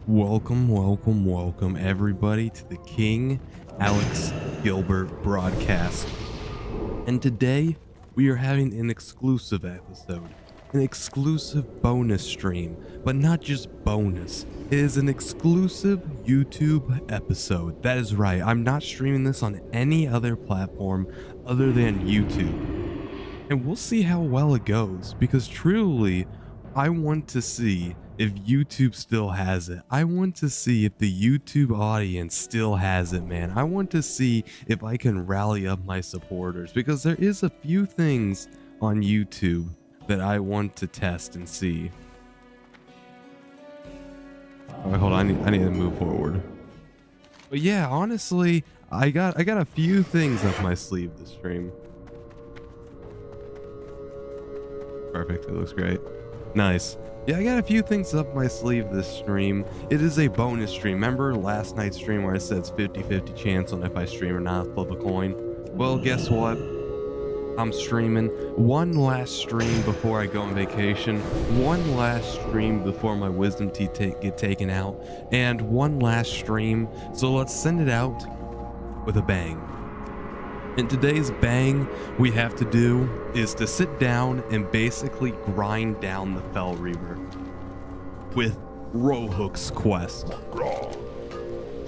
Welcome everybody to the King Alex Gilbert broadcast. And today we are having an exclusive episode, an exclusive bonus stream, but not just bonus. It is an exclusive YouTube episode. That is right. I'm not streaming this on any other platform other than YouTube. And we'll see how well it goes, because truly I want to see if YouTube still has it. I want to see if the YouTube audience still has it, man. I want to see if I can rally up my supporters, because there is a few things on YouTube that I want to test and see. All right, hold on. I need to move forward. But yeah, honestly, I got a few things up my sleeve this stream. Perfect. It looks great. Nice. Yeah, I got a few things up my sleeve this stream. It is a bonus stream. Remember last night's stream where I said it's 50-50 chance on if I stream or not, flip a coin? Well, guess what? I'm streaming one last stream before I go on vacation, one last stream before my wisdom teeth get taken out, and one last stream. So let's send it out with a bang. And today's bang we have to do is to sit down and basically grind down the Fel Reaver with Rohook's quest.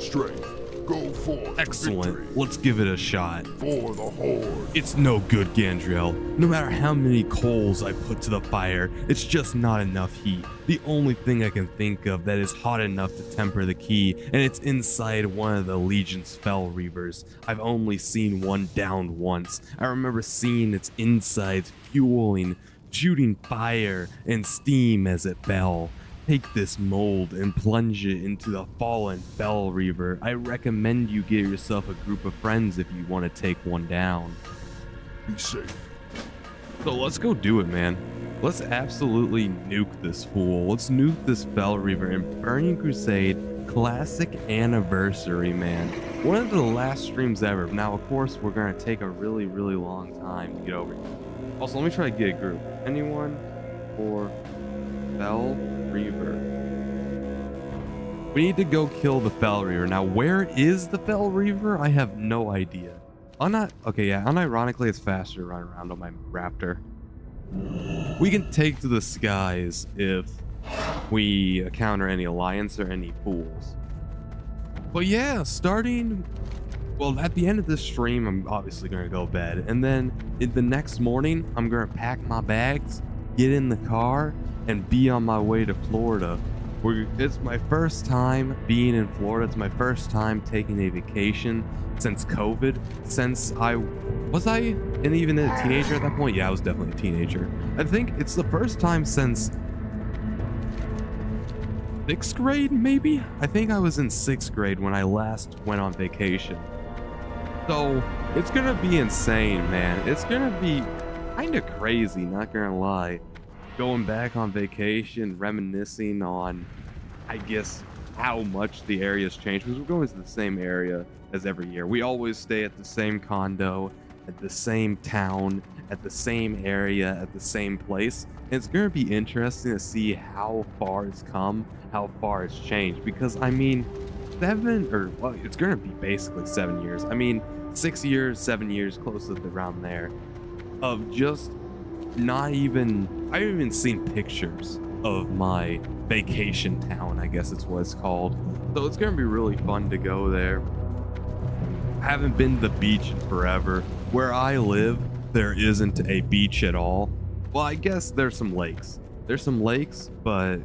Strength, go forth. Excellent. Victory. Let's give it a shot. For the Horde. It's no good, Gandriel. No matter how many coals I put to the fire, it's just not enough heat. The only thing I can think of that is hot enough to temper the key, and it's inside one of the Legion's Fel Reavers. I've only seen one downed once. I remember seeing its insides fueling, shooting fire and steam as it fell. Take this mold and plunge it into the fallen Fel Reaver. I recommend you get yourself a group of friends if you want to take one down. Be safe. So let's go do it, man. Let's absolutely nuke this fool. Let's nuke this Fel Reaver in Burning Crusade Classic Anniversary, man. One of the last streams ever. Now, of course, we're going to take a really long time to get over here. Also, let me try to get a group. Anyone for Fel Reaver? We need to go kill the Fel Reaver. Now, where is the Fel Reaver? I have no idea. Okay, yeah, unironically, it's faster to run around on my Raptor. We can take to the skies if we encounter any alliance or any fools. But yeah, well, at the end of this stream, I'm obviously going to go to bed. And then in the next morning, I'm going to pack my bags, get in the car, and be on my way to Florida. It's my first time being in Florida. It's my first time taking a vacation since COVID. Was I even a teenager at that point? Yeah, I was definitely a teenager. I think it's the first time since 6th grade, maybe? I think I was in 6th grade when I last went on vacation. So it's gonna be insane, man. It's gonna be kind of crazy, not gonna lie. Going back on vacation, reminiscing on, I guess, how much the area's changed, because we're going to the same area as every year. We always stay at the same condo, at the same town, at the same area, at the same place. And it's going to be interesting to see how far it's come, how far it's changed, because I mean, it's going to be basically 7 years. I mean, 6 years, 7 years, close to around there, of just I haven't even seen pictures of my vacation town, I guess it's what it's called. So it's gonna be really fun to go there. I haven't been to the beach in forever. Where I live, there isn't a beach at all. Well, I guess there's some lakes. There's some lakes, but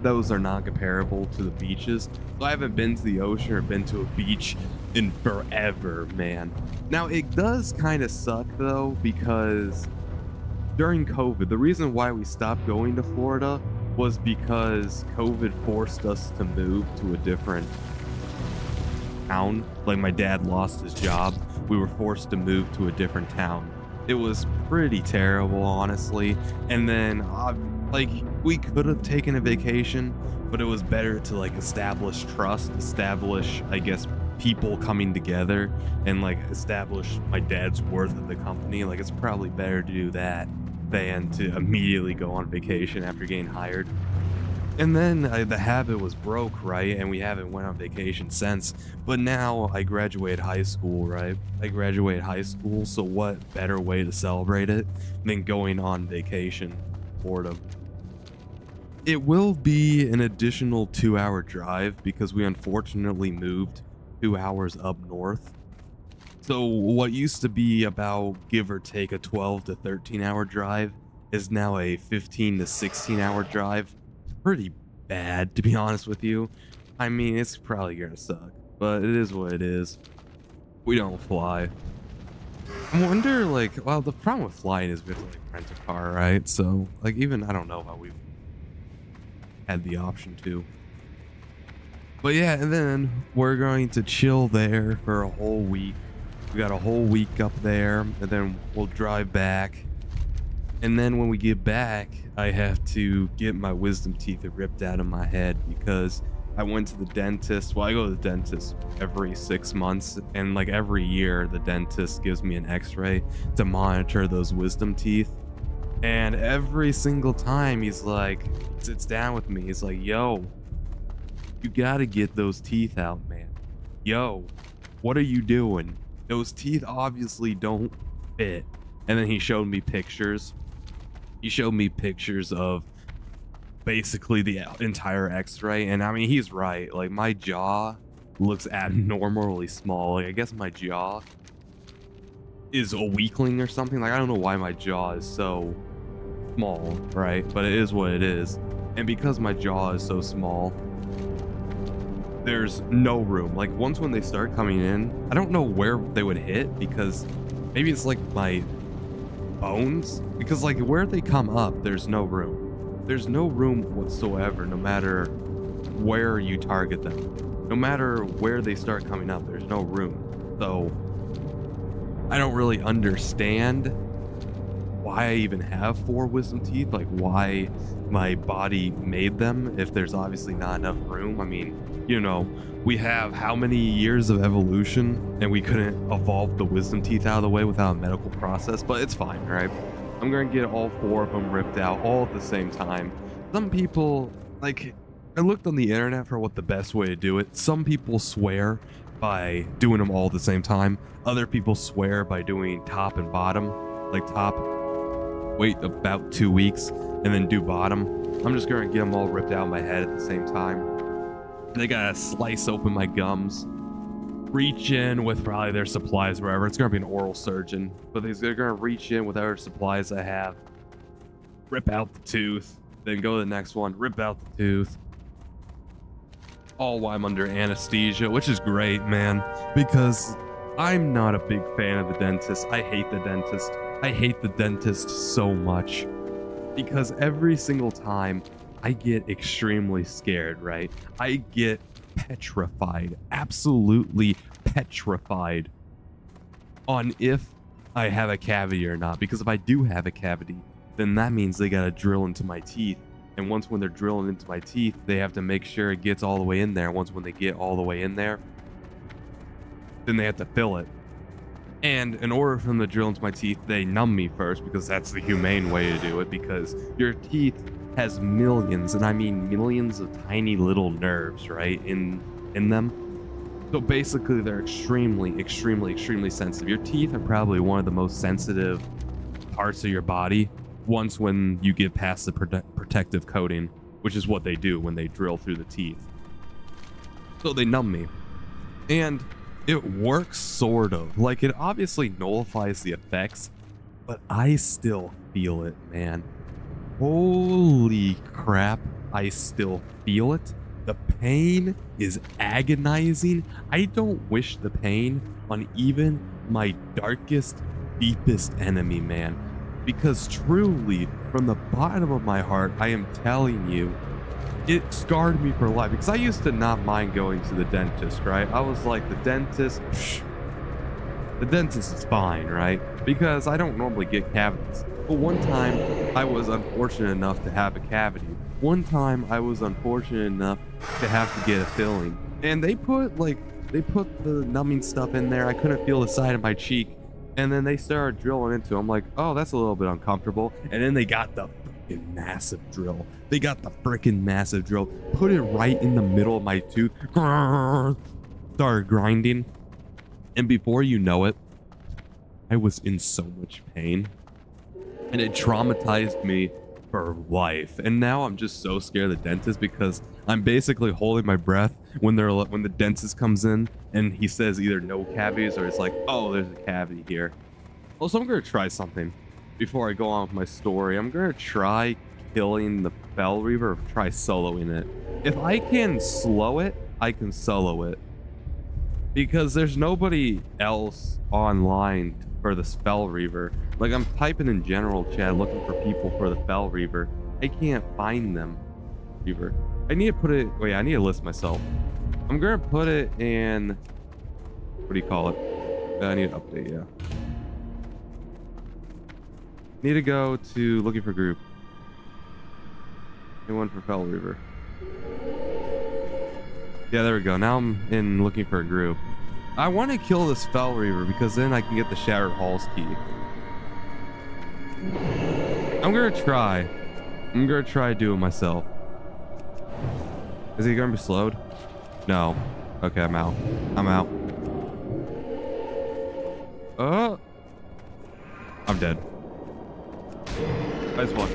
those are not comparable to the beaches. So I haven't been to the ocean or been to a beach in forever, man. Now, it does kind of suck though, because during COVID, the reason why we stopped going to Florida was because COVID forced us to move to a different town. Like, my dad lost his job. We were forced to move to a different town. It was pretty terrible, honestly. And then, like, we could have taken a vacation, but it was better to, like, establish trust, I guess, people coming together, and, like, establish my dad's worth of the company. Like, it's probably better to do that than to immediately go on vacation after getting hired. And then the habit was broke, right? And we haven't went on vacation since. But now I graduated high school, right? I graduated high school, so what better way to celebrate it than going on vacation? Boredom. It will be an additional 2-hour drive because we unfortunately moved 2 hours up north. So what used to be about give or take a 12 to 13 hour drive is now a 15 to 16 hour drive. Pretty bad, to be honest with you. I mean, it's probably gonna suck, but it is what it is. We don't fly. I wonder, like, well, the problem with flying is we have to like rent a car, right? So like, even I don't know how we've had the option to. But yeah, and then we're going to chill there for a whole week. We got a whole week up there, and then we'll drive back. And then when we get back, I have to get my wisdom teeth ripped out of my head because I went to the dentist. Well, I go to the dentist every 6 months, and like every year, the dentist gives me an x-ray to monitor those wisdom teeth. And every single time he's like, sits down with me, he's like, yo, you gotta get those teeth out, man. Yo, what are you doing? Those teeth obviously don't fit. And then he showed me pictures. He showed me pictures of basically the entire x-ray. And I mean, he's right. Like, my jaw looks abnormally small. Like, I guess my jaw is a weakling or something. Like, I don't know why my jaw is so small, right? But it is what it is. And because my jaw is so small, there's no room. Like, once when they start coming in, I don't know where they would hit, because maybe it's like my bones, because like where they come up, there's no room. There's no room whatsoever, no matter where you target them. No matter where they start coming up, there's no room. So I don't really understand why I even have 4 wisdom teeth, like why my body made them if there's obviously not enough room. I mean, you know, we have how many years of evolution and we couldn't evolve the wisdom teeth out of the way without a medical process, but it's fine, right? I'm gonna get all 4 of them ripped out all at the same time. Some people, like, I looked on the internet for what the best way to do it. Some people swear by doing them all at the same time. Other people swear by doing top and bottom, like top, wait about 2 weeks, and then do bottom. I'm just gonna get them all ripped out of my head at the same time. They gotta slice open my gums, reach in with probably their supplies wherever. It's gonna be an oral surgeon, but they're gonna reach in with whatever supplies I have, rip out the tooth, then go to the next one, rip out the tooth. All while I'm under anesthesia, which is great, man, because I'm not a big fan of the dentist. I hate the dentist. I hate the dentist so much because every single time I get extremely scared, right? I get petrified, absolutely petrified on if I have a cavity or not. Because if I do have a cavity, then that means they gotta drill into my teeth. And once when they're drilling into my teeth, they have to make sure it gets all the way in there. Once when they get all the way in there, then they have to fill it. And in order for them to drill into my teeth, they numb me first, because that's the humane way to do it, because your teeth has millions, and I mean millions of tiny little nerves, right, in them. So basically they're extremely sensitive. Your teeth are probably one of the most sensitive parts of your body once when you get past the protective coating, which is what they do when they drill through the teeth. So they numb me, and it works sort of. Like, it obviously nullifies the effects, but I still feel it, man. Holy crap, I still feel it. The pain is agonizing. I don't wish the pain on even my darkest, deepest enemy, man. Because truly, from the bottom of my heart, I am telling you, it scarred me for life. Because I used to not mind going to the dentist, right? I was like, the dentist is fine, right? Because I don't normally get cavities. But one time, I was unfortunate enough to have a cavity. One time, I was unfortunate enough to have to get a filling. And they put the numbing stuff in there. I couldn't feel the side of my cheek. And then they started drilling into it. I'm like, oh, that's a little bit uncomfortable. And then they got the freaking massive drill. They got the freaking massive drill. Put it right in the middle of my tooth. Started grinding. And before you know it, I was in so much pain. And it traumatized me for life. And now I'm just so scared of the dentist because I'm basically holding my breath when the dentist comes in and he says either no cavities or it's like, oh, there's a cavity here. Also, I'm gonna try something before I go on with my story. I'm gonna try killing the Fel Reaver, or try soloing it. If I can slow it, I can solo it. Because there's nobody else online for this Fel Reaver. Like, I'm typing in general chat looking for people for the Fel Reaver. I can't find them. Reaver. I need to put it, wait, I need to list myself. I'm gonna put it in, what do you call it? I need to update, yeah. Need to go to looking for group. Anyone for Fel Reaver. Yeah, there we go. Now I'm in looking for a group. I want to kill this Fel Reaver because then I can get the Shattered Halls key. I'm gonna try. I'm gonna try doing it myself. Is he gonna be slowed? No. Okay, I'm out. I'm out. I'm dead. Nice one.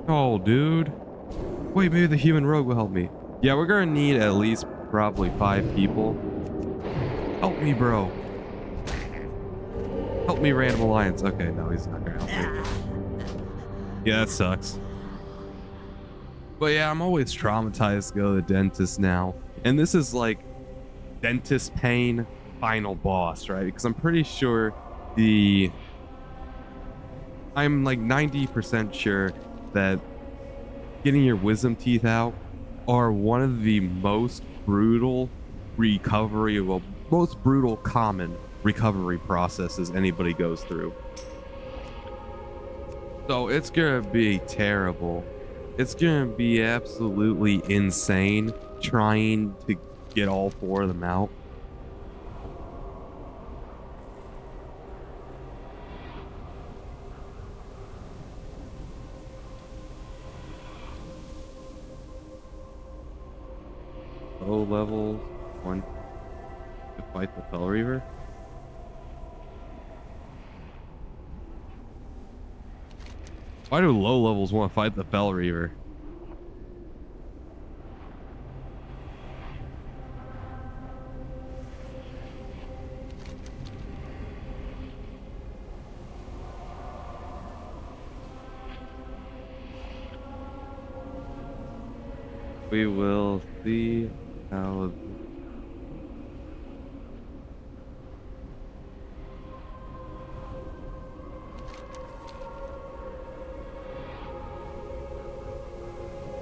Oh, dude. Wait, maybe the human rogue will help me. Yeah, we're gonna need at least probably 5 people. Help me, bro. Help me, Random Alliance. Okay, no, he's not gonna help me. Yeah, that sucks. But yeah, I'm always traumatized to go to the dentist now. And this is like dentist pain final boss, right? Because I'm pretty sure I'm like 90% sure that getting your wisdom teeth out are one of the most brutal recovery, well, most brutal common recovery processes anybody goes through. So it's gonna be terrible. It's gonna be absolutely insane trying to get all 4 of them out. Low level 1 to fight the Fel Reaver. Why do low levels want to fight the Fel Reaver? We will see how.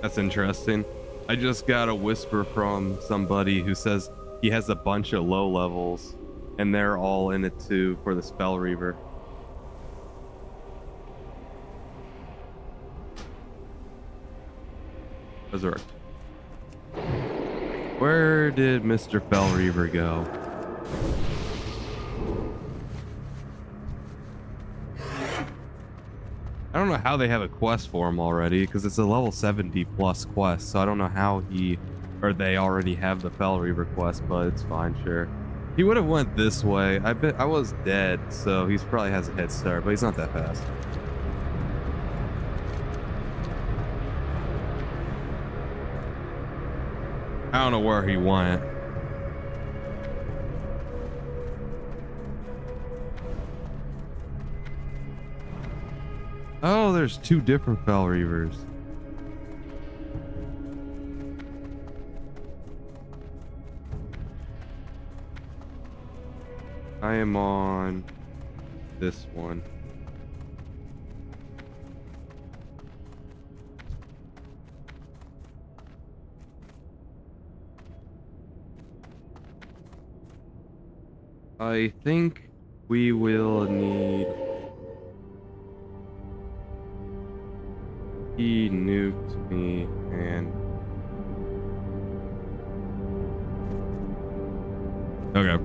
That's interesting. I just got a whisper from somebody who says he has a bunch of low levels and they're all in it too for the Fel Reaver. Resurrect. Where did Mr. Fel Reaver go? I don't know how they have a quest for him already, because it's a level 70 plus quest, so I don't know how they already have the Fel Reaver quest, but it's fine, sure. He would have went this way. I bet I was dead, so he probably has a head start, but he's not that fast. I don't know where he went. Oh, there's 2 different Fel Reavers. I am on this one. I think we will need. He nuked me and. Okay.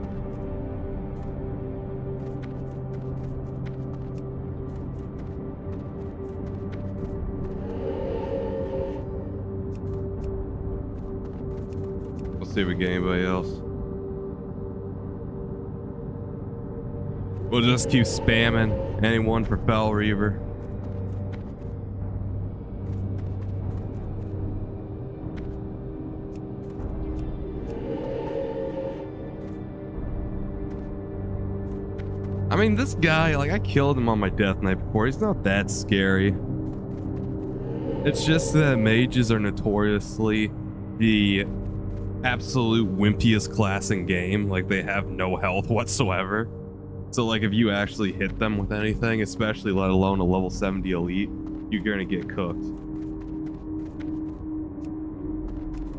see if we get anybody else. We'll just keep spamming anyone for Fel Reaver. I mean, this guy, like, I killed him on my death knight before. He's not that scary. It's just that mages are notoriously the absolute wimpiest class in game. Like, they have no health whatsoever. So, like, if you actually hit them with anything, especially let alone a level 70 elite, you're gonna get cooked.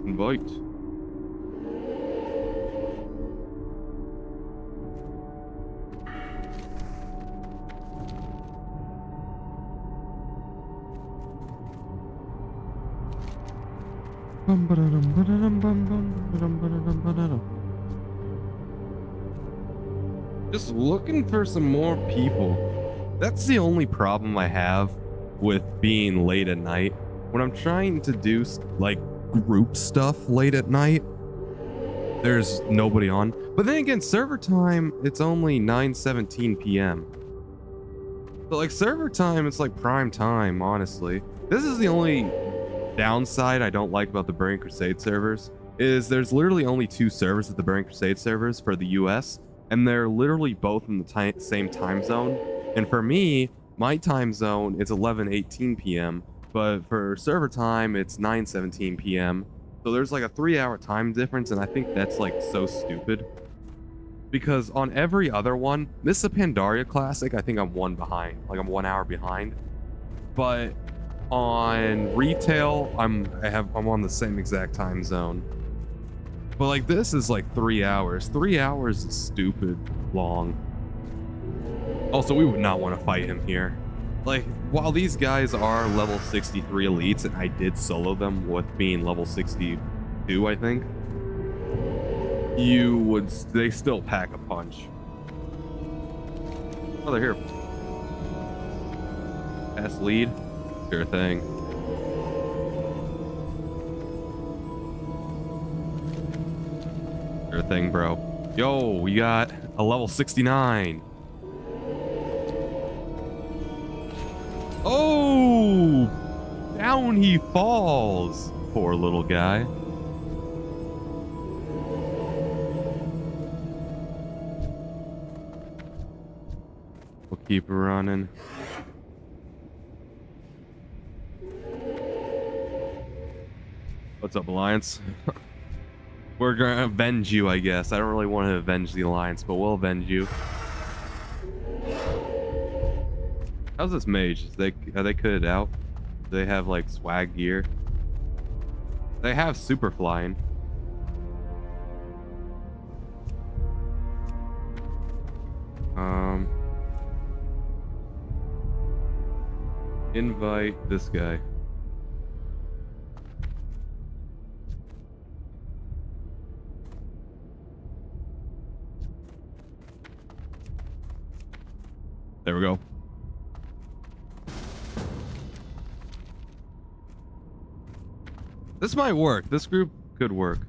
Invite. Just looking for some more people. That's the only problem I have with being late at night. When I'm trying to do like group stuff late at night, there's nobody on. But then again, server time, it's only 9:17 p.m. So like server time, it's like prime time, honestly. This is the only downside I don't like about the Burning Crusade servers, is there's literally only 2 servers at the Burning Crusade servers for the US, and they're literally both in the same time zone. And for me, my time zone is 11:18 p.m., but for server time, it's 9:17 p.m. So there's like a 3-hour time difference, and I think that's like so stupid. Because on every other one, this is a Pandaria Classic, I think I'm 1 behind, like I'm 1 hour behind. But on retail, I'm on the same exact time zone. But like this is like 3 hours. 3 hours is stupid long. Also, we would not want to fight him here. Like, while these guys are level 63 elites, and I did solo them with being level 62, I think, they still pack a punch. Oh, they're here. Pass lead. Sure thing. Sure thing, bro. Yo, we got a level 69. Oh! Down he falls. Poor little guy. We'll keep running. What's up, Alliance? We're gonna avenge you, I guess. I don't really want to avenge the Alliance, but we'll avenge you. How's this mage? Are they kitted out? Do they have like swag gear? They have super flying. Invite this guy. There we go. This might work. This group could work.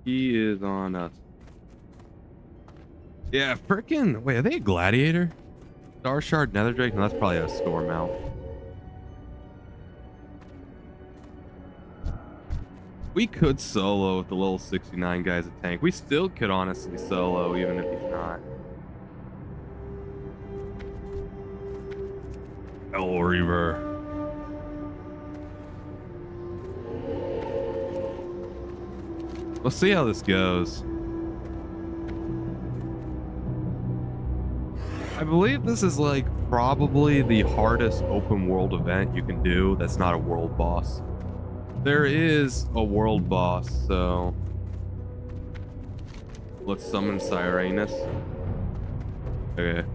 He is on us. Yeah, frickin'. Wait, are they a gladiator? Star Shard, Netherdrake? No, that's probably a storm out. We could solo if the level 69 guy's a tank. We still could honestly solo even if he's not. Fel Reaver. Let's see how this goes. I believe this is like probably the hardest open world event you can do that's not a world boss. There is a world boss, so let's summon Sirenus. Okay.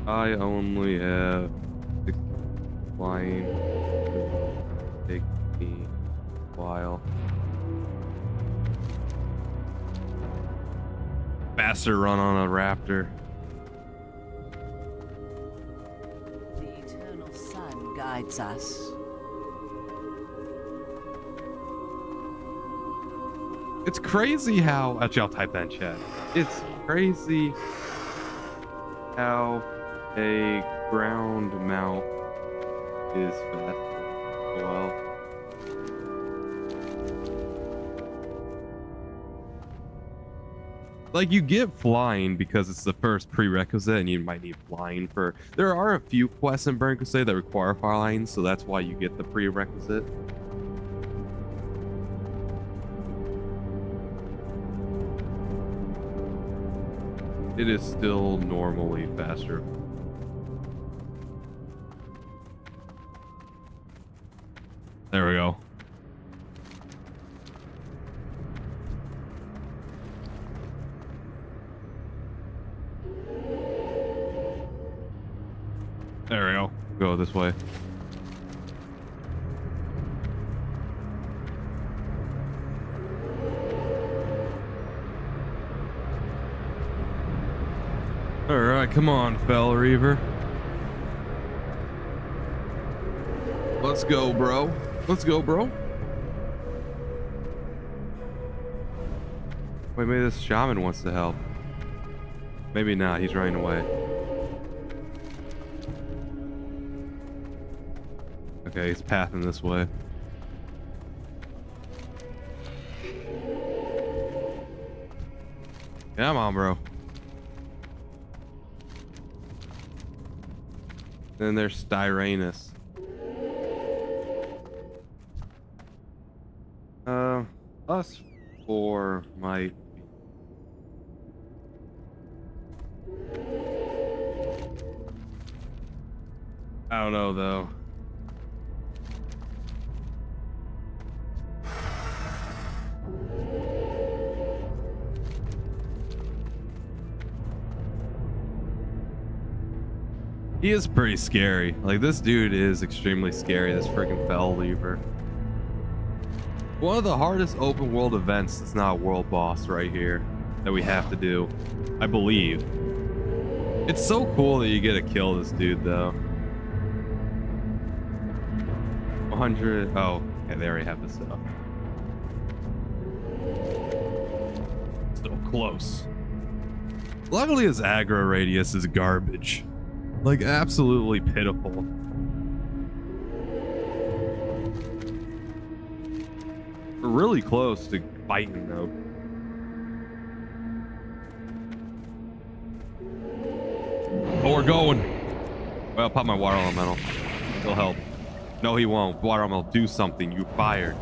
I only have 6 flying. Take me a while. Faster run on a raptor. The eternal sun guides us. It's crazy how... Actually, I'll type that in chat. It's crazy how a ground mount is fast. Well... Like, you get flying because it's the first prerequisite, and you might need flying for... There are a few quests in Burning Crusade that require flying, so that's why you get the prerequisite. It is still normally faster. There we go. There we go. Go this way. All right, come on, Fel Reaver. Let's go, bro. Let's go, bro. Wait, maybe this shaman wants to help. Maybe not. He's running away. Okay, he's pathing this way. Come on, bro. Then there's Styranus. Us four might. I don't know though. He is pretty scary. Like, this dude is extremely scary, this freaking Fel Reaver. One of the hardest open world events that's not a world boss right here that we have to do, I believe. It's so cool that you get to kill this dude though. 100, oh, okay, they already have this stuff. Still close. Luckily his aggro radius is garbage. Like, absolutely pitiful. We're really close to fighting though. Oh, we're going. Well, I'll pop my water elemental. He'll help. No, he won't. Water elemental, do something. You fired.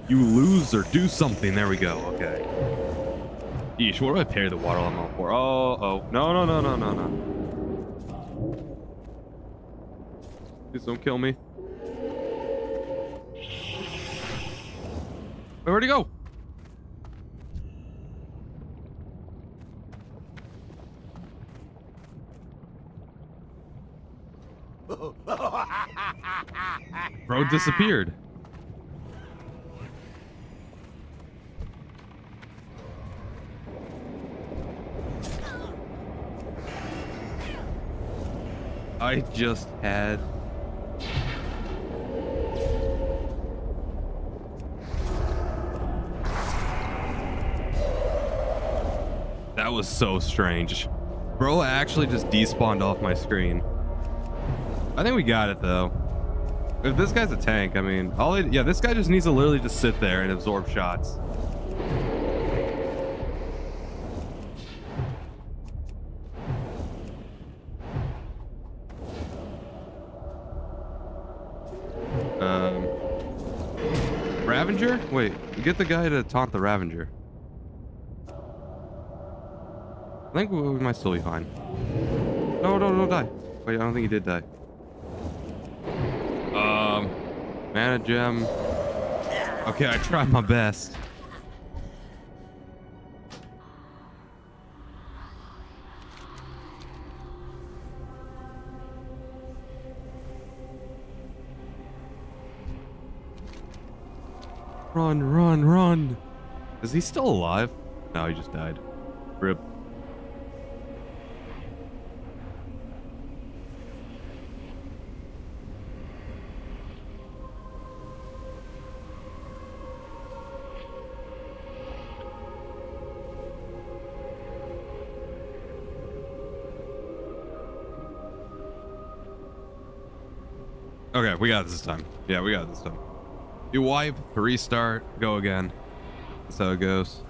You loser, do something. There we go. Okay. Yeesh, what do I parry the water elemental for? Oh. No. Please don't kill me. Where'd he go? Bro disappeared. I just had... That was so strange. Bro actually just despawned off my screen. I think we got it though. If this guy's a tank, I mean, yeah, this guy just needs to literally just sit there and absorb shots. Ravager? Wait, get the guy to taunt the Ravager. I think we might still be fine. No, don't die. Wait, I don't think he did die. Mana gem. Okay, I tried my best. Run. Is he still alive? No, he just died. Rip. Okay, we got it this time. Yeah, we got it this time. You wipe, restart, go again. That's how it goes.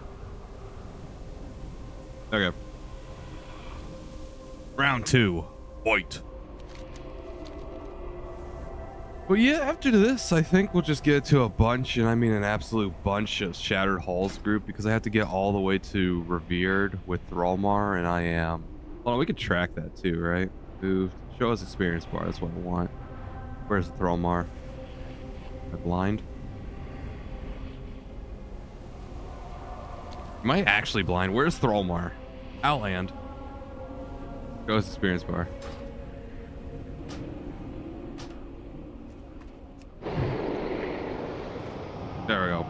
Okay. Round 2. Fight. Well, yeah, after this, I think we'll just get to a bunch, and I mean an absolute bunch of Shattered Halls group, because I have to get all the way to Revered with Thrallmar, and I am... Hold on, we could track that too, right? Move. Show us experience bar, that's what I want. Where's the Thrallmar? Am I blind? Am I actually blind? Where's Thrallmar? Outland. Show us experience bar. There we go.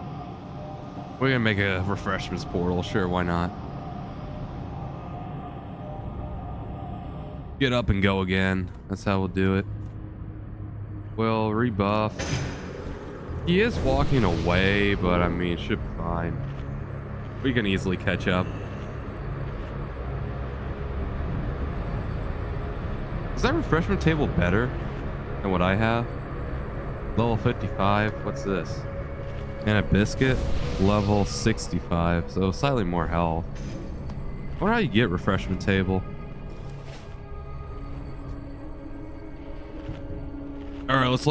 We're gonna make a refreshments portal. Sure, why not? Get up and go again. That's how we'll do it. Well, rebuff. He is walking away, but I mean, it should be fine. We can easily catch up. Is that refreshment table better than what I have? Level 55. What's this? And a biscuit, level 65, so slightly more health. I wonder how you get refreshment table. All right, let's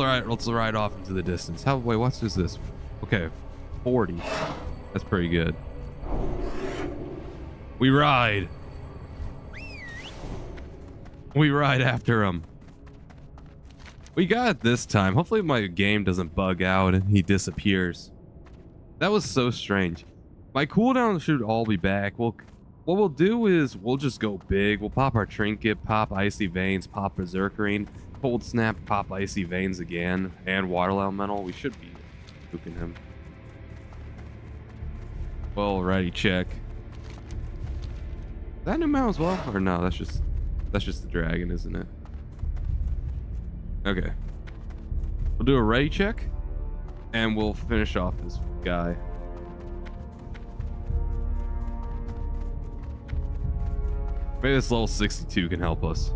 ride off into the distance. Wait, what's this? Okay, 40. That's pretty good. We ride. We ride after him. We got it this time. Hopefully my game doesn't bug out and he disappears. That was so strange. My cooldown should all be back. What we'll do is we'll just go big. We'll pop our trinket, pop icy veins, pop berserkering, cold snap, pop icy veins again, and water elemental. We should be cooking him. Well, ready, check. Is that new mount as well? Or no, that's just the dragon, isn't it? Okay. We'll do a ready check, and we'll finish off this guy. Maybe this level 62 can help us.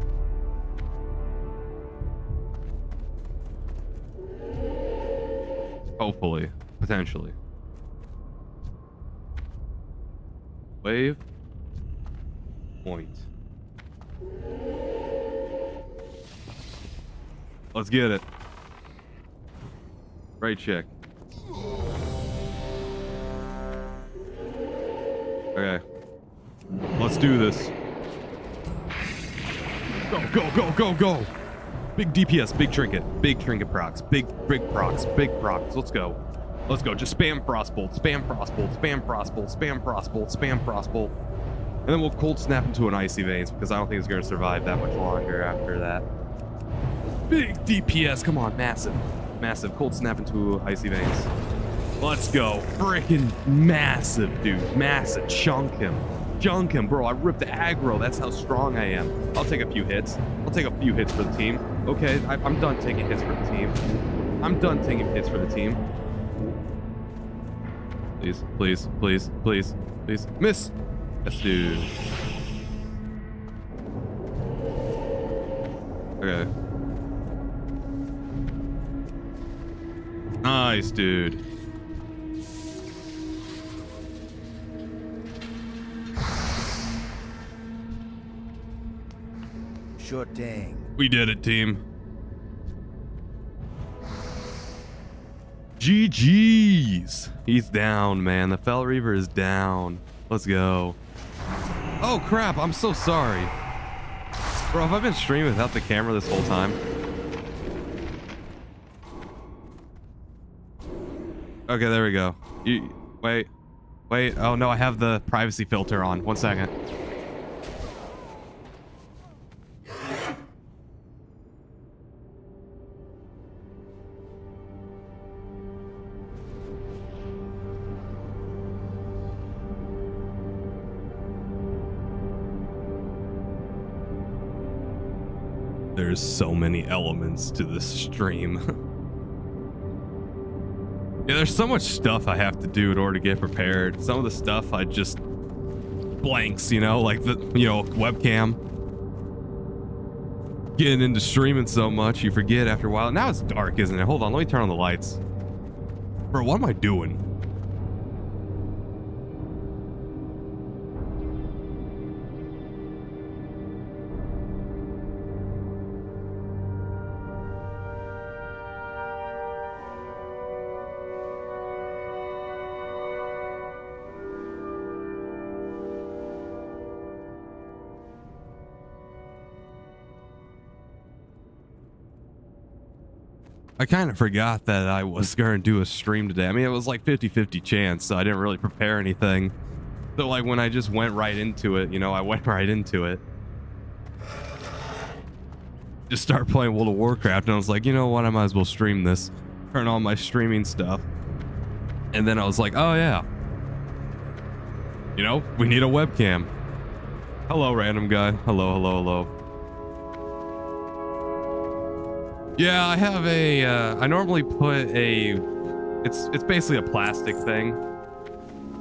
Hopefully. Potentially. Wave. Point. Let's get it. Right check. Okay. Let's do this. Go, go, go, go, go. Big DPS, big trinket procs, big procs, big procs. Let's go. Let's go. Just spam frostbolt, spam frostbolt, spam frostbolt, spam frostbolt, spam frostbolt. And then we'll cold snap into an icy veins, because I don't think it's going to survive that much longer after that. Big DPS, come on, massive. Massive, cold snap into icy veins. Let's go. Freaking massive, dude. Massive. Chunk him, bro. I ripped the aggro. That's how strong I am. I'll take a few hits. I'll take a few hits for the team. Okay, I'm done taking hits for the team. I'm done taking hits for the team. Please, please, please, please, please. Miss. Yes, dude. Okay. Nice, dude. Sure thing. We did it, team. GG's. He's down, man. The Fel Reaver is down. Let's go. Oh, crap. I'm so sorry. Bro, have I been streaming without the camera this whole time? Okay, there we go. Wait. Oh, no, I have the privacy filter on. 1 second. There's so many elements to this stream. Yeah, there's so much stuff I have to do in order to get prepared. Some of the stuff I just blanks, you know, like the, webcam. getting into streaming so much, you forget after a while. Now it's dark, isn't it? Hold on, let me turn on the lights. Bro, what am I doing? I kind of forgot that I was going to do a stream today. I mean, it was like 50-50 chance, so I didn't really prepare anything. So like when I just went right into it, you know, I went right into it. Just start playing World of Warcraft, and I was like, you know what, I might as well stream this. Turn on my streaming stuff. And then I was like, oh yeah. You know, we need a webcam. Hello, random guy. Hello, hello, hello. Yeah, I have a, I normally put a, it's basically a plastic thing.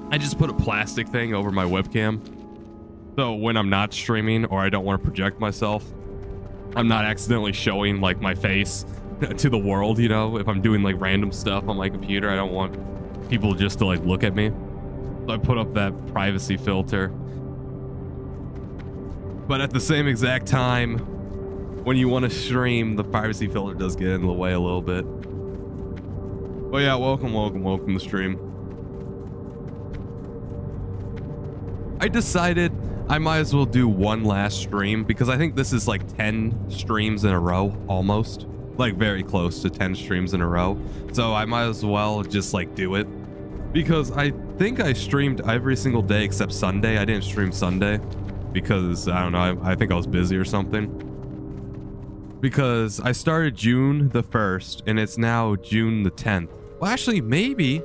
I just put a plastic thing over my webcam. So when I'm not streaming or I don't want to project myself, I'm not accidentally showing like my face to the world, you know? If I'm doing like random stuff on my computer, I don't want people just to like look at me. So I put up that privacy filter. But at the same exact time, when you want to stream, the privacy filter does get in the way a little bit. But yeah, welcome to stream. I decided I might as well do one last stream because I think this is like 10 streams in a row, almost. Like very close to 10 streams in a row. So I might as well just like do it. Because I think I streamed every single day except Sunday. I didn't stream Sunday because, I don't know, I think I was busy or something. Because I started June the 1st and it's now June the 10th. Well, actually, maybe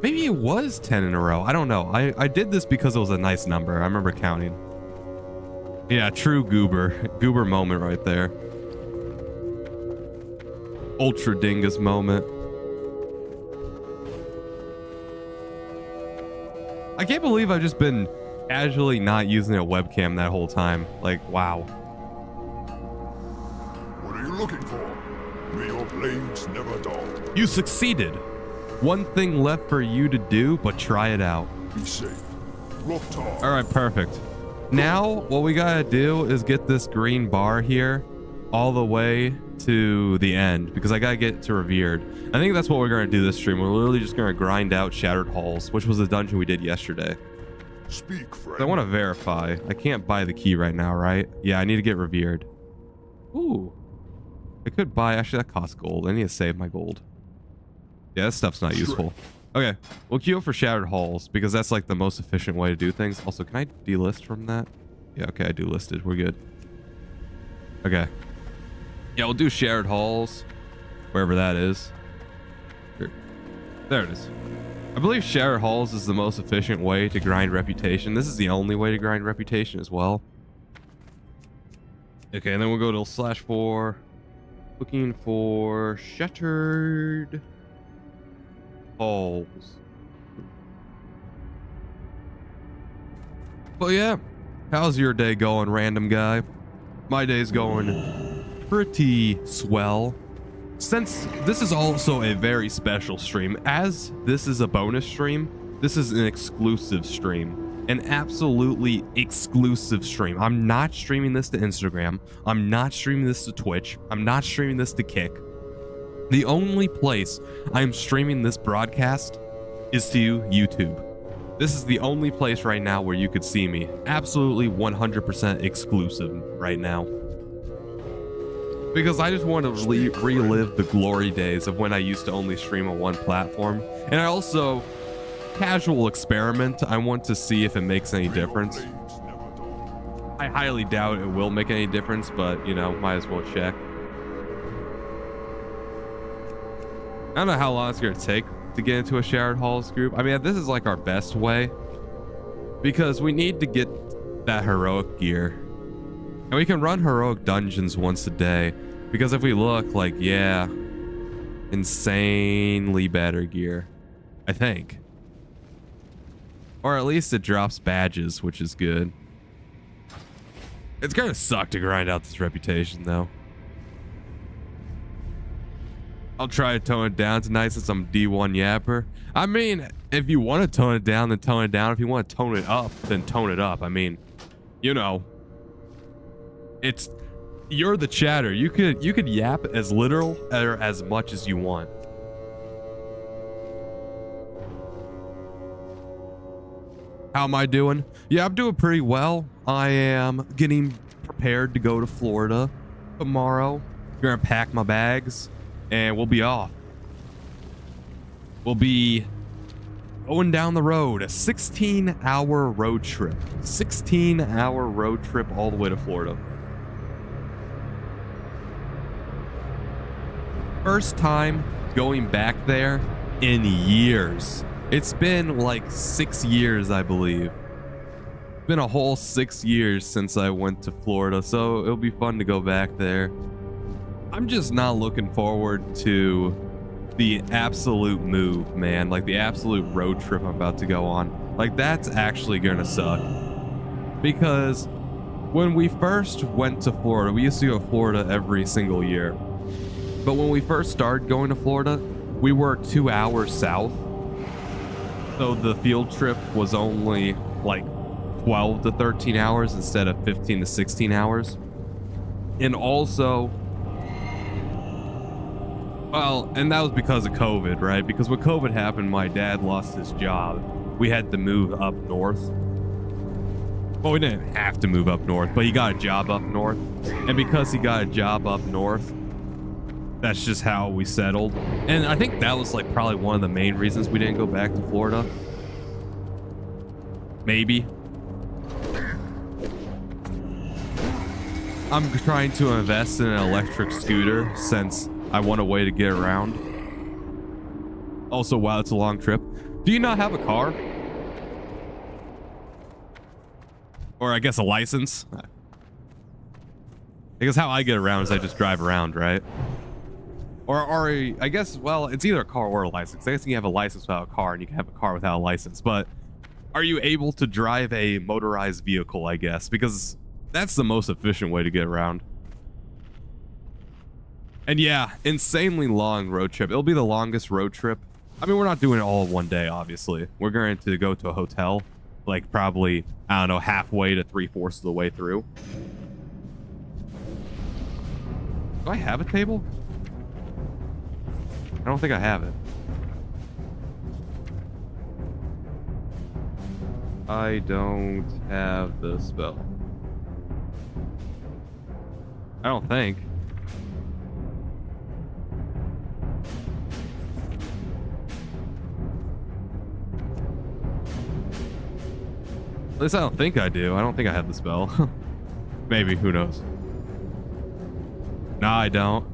it was 10 in a row. I don't know. I did this because it was a nice number. I remember counting. Yeah, true goober moment right there. Ultra dingus moment. I can't believe I've just been casually not using a webcam that whole time. Like, wow. What are you looking for? May your blades never dull. You succeeded. One thing left for you to do, but try it out. Be safe. Rocktar. All right, perfect. Now, what we gotta do is get this green bar here all the way to the end because I gotta get to Revered. I think that's what we're gonna do this stream. We're literally just gonna grind out Shattered Halls, which was the dungeon we did yesterday. Speak, friend. So I want to verify. I can't buy the key right now, right? Yeah, I need to get Revered. Ooh. I could buy, actually that costs gold. I need to save my gold. Yeah, this stuff's not useful. Okay, we'll queue up for Shattered Halls because that's like the most efficient way to do things. Also, can I delist from that? Yeah, okay, I delisted. We're good. Okay. Yeah, we'll do Shattered Halls, wherever that is. Here. There it is. I believe Shattered Halls is the most efficient way to grind reputation. This is the only way to grind reputation as well. Okay, and then we'll go to /4. Looking for Shattered Halls. Well, yeah. How's your day going, random guy? My day's going pretty swell. Since this is also a very special stream, as this is a bonus stream, this is an exclusive stream. An absolutely exclusive stream. I'm not streaming this to Instagram. I'm not streaming this to Twitch. I'm not streaming this to Kick. The only place I'm streaming this broadcast is to YouTube. This is the only place right now where you could see me. Absolutely 100% exclusive right now. Because I just want to relive the glory days of when I used to only stream on one platform. And I also, casual experiment, I want to see if it makes any difference. I highly doubt it will make any difference, but you know, might as well check. I don't know how long it's going to take to get into a Shattered Halls group. I mean, this is like our best way because we need to get that heroic gear. And we can run heroic dungeons once a day because if we look, like, yeah, insanely better gear, I think. Or at least it drops badges, which is good. It's gonna suck to grind out this reputation, though. I'll try to tone it down tonight since I'm D1 Yapper. I mean, if you want to tone it down, then tone it down. If you want to tone it up, then tone it up. I mean, you know, you're the chatter. You could yap as literal or as much as you want. How am I doing? Yeah, I'm doing pretty well. I am getting prepared to go to Florida tomorrow. Gonna pack my bags and we'll be off. We'll be going down the road, a 16-hour road trip. 16-hour road trip all the way to Florida. First time going back there in years. It's been like 6 years, I believe. It's been a whole 6 years since I went to Florida, so it'll be fun to go back there. I'm just not looking forward to the absolute move, man. Like the absolute road trip I'm about to go on. Like that's actually gonna suck. Because when we first went to Florida, we used to go to Florida every single year. But when we first started going to Florida, we were 2 hours south. So the field trip was only like 12 to 13 hours instead of 15 to 16 hours. And also, well, and that was because of COVID, right? Because when COVID happened, my dad lost his job. We had to move up north. Well, we didn't have to move up north, but he got a job up north. And because he got a job up north, that's just how we settled. And I think that was like probably one of the main reasons we didn't go back to Florida. Maybe. I'm trying to invest in an electric scooter since I want a way to get around. Also, while it's a long trip. Do you not have a car? Or I guess a license? I guess how I get around is I just drive around, right? Or I guess, well, it's either a car or a license. I guess you can have a license without a car and you can have a car without a license. But are you able to drive a motorized vehicle, I guess? Because that's the most efficient way to get around. And yeah, insanely long road trip. It'll be the longest road trip. I mean, we're not doing it all in one day, obviously. We're going to go to a hotel, like probably, I don't know, halfway to 3/4 of the way through. Do I have a table? I don't think I have it. I don't have the spell. I don't think. At least I don't think I do. I don't think I have the spell. Maybe, who knows? No, I don't.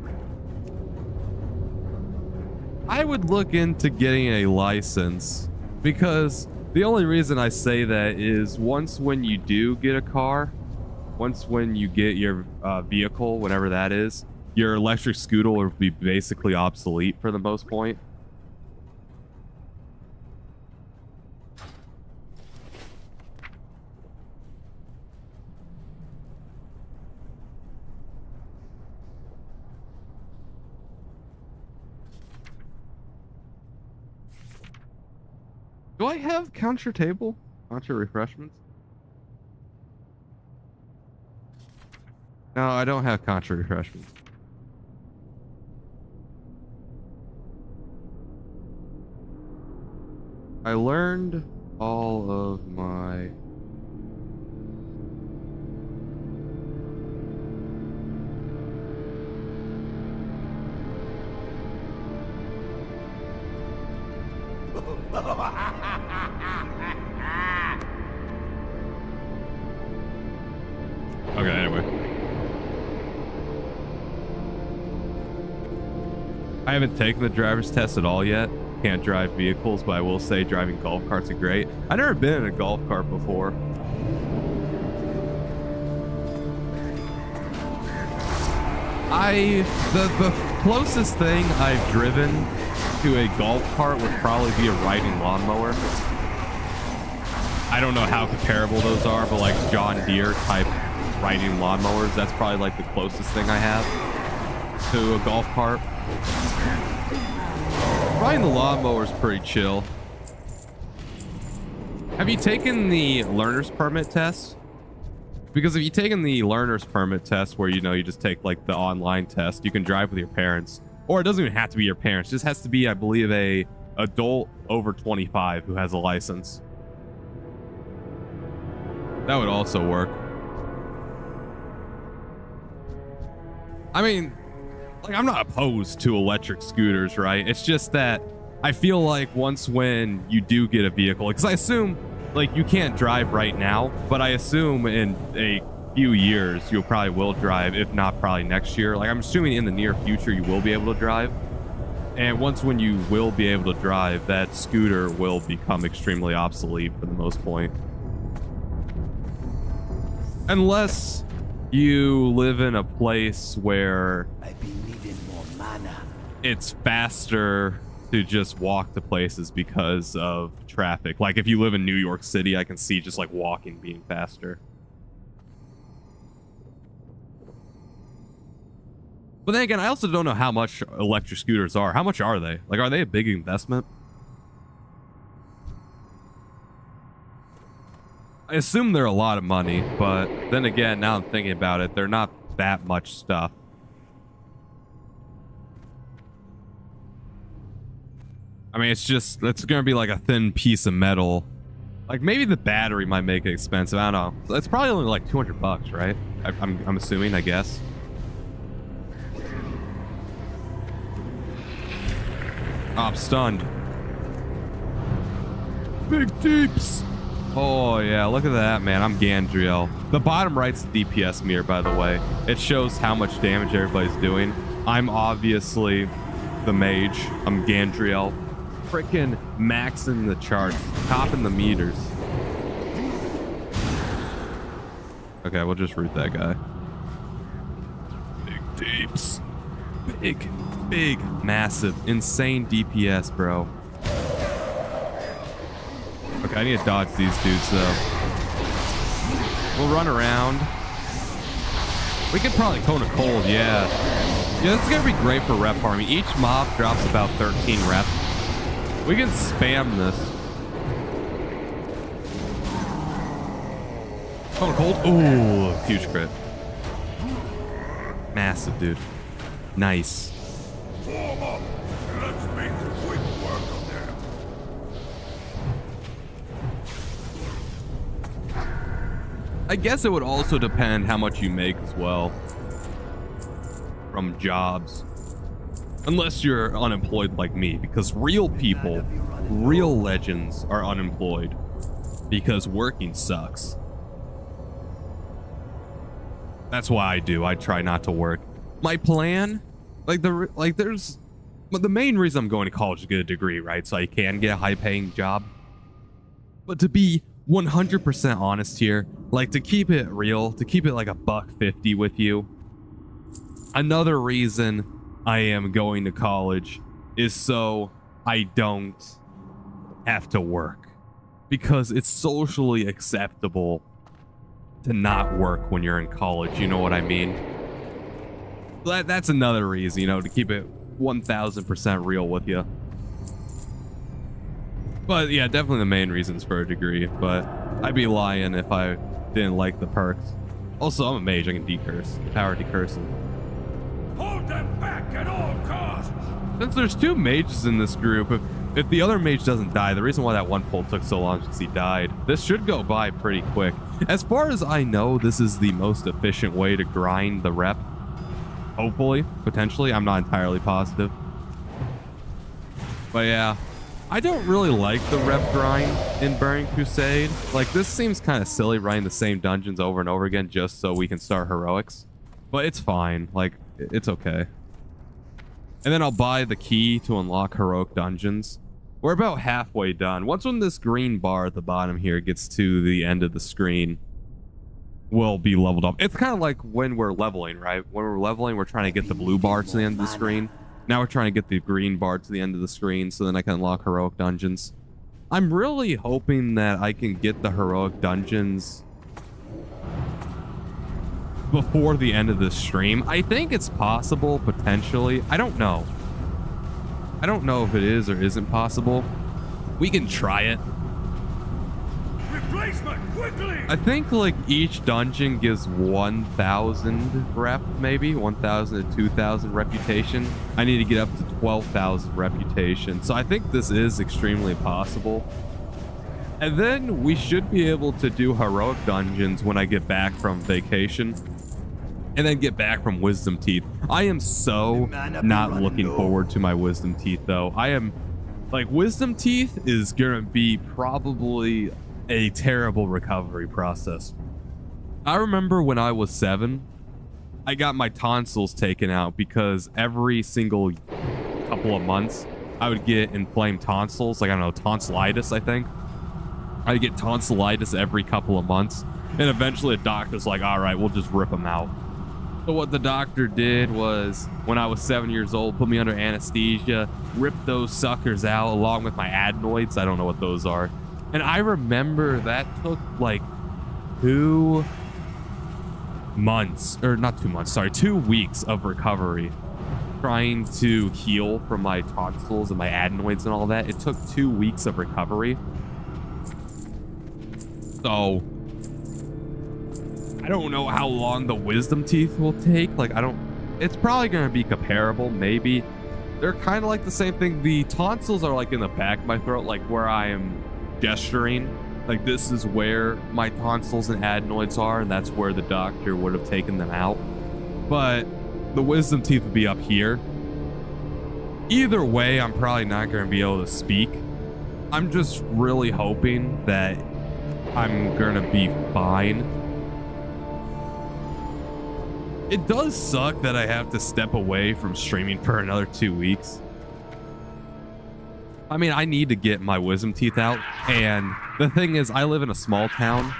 I would look into getting a license because the only reason I say that is once when you do get a car, once when you get your vehicle, whatever that is, your electric scooter will be basically obsolete for the most point. Do I have counter table? Counter refreshments? No, I don't have counter refreshments. I learned all of my... Okay, anyway. I haven't taken the driver's test at all yet. Can't drive vehicles, but I will say driving golf carts are great. I've never been in a golf cart before. The closest thing I've driven to a golf cart would probably be a riding lawnmower. I don't know how comparable those are, but like John Deere type riding lawnmowers. That's probably like the closest thing I have to a golf cart. Riding the lawnmower is pretty chill. Have you taken the learner's permit test? Because if you've taken the learner's permit test where, you know, you just take like the online test, you can drive with your parents. Or it doesn't even have to be your parents. It just has to be, I believe, a adult over 25 who has a license. That would also work. I mean, like, I'm not opposed to electric scooters, right? It's just that I feel like once when you do get a vehicle, because I assume, like, you can't drive right now, but I assume in a few years you probably will drive, if not probably next year. Like, I'm assuming in the near future you will be able to drive. And once when you will be able to drive, that scooter will become extremely obsolete for the most point. Unless you live in a place where I've been needing more mana. It's faster to just walk to places because of traffic. Like if you live in New York City, I can see just like walking being faster. But then again, I also don't know how much electric scooters are. How much are they? Like, are they a big investment? I assume they're a lot of money, but then again, now I'm thinking about it, they're not that much stuff. I mean, it's gonna be like a thin piece of metal. Like maybe the battery might make it expensive. I don't know. It's probably only like 200 bucks, right? I'm assuming, I guess. Oh, I'm stunned. Big deeps. Oh yeah, look at that, man. I'm Gandriel. The bottom right's the DPS mirror, by the way. It shows how much damage everybody's doing. I'm obviously the mage. I'm Gandriel. Freaking maxing the charts, topping the meters. Okay, we'll just root that guy. Big deeps. Big, massive, insane DPS, bro. Okay, I need to dodge these dudes, though. We'll run around. We could probably cone a cold, yeah. Yeah, this is going to be great for rep farming. Each mob drops about 13 reps. We can spam this. Cone a cold. Ooh, huge crit. Massive, dude. Nice. Form up. Let's make quick work of them. I guess it would also depend how much you make as well from jobs. Unless you're unemployed like me, because real people, real legends are unemployed because working sucks. That's why I try not to work. My plan, but the main reason I'm going to college is to get a degree, right? So I can get a high-paying job. But to be 100% honest here, like to keep it real, to keep it like $150 with you, another reason I am going to college is so I don't have to work, because it's socially acceptable to not work when you're in college. You know what I mean? That's another reason, you know, to keep it 1000% real with you. But yeah, definitely the main reasons for a degree, but I'd be lying if I didn't like the perks. Also, I'm a mage, I can decurse. Power decursing. Hold them back at all costs. Since there's two mages in this group, if the other mage doesn't die, the reason why that one pull took so long is because he died. This should go by pretty quick. As far as I know, this is the most efficient way to grind the rep. Hopefully, potentially, I'm not entirely positive. But yeah, I don't really like the rep grind in Burning Crusade. Like, this seems kind of silly running the same dungeons over and over again just so we can start heroics. But it's fine. Like, it's okay. And then I'll buy the key to unlock heroic dungeons. We're about halfway done. Once when this green bar at the bottom here gets to the end of the screen, we'll be leveled up. It's kind of like when we're leveling, right? When we're leveling, we're trying to get the blue bar to the end of the screen. Now we're trying to get the green bar to the end of the screen so then I can unlock heroic dungeons. I'm really hoping that I can get the heroic dungeons before the end of this stream. I think it's possible, potentially. I don't know. I don't know if it is or isn't possible. We can try it. Replacement, quickly! I think like each dungeon gives 1,000 rep, maybe 1,000 to 2,000 reputation. I need to get up to 12,000 reputation. So I think this is extremely possible. And then we should be able to do heroic dungeons when I get back from vacation. And then get back from Wisdom Teeth. I am so not looking forward to my Wisdom Teeth though. I am like, Wisdom Teeth is gonna be probably a terrible recovery process. I remember when I was 7, I got my tonsils taken out because every single couple of months I would get inflamed tonsils, like I don't know, tonsillitis, I think. I'd get tonsillitis every couple of months, and eventually a doctor's like, all right, we'll just rip them out. So what the doctor did was, when I was 7 years old, put me under anesthesia, ripped those suckers out along with my adenoids. I don't know what those are. And I remember that took like 2 months, or not 2 months, sorry, 2 weeks of recovery, trying to heal from my tonsils and my adenoids and all that. It took 2 weeks of recovery. So I don't know how long the Wisdom Teeth will take. Like, it's probably going to be comparable, maybe. They're kind of like the same thing. The tonsils are like in the back of my throat, like where I am gesturing. Like, this is where my tonsils and adenoids are, and that's where the doctor would have taken them out. But the Wisdom Teeth would be up here. Either way, I'm probably not going to be able to speak. I'm just really hoping that I'm going to be fine. It does suck that I have to step away from streaming for another 2 weeks. I mean, I need to get my Wisdom Teeth out. And the thing is, I live in a small town,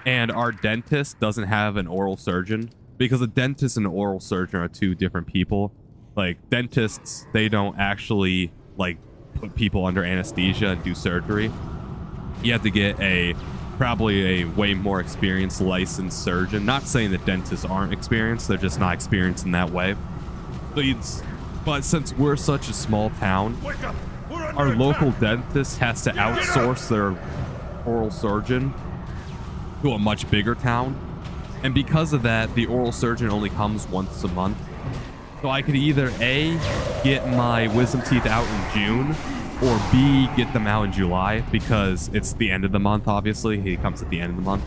and our dentist doesn't have an oral surgeon, because a dentist and an oral surgeon are 2 different people. Like, dentists, they don't actually like put people under anesthesia and do surgery. You have to get probably a way more experienced licensed surgeon. Not saying that dentists aren't experienced, they're just not experienced in that way. But since we're such a small town, our local dentist has to outsource their oral surgeon to a much bigger town. And because of that, the oral surgeon only comes once a month. So I could either A, get my wisdom teeth out in June, or B, get them out in July, because it's the end of the month, obviously. He comes at the end of the month.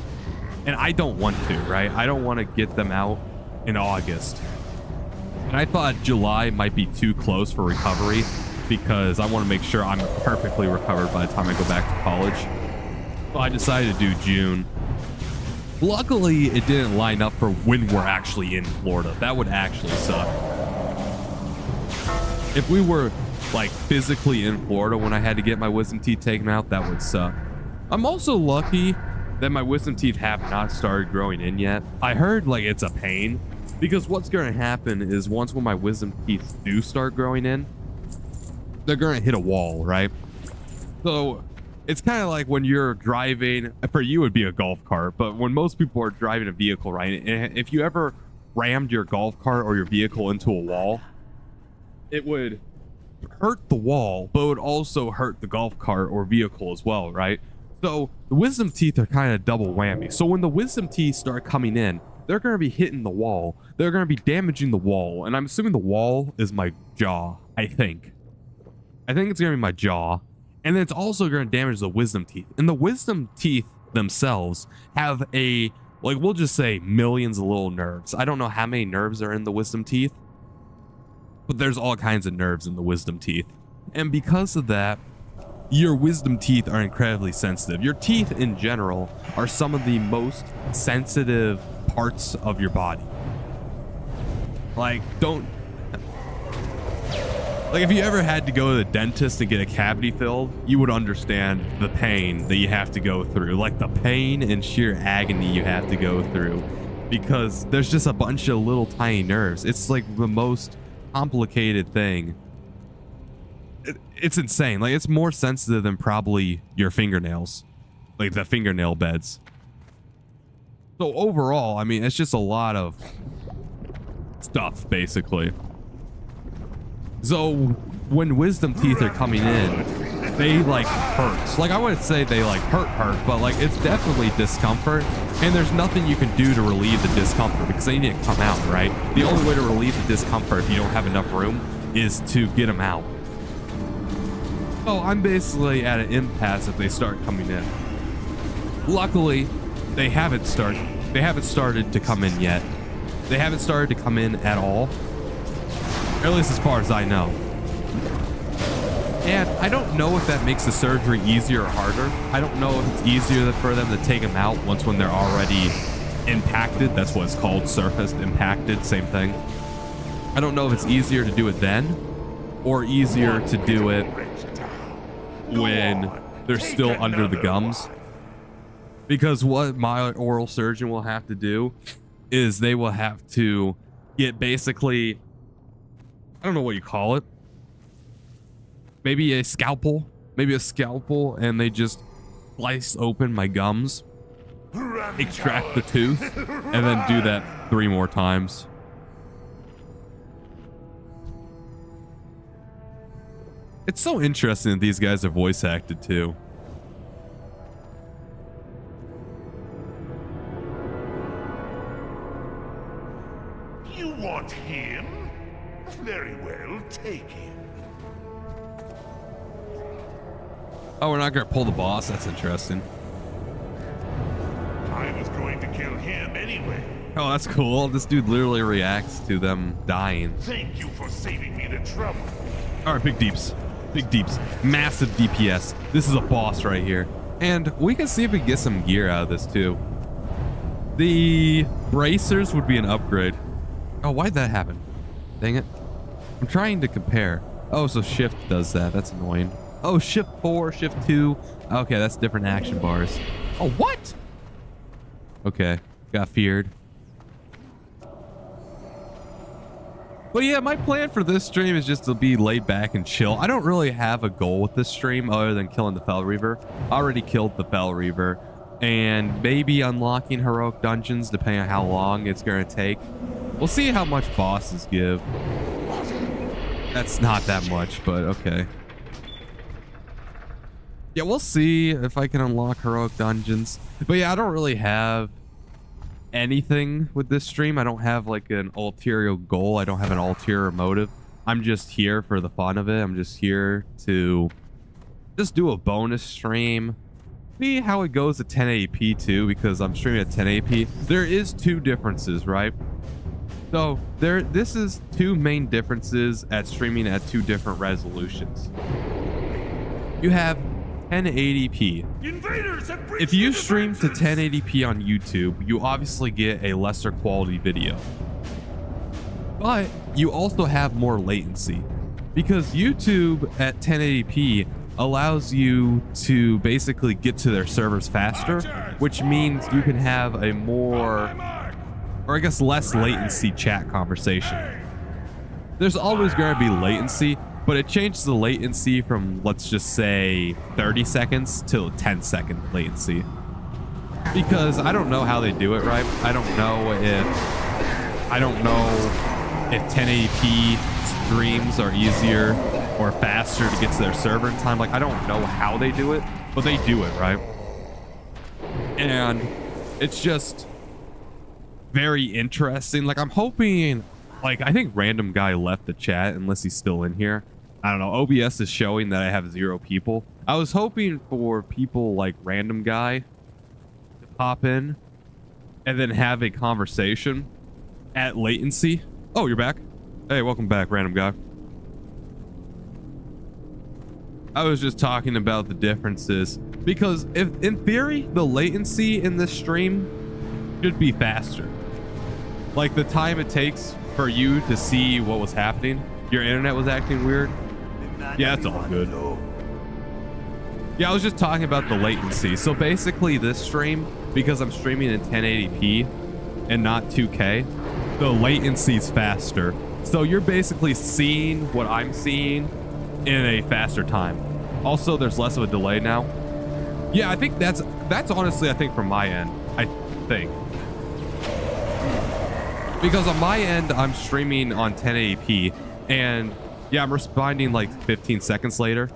And I don't want to, right? I don't want to get them out in August. And I thought July might be too close for recovery, because I want to make sure I'm perfectly recovered by the time I go back to college. So I decided to do June. Luckily, it didn't line up for when we're actually in Florida. That would actually suck. If we were like physically in Florida when I had to get my wisdom teeth taken out, that would suck. I'm also lucky that my wisdom teeth have not started growing in yet. I heard like it's a pain, because what's going to happen is once when my wisdom teeth do start growing in, they're going to hit a wall, right? So it's kind of like when you're driving, for you it would be a golf cart, but when most people are driving a vehicle, right? And if you ever rammed your golf cart or your vehicle into a wall, it would hurt the wall, but it would also hurt the golf cart or vehicle as well, right? So the wisdom teeth are kind of double whammy. So when the wisdom teeth start coming in, they're going to be hitting the wall. They're going to be damaging the wall. And I'm assuming the wall is my jaw, I think. I think it's going to be my jaw. And then it's also going to damage the wisdom teeth. And the wisdom teeth themselves have a, like, we'll just say millions of little nerves. I don't know how many nerves are in the wisdom teeth, but there's all kinds of nerves in the wisdom teeth. And because of that, your wisdom teeth are incredibly sensitive. Your teeth in general are some of the most sensitive parts of your body. Like, if you ever had to go to the dentist and get a cavity filled, you would understand the pain that you have to go through. Like the pain and sheer agony you have to go through, because there's just a bunch of little tiny nerves. It's like the most complicated thing. It's insane. Like, it's more sensitive than probably your fingernails, like the fingernail beds. So overall, I mean, it's just a lot of stuff, basically. So when wisdom teeth are coming in, they like hurt. Like I wouldn't say they like hurt, but like it's definitely discomfort. And there's nothing you can do to relieve the discomfort because they need to come out, right? The only way to relieve the discomfort if you don't have enough room is to get them out. So I'm basically at an impasse if they start coming in. Luckily, they haven't started to come in yet. They haven't started to come in at all. Or at least as far as I know. And I don't know if that makes the surgery easier or harder. I don't know if it's easier for them to take them out once when they're already impacted. That's what it's called, surfaced, impacted, same thing. I don't know if it's easier to do it then or easier to do it when they're still under the gums. Because what my oral surgeon will have to do is they will have to get basically, I don't know what you call it, maybe a scalpel, and they just slice open my gums, extract the tooth, and then do that 3 more times. It's so interesting that these guys are voice acted too. You want him? Very well, take him. Oh, we're not gonna pull the boss? That's interesting. I was going to kill him anyway. Oh, that's cool. This dude literally reacts to them dying. Thank you for saving me the trouble. All right, big deeps. Big deeps. Massive DPS. This is a boss right here. And we can see if we can get some gear out of this too. The bracers would be an upgrade. Oh, why'd that happen? Dang it. I'm trying to compare. Oh, so shift does that. That's annoying. Oh, shift 4, shift 2. Okay, that's different action bars. Oh, what? Okay, got feared. But yeah, my plan for this stream is just to be laid back and chill. I don't really have a goal with this stream other than killing the Fel Reaver. I already killed the Fel Reaver. And maybe unlocking heroic dungeons depending on how long it's going to take. We'll see how much bosses give. That's not that much, but okay. Yeah, we'll see if I can unlock heroic dungeons. But yeah, I don't really have anything with this stream. I don't have like an ulterior goal. I don't have an ulterior motive. I'm just here for the fun of it. I'm just here to just do a bonus stream. See how it goes at 1080p too, because I'm streaming at 1080p. There is 2 differences, right? So this is 2 main differences at streaming at 2 different resolutions. You have 1080p. If you stream to 1080p on YouTube, you obviously get a lesser quality video. But you also have more latency because YouTube at 1080p allows you to basically get to their servers faster, which means you can have a more, or I guess less latency chat conversation. There's always going to be latency, but it changes the latency from, let's just say, 30 seconds to 10-second latency. Because I don't know how they do it, right? I don't know if 1080p streams are easier or faster to get to their server in time. Like, I don't know how they do it, but they do it, right? And it's just very interesting. Like, I'm hoping, like, I think random guy left the chat unless he's still in here. I don't know. OBS is showing that I have 0 people. I was hoping for people like random guy to pop in and then have a conversation at latency. Oh, you're back. Hey, welcome back, random guy. I was just talking about the differences because if in theory the latency in this stream should be faster. Like the time it takes for you to see what was happening. Your internet was acting weird. Yeah, it's all good. Yeah, I was just talking about the latency. So basically this stream, because I'm streaming in 1080p and not 2K, the latency's faster. So you're basically seeing what I'm seeing in a faster time. Also, there's less of a delay now. Yeah, I think that's honestly, I think from my end, I think. Because on my end, I'm streaming on 1080p, and yeah, I'm responding like 15 seconds later.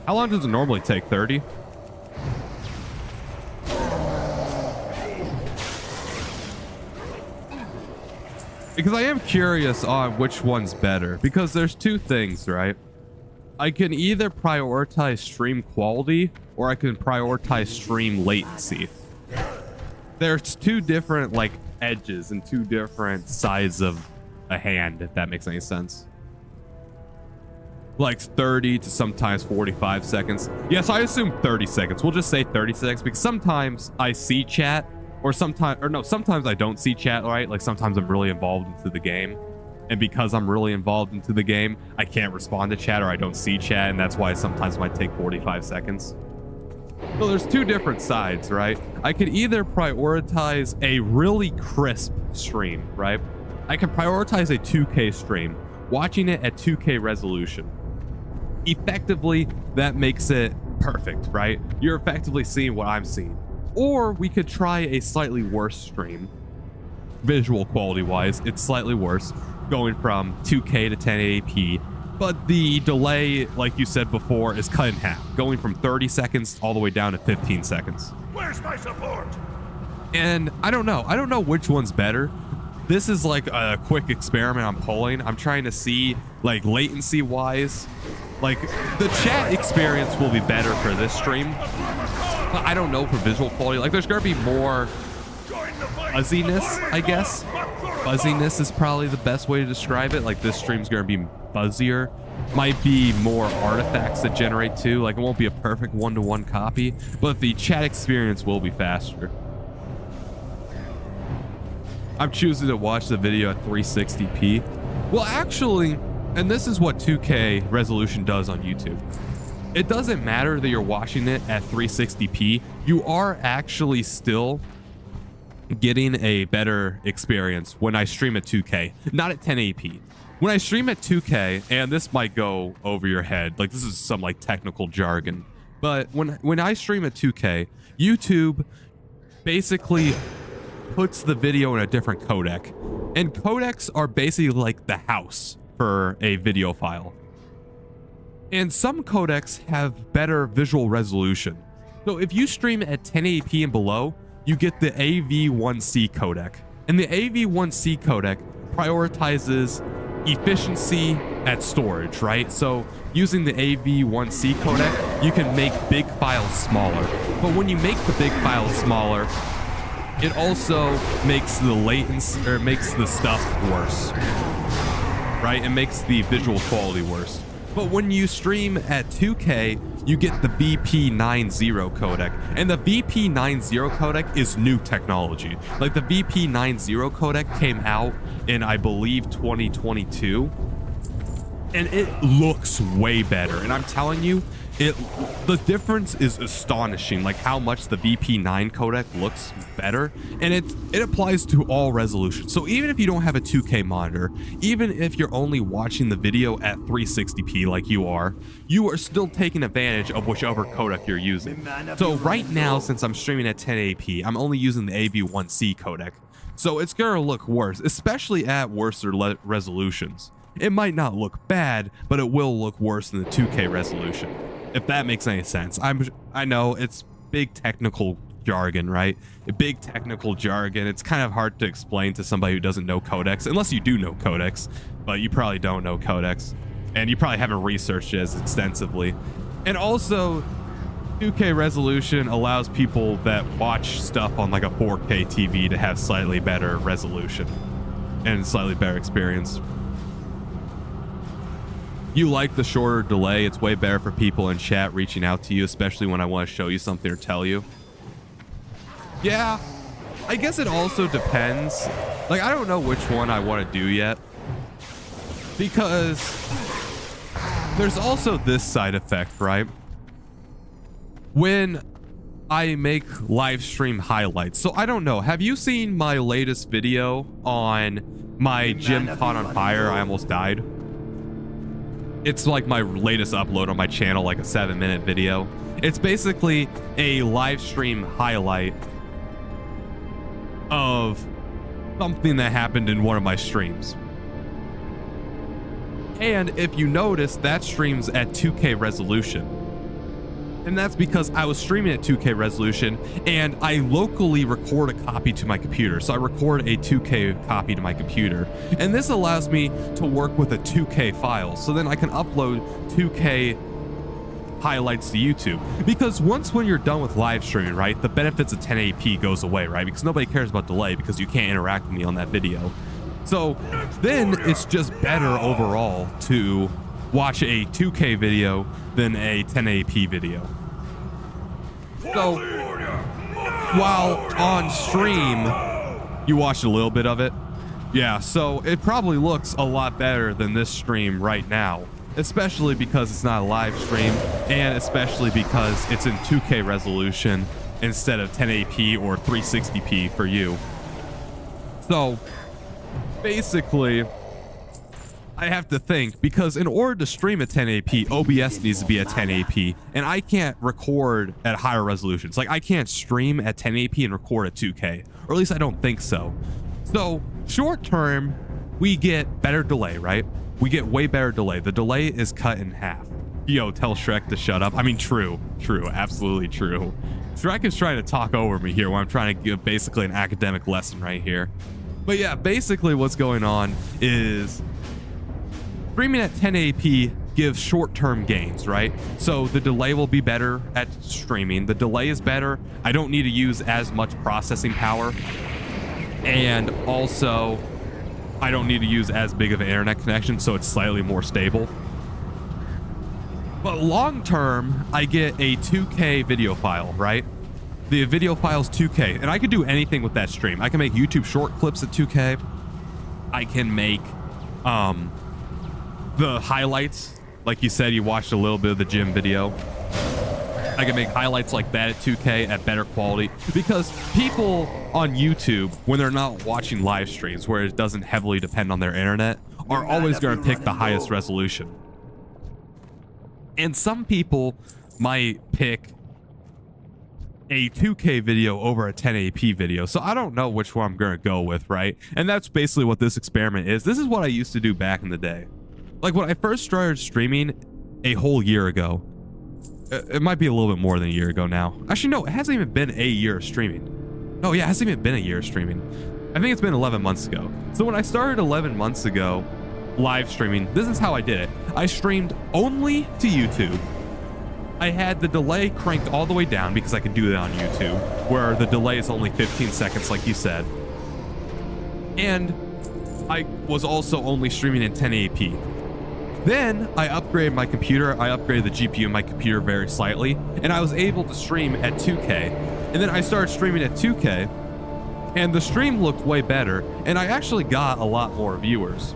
How long does it normally take? 30? Because I am curious on which one's better, because there's two things, right? I can either prioritize stream quality or I can prioritize stream latency. There's two different like edges and two different sides of a hand, if that makes any sense. Like 30 to sometimes 45 seconds. Yes, I assume 30 seconds. We'll just say 30 seconds because sometimes I see chat or sometimes I don't see chat, right? Like sometimes I'm really involved into the game. And because I'm really involved into the game, I can't respond to chat or I don't see chat. And that's why sometimes it might take 45 seconds. So there's two different sides, right? I could either prioritize a really crisp stream, right? I can prioritize a 2K stream, watching it at 2K resolution. Effectively, that makes it perfect, right? You're effectively seeing what I'm seeing. Or we could try a slightly worse stream. Visual quality wise, it's slightly worse, going from 2K to 1080p. But the delay, like you said before, is cut in half, going from 30 seconds all the way down to 15 seconds. Where's my support? And I don't know which one's better. This is like a quick experiment I'm pulling. I'm trying to see, like, latency wise, like the chat experience will be better for this stream. But I don't know for visual quality. Like there's gonna be more fuzziness, I guess. Fuzziness is probably the best way to describe it. Like this stream's gonna be fuzzier. Might be more artifacts that generate too. Like it won't be a perfect one-to-one copy, but the chat experience will be faster. I'm choosing to watch the video at 360p. Well, actually, and this is what 2K resolution does on YouTube. It doesn't matter that you're watching it at 360p. You are actually still getting a better experience when I stream at 2K, not at 1080p. When I stream at 2K, and this might go over your head, like this is some like technical jargon, but when I stream at 2K, YouTube basically puts the video in a different codec, and codecs are basically like the house for a video file. And some codecs have better visual resolution. So if you stream at 1080p and below, you get the AV1C codec. And the AV1C codec prioritizes efficiency at storage, right? So using the AV1C codec, you can make big files smaller. But when you make the big files smaller, it also makes the latency, or it makes the stuff worse, right? It makes the visual quality worse. But when you stream at 2K, you get the VP90 codec. And the VP90 codec is new technology. Like the VP90 codec came out in, I believe, 2022. And it looks way better. And I'm telling you, the difference is astonishing, like how much the VP9 codec looks better, and it applies to all resolutions. So even if you don't have a 2K monitor, even if you're only watching the video at 360p like you are still taking advantage of whichever codec you're using. So right now, since I'm streaming at 1080p, I'm only using the AV1C codec. So it's gonna look worse, especially at worse resolutions. It might not look bad, but it will look worse than the 2K resolution, if that makes any sense. I know it's big technical jargon, right? Big technical jargon. It's kind of hard to explain to somebody who doesn't know codecs, unless you do know codecs, but you probably don't know codecs, and you probably haven't researched it as extensively. And also, 2K resolution allows people that watch stuff on like a 4K TV to have slightly better resolution and slightly better experience. You like the shorter delay. It's way better for people in chat reaching out to you, especially when I want to show you something or tell you. Yeah, I guess it also depends. Like, I don't know which one I want to do yet, because there's also this side effect, right? When I make live stream highlights. So I don't know. Have you seen my latest video on my gym caught on fire? I almost died. It's like my latest upload on my channel, like a 7-minute video. It's basically a live stream highlight of something that happened in one of my streams. And if you notice, that stream's at 2K resolution. And that's because I was streaming at 2K resolution and I locally record a copy to my computer. So I record a 2K copy to my computer. And this allows me to work with a 2K file. So then I can upload 2K highlights to YouTube. Because when you're done with live streaming, right, the benefits of 1080p goes away, right? Because nobody cares about delay because you can't interact with me on that video. So then it's just better overall to watch a 2K video than a 1080p video. So while on stream, you watched a little bit of it. Yeah, so it probably looks a lot better than this stream right now, especially because it's not a live stream and especially because it's in 2K resolution instead of 1080p or 360p for you. So basically, I have to think, because in order to stream at 1080p, OBS needs to be at 1080p, and I can't record at higher resolutions. Like, I can't stream at 1080p and record at 2K, or at least I don't think so. So short term, we get better delay, right? We get way better delay. The delay is cut in half. Yo, tell Shrek to shut up. I mean, true, absolutely true. Shrek is trying to talk over me here when I'm trying to give basically an academic lesson right here. But yeah, basically what's going on is streaming at 1080p gives short-term gains, right? So the delay will be better at streaming. The delay is better. I don't need to use as much processing power. And also, I don't need to use as big of an internet connection, so it's slightly more stable. But long-term, I get a 2K video file, right? The video file's 2K, and I can do anything with that stream. I can make YouTube short clips at 2K. I can make the highlights, like you said, you watched a little bit of the gym video. I can make highlights like that at 2K at better quality, because people on YouTube, when they're not watching live streams where it doesn't heavily depend on their internet, are always going to pick the highest resolution. And some people might pick a 2K video over a 1080p video. So I don't know which one I'm going to go with, right? And that's basically what this experiment is. This is what I used to do back in the day. Like when I first started streaming a whole year ago, it might be a little bit more than a year ago now. Actually, no, it hasn't even been a year of streaming. Oh yeah, it hasn't even been a year of streaming. I think it's been 11 months ago. So when I started 11 months ago, live streaming, this is how I did it. I streamed only to YouTube. I had the delay cranked all the way down because I could do that on YouTube, where the delay is only 15 seconds, like you said. And I was also only streaming in 1080p. Then I upgraded my computer. I upgraded the GPU in my computer very slightly, and I was able to stream at 2K. And then I started streaming at 2K, and the stream looked way better, and I actually got a lot more viewers.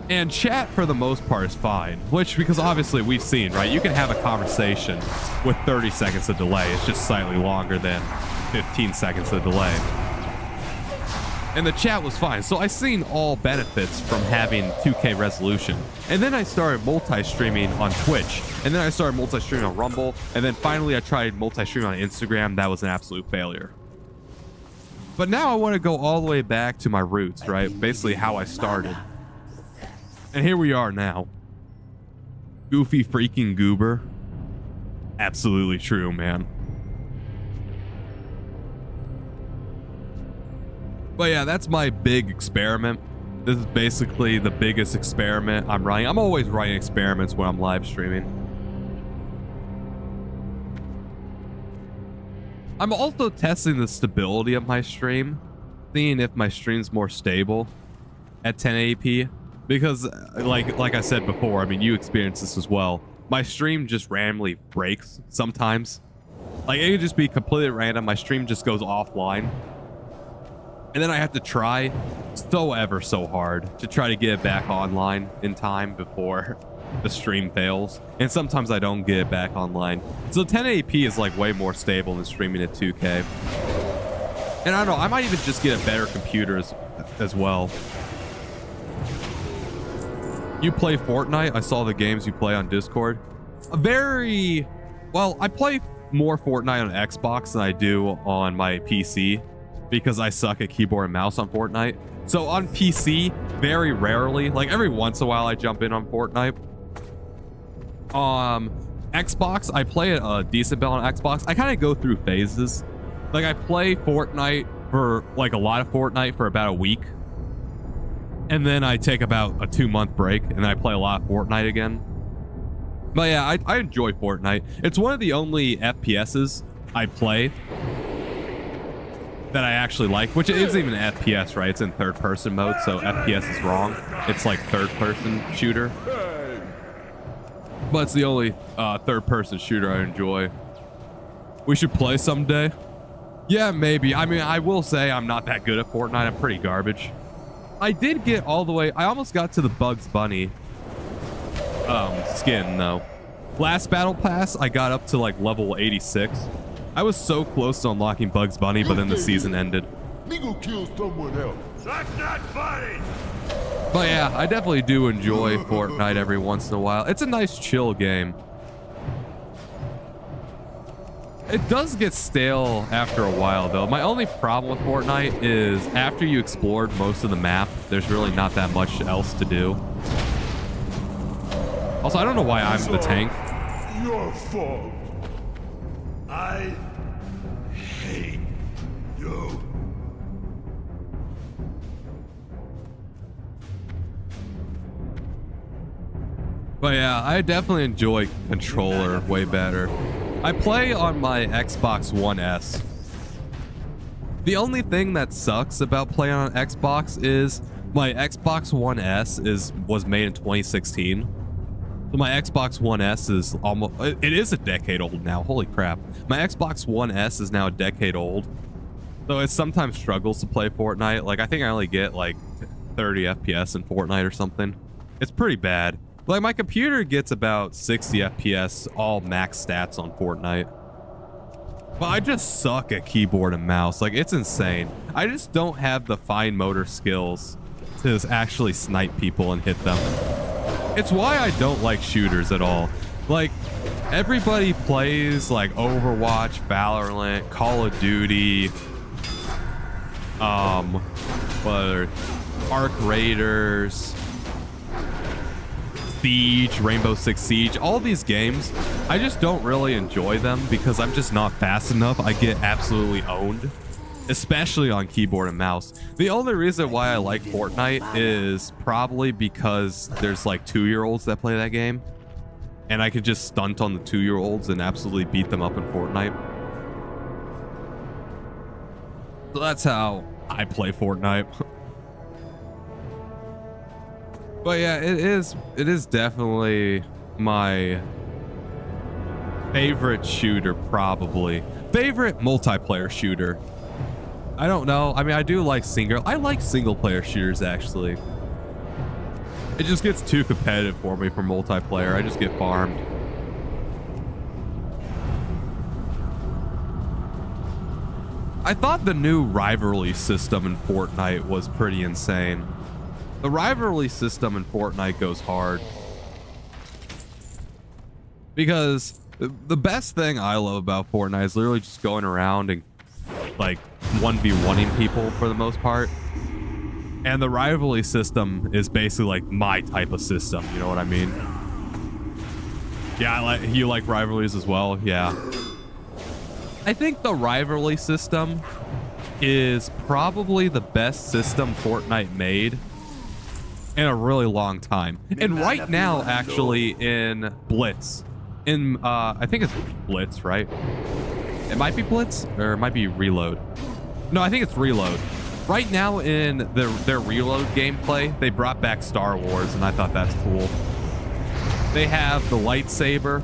And chat, for the most part, is fine, which, because obviously we've seen, right? You can have a conversation with 30 seconds of delay. It's just slightly longer than 15 seconds of delay. And the chat was fine. So I seen all benefits from having 2K resolution. And then I started multi-streaming on Twitch. And then I started multi-streaming on Rumble. And then finally I tried multi-streaming on Instagram. That was an absolute failure. But now I want to go all the way back to my roots, right? Basically how I started. And here we are now. Goofy freaking goober. Absolutely true, man. But yeah, that's my big experiment. This is basically the biggest experiment I'm running. I'm always running experiments when I'm live streaming. I'm also testing the stability of my stream, seeing if my stream's more stable at 1080p. Because like I said before, I mean, you experience this as well. My stream just randomly breaks sometimes. Like it could just be completely random. My stream just goes offline. And then I have to try so hard to try to get it back online in time before the stream fails. And sometimes I don't get it back online. So 1080p is like way more stable than streaming at 2K. And I don't know, I might even just get a better computer as well. You play Fortnite? I saw the games you play on Discord. Well, I play more Fortnite on Xbox than I do on my PC. because I suck at keyboard and mouse on Fortnite. So on PC, very rarely, like every once in a while I jump in on Fortnite. Xbox, I play a decent bit on Xbox. I kind of go through phases. Like I play Fortnite for like a lot of Fortnite for about a week. And then I take about a 2-month break and then I play a lot of Fortnite again. But yeah, I enjoy Fortnite. It's one of the only FPSs I play that I actually like, which isn't even an FPS, right? It's in third person mode, so FPS is wrong. It's like third person shooter. But it's the only third person shooter I enjoy. We should play someday. Yeah, maybe. I mean, I will say I'm not that good at Fortnite. I'm pretty garbage. I did get all the way. I almost got to the Bugs Bunny skin though. Last battle pass, I got up to like level 86. I was so close to unlocking Bugs Bunny, but then the season ended. Me go kill someone else. That's not funny. But yeah, I definitely do enjoy Fortnite every once in a while. It's a nice chill game. It does get stale after a while though. My only problem with Fortnite is after you explored most of the map, there's really not that much else to do. Also, I don't know why I'm the tank. Your fault. I hate you. But yeah, I definitely enjoy controller way better. I play on my Xbox One S. The only thing that sucks about playing on Xbox is my Xbox One S was made in 2016. So my Xbox One S is almost, it is a decade old now. Holy crap. My Xbox One S is now a decade old. So it sometimes struggles to play Fortnite. Like I think I only get like 30 FPS in Fortnite or something. It's pretty bad. Like my computer gets about 60 FPS, all max stats on Fortnite. But I just suck at keyboard and mouse. Like it's insane. I just don't have the fine motor skills to actually snipe people and hit them. It's why I don't like shooters at all. Like everybody plays like Overwatch, Valorant, Call of Duty, Arc Raiders, Siege, Rainbow Six Siege, all these games, I just don't really enjoy them because I'm just not fast enough. I get absolutely owned, especially on keyboard and mouse. The only reason why I like Fortnite is probably because there's like 2-year-olds that play that game and I could just stunt on the 2-year-olds and absolutely beat them up in Fortnite. So that's how I play Fortnite. But yeah, it is definitely my favorite shooter, probably. Favorite multiplayer shooter. I don't know. I mean, I do like I like single player shooters actually. It just gets too competitive for me for multiplayer. I just get farmed. I thought the new rivalry system in Fortnite was pretty insane. The rivalry system in Fortnite goes hard. Because the best thing I love about Fortnite is literally just going around and like 1v1ing people for the most part. And the rivalry system is basically like my type of system, you know what I mean? Yeah, you like rivalries as well? Yeah. I think the rivalry system is probably the best system Fortnite made in a really long time. And right now, actually, in Blitz, I think it's Blitz, right? It might be Blitz or it might be Reload. No, I think it's Reload. Right now in their Reload gameplay, they brought back Star Wars, and I thought that's cool. They have the lightsaber.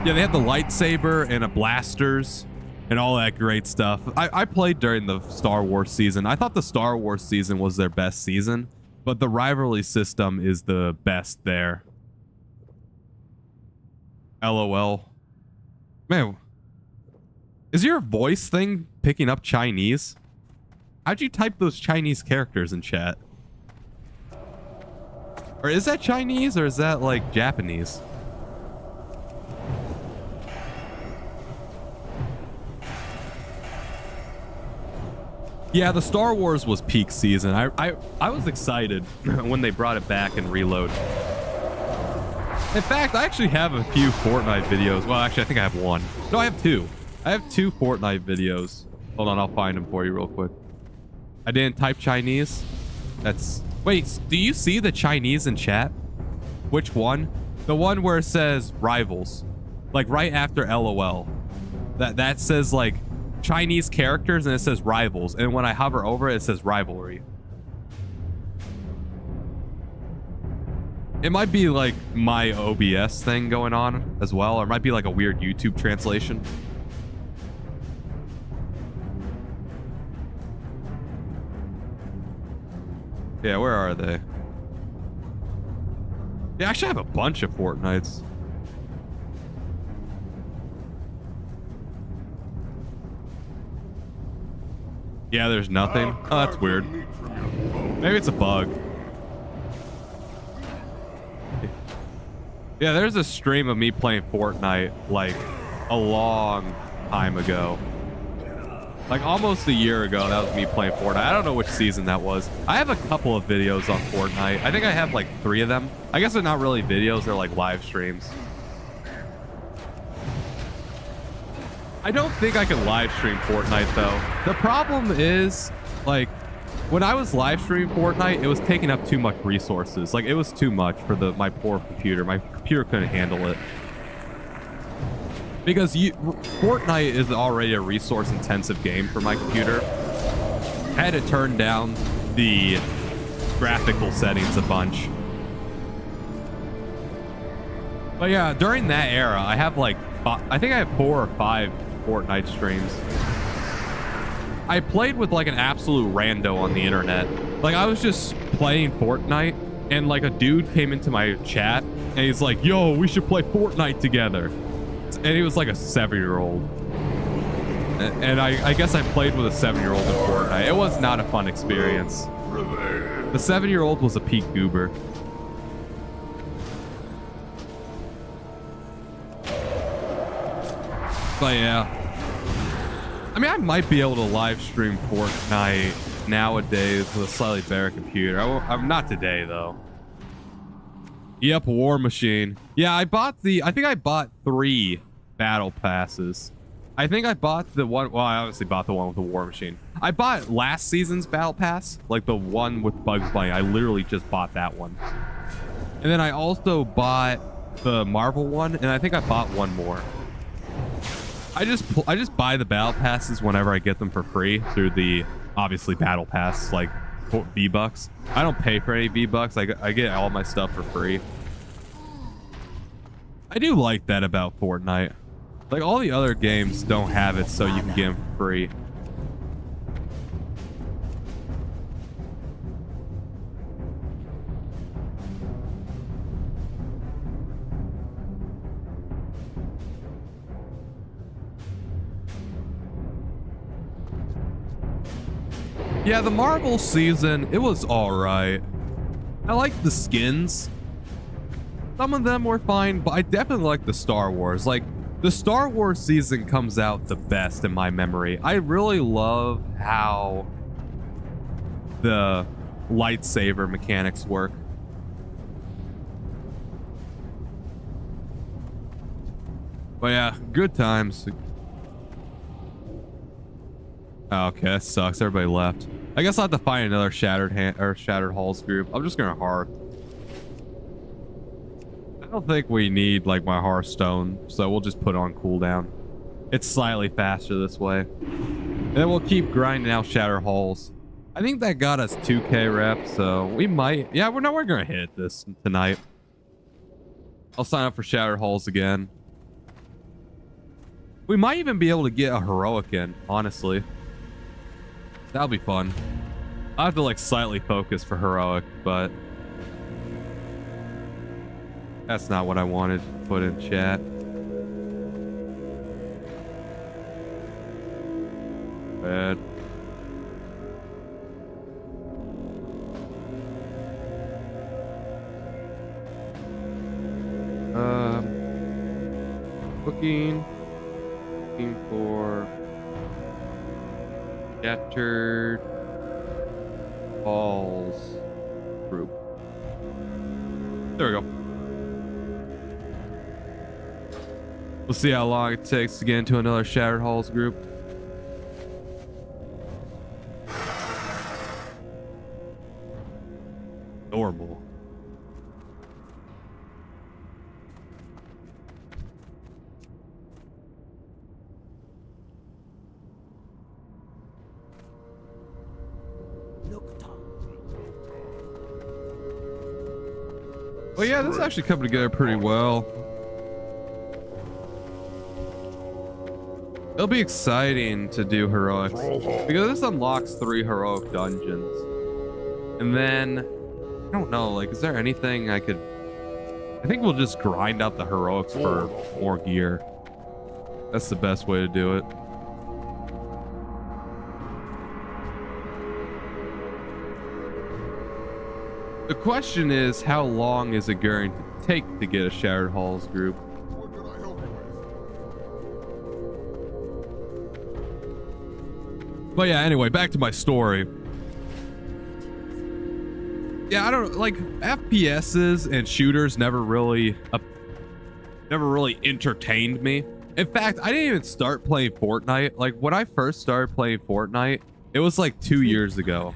Yeah, they have the lightsaber and a blasters and all that great stuff. I played during the Star Wars season. I thought the Star Wars season was their best season, but the rivalry system is the best there. LOL. Man, is your voice thing picking up Chinese? How'd you type those Chinese characters in chat? Or is that Chinese or is that like Japanese? Yeah, the Star Wars was peak season. I was excited when they brought it back in Reload. In fact, I actually have a few Fortnite videos. Well, actually, I think I have one. No, I have two. I have two Fortnite videos. Hold on, I'll find them for you real quick. I didn't type Chinese. That's... Wait, do you see the Chinese in chat? Which one? The one where it says rivals. Like right after LOL. That says like Chinese characters and it says rivals. And when I hover over it, it says rivalry. It might be like my OBS thing going on as well. Or it might be like a weird YouTube translation. Yeah, where are they? Yeah, I actually have a bunch of Fortnites. Yeah, there's nothing. Oh, that's weird. Maybe it's a bug. Yeah, there's a stream of me playing Fortnite like a long time ago. Like almost a year ago, that was me playing Fortnite. I don't know which season that was. I have a couple of videos on Fortnite. I think I have like 3 of them. I guess they're not really videos, they're like live streams. I don't think I can live stream Fortnite though. The problem is, like, when I was live streaming Fortnite, it was taking up too much resources. Like, it was too much for my poor computer. My computer couldn't handle it. Because Fortnite is already a resource-intensive game for my computer. I had to turn down the graphical settings a bunch. But yeah, during that era, I have like, I think I have 4 or 5 Fortnite streams. I played with like an absolute rando on the internet. Like I was just playing Fortnite and like a dude came into my chat and he's like, yo, we should play Fortnite together. And he was like a 7-year-old. And I guess I played with a 7-year-old in Fortnite. It was not a fun experience. The 7-year-old was a peak goober. But yeah. I mean, I might be able to live stream Fortnite nowadays with a slightly better computer. I'm not today, though. Yep, War Machine. Yeah, I think I bought 3 battle passes. I think I bought the one, well, I obviously bought the one with the War Machine. I bought last season's battle pass, like the one with Bugs Bunny. I literally just bought that one. And then I also bought the Marvel one, and I think I bought one more. I just buy the battle passes whenever I get them for free through the, obviously, battle pass, like V-Bucks. I don't pay for any V-Bucks. I get all my stuff for free. I do like that about Fortnite. Like, all the other games don't have it so you can get them for free. Yeah, the Marvel season, it was alright. I like the skins. Some of them were fine, but I definitely like the Star Wars. Like, the Star Wars season comes out the best in my memory. I really love how the lightsaber mechanics work. But yeah, good times. Oh, okay, that sucks. Everybody left. I guess I'll have to find another Shattered Halls group. I'm just gonna hearth. I don't think we need like my Hearthstone, so we'll just put it on cooldown. It's slightly faster this way. And then we'll keep grinding out Shattered Halls. I think that got us 2k reps, so we might. Yeah, we're gonna hit this tonight. I'll sign up for Shattered Halls again. We might even be able to get a heroic in, honestly. That'll be fun. I have to like slightly focus for heroic, but that's not what I wanted to put in chat. Bad. Looking for Shattered Halls group. There we go. We'll see how long it takes to get into another Shattered Halls group. Normal. Well, yeah, this is actually coming together pretty well. It'll be exciting to do heroics because this unlocks 3 heroic dungeons. And then, I don't know, like, is there anything I could... I think we'll just grind out the heroics for more gear. That's the best way to do it. The question is, how long is it going to take to get a Shattered Halls group? What can I help you with? But yeah, anyway, back to my story. Yeah, I don't like FPSs and shooters never really entertained me. In fact, I didn't even start playing Fortnite. Like when I first started playing Fortnite, it was like 2 years ago.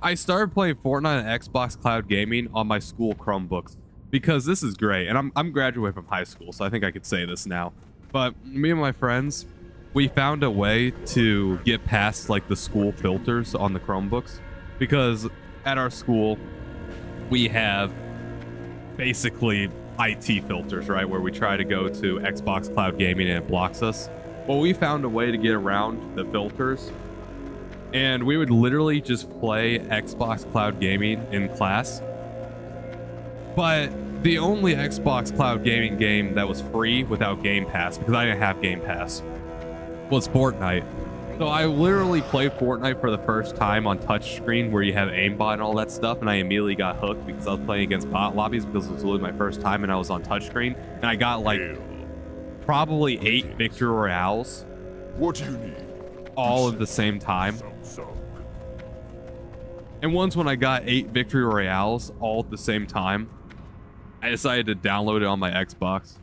I started playing Fortnite on Xbox Cloud Gaming on my school Chromebooks because this is great. And I'm graduating from high school, so I think I could say this now. But me and my friends, we found a way to get past like the school filters on the Chromebooks because at our school, we have basically IT filters, right? Where we try to go to Xbox Cloud Gaming and it blocks us. Well, we found a way to get around the filters. And we would literally just play Xbox Cloud Gaming in class. But the only Xbox Cloud Gaming game that was free without Game Pass, because I didn't have Game Pass, was Fortnite. So I literally played Fortnite for the first time on touchscreen where you have aimbot and all that stuff. And I immediately got hooked because I was playing against bot lobbies because it was literally my first time and I was on touchscreen. And I got like probably 8 victory royales. What do you need? All at the same time. And once when I got 8 victory royales all at the same time, I decided to download it on my Xbox.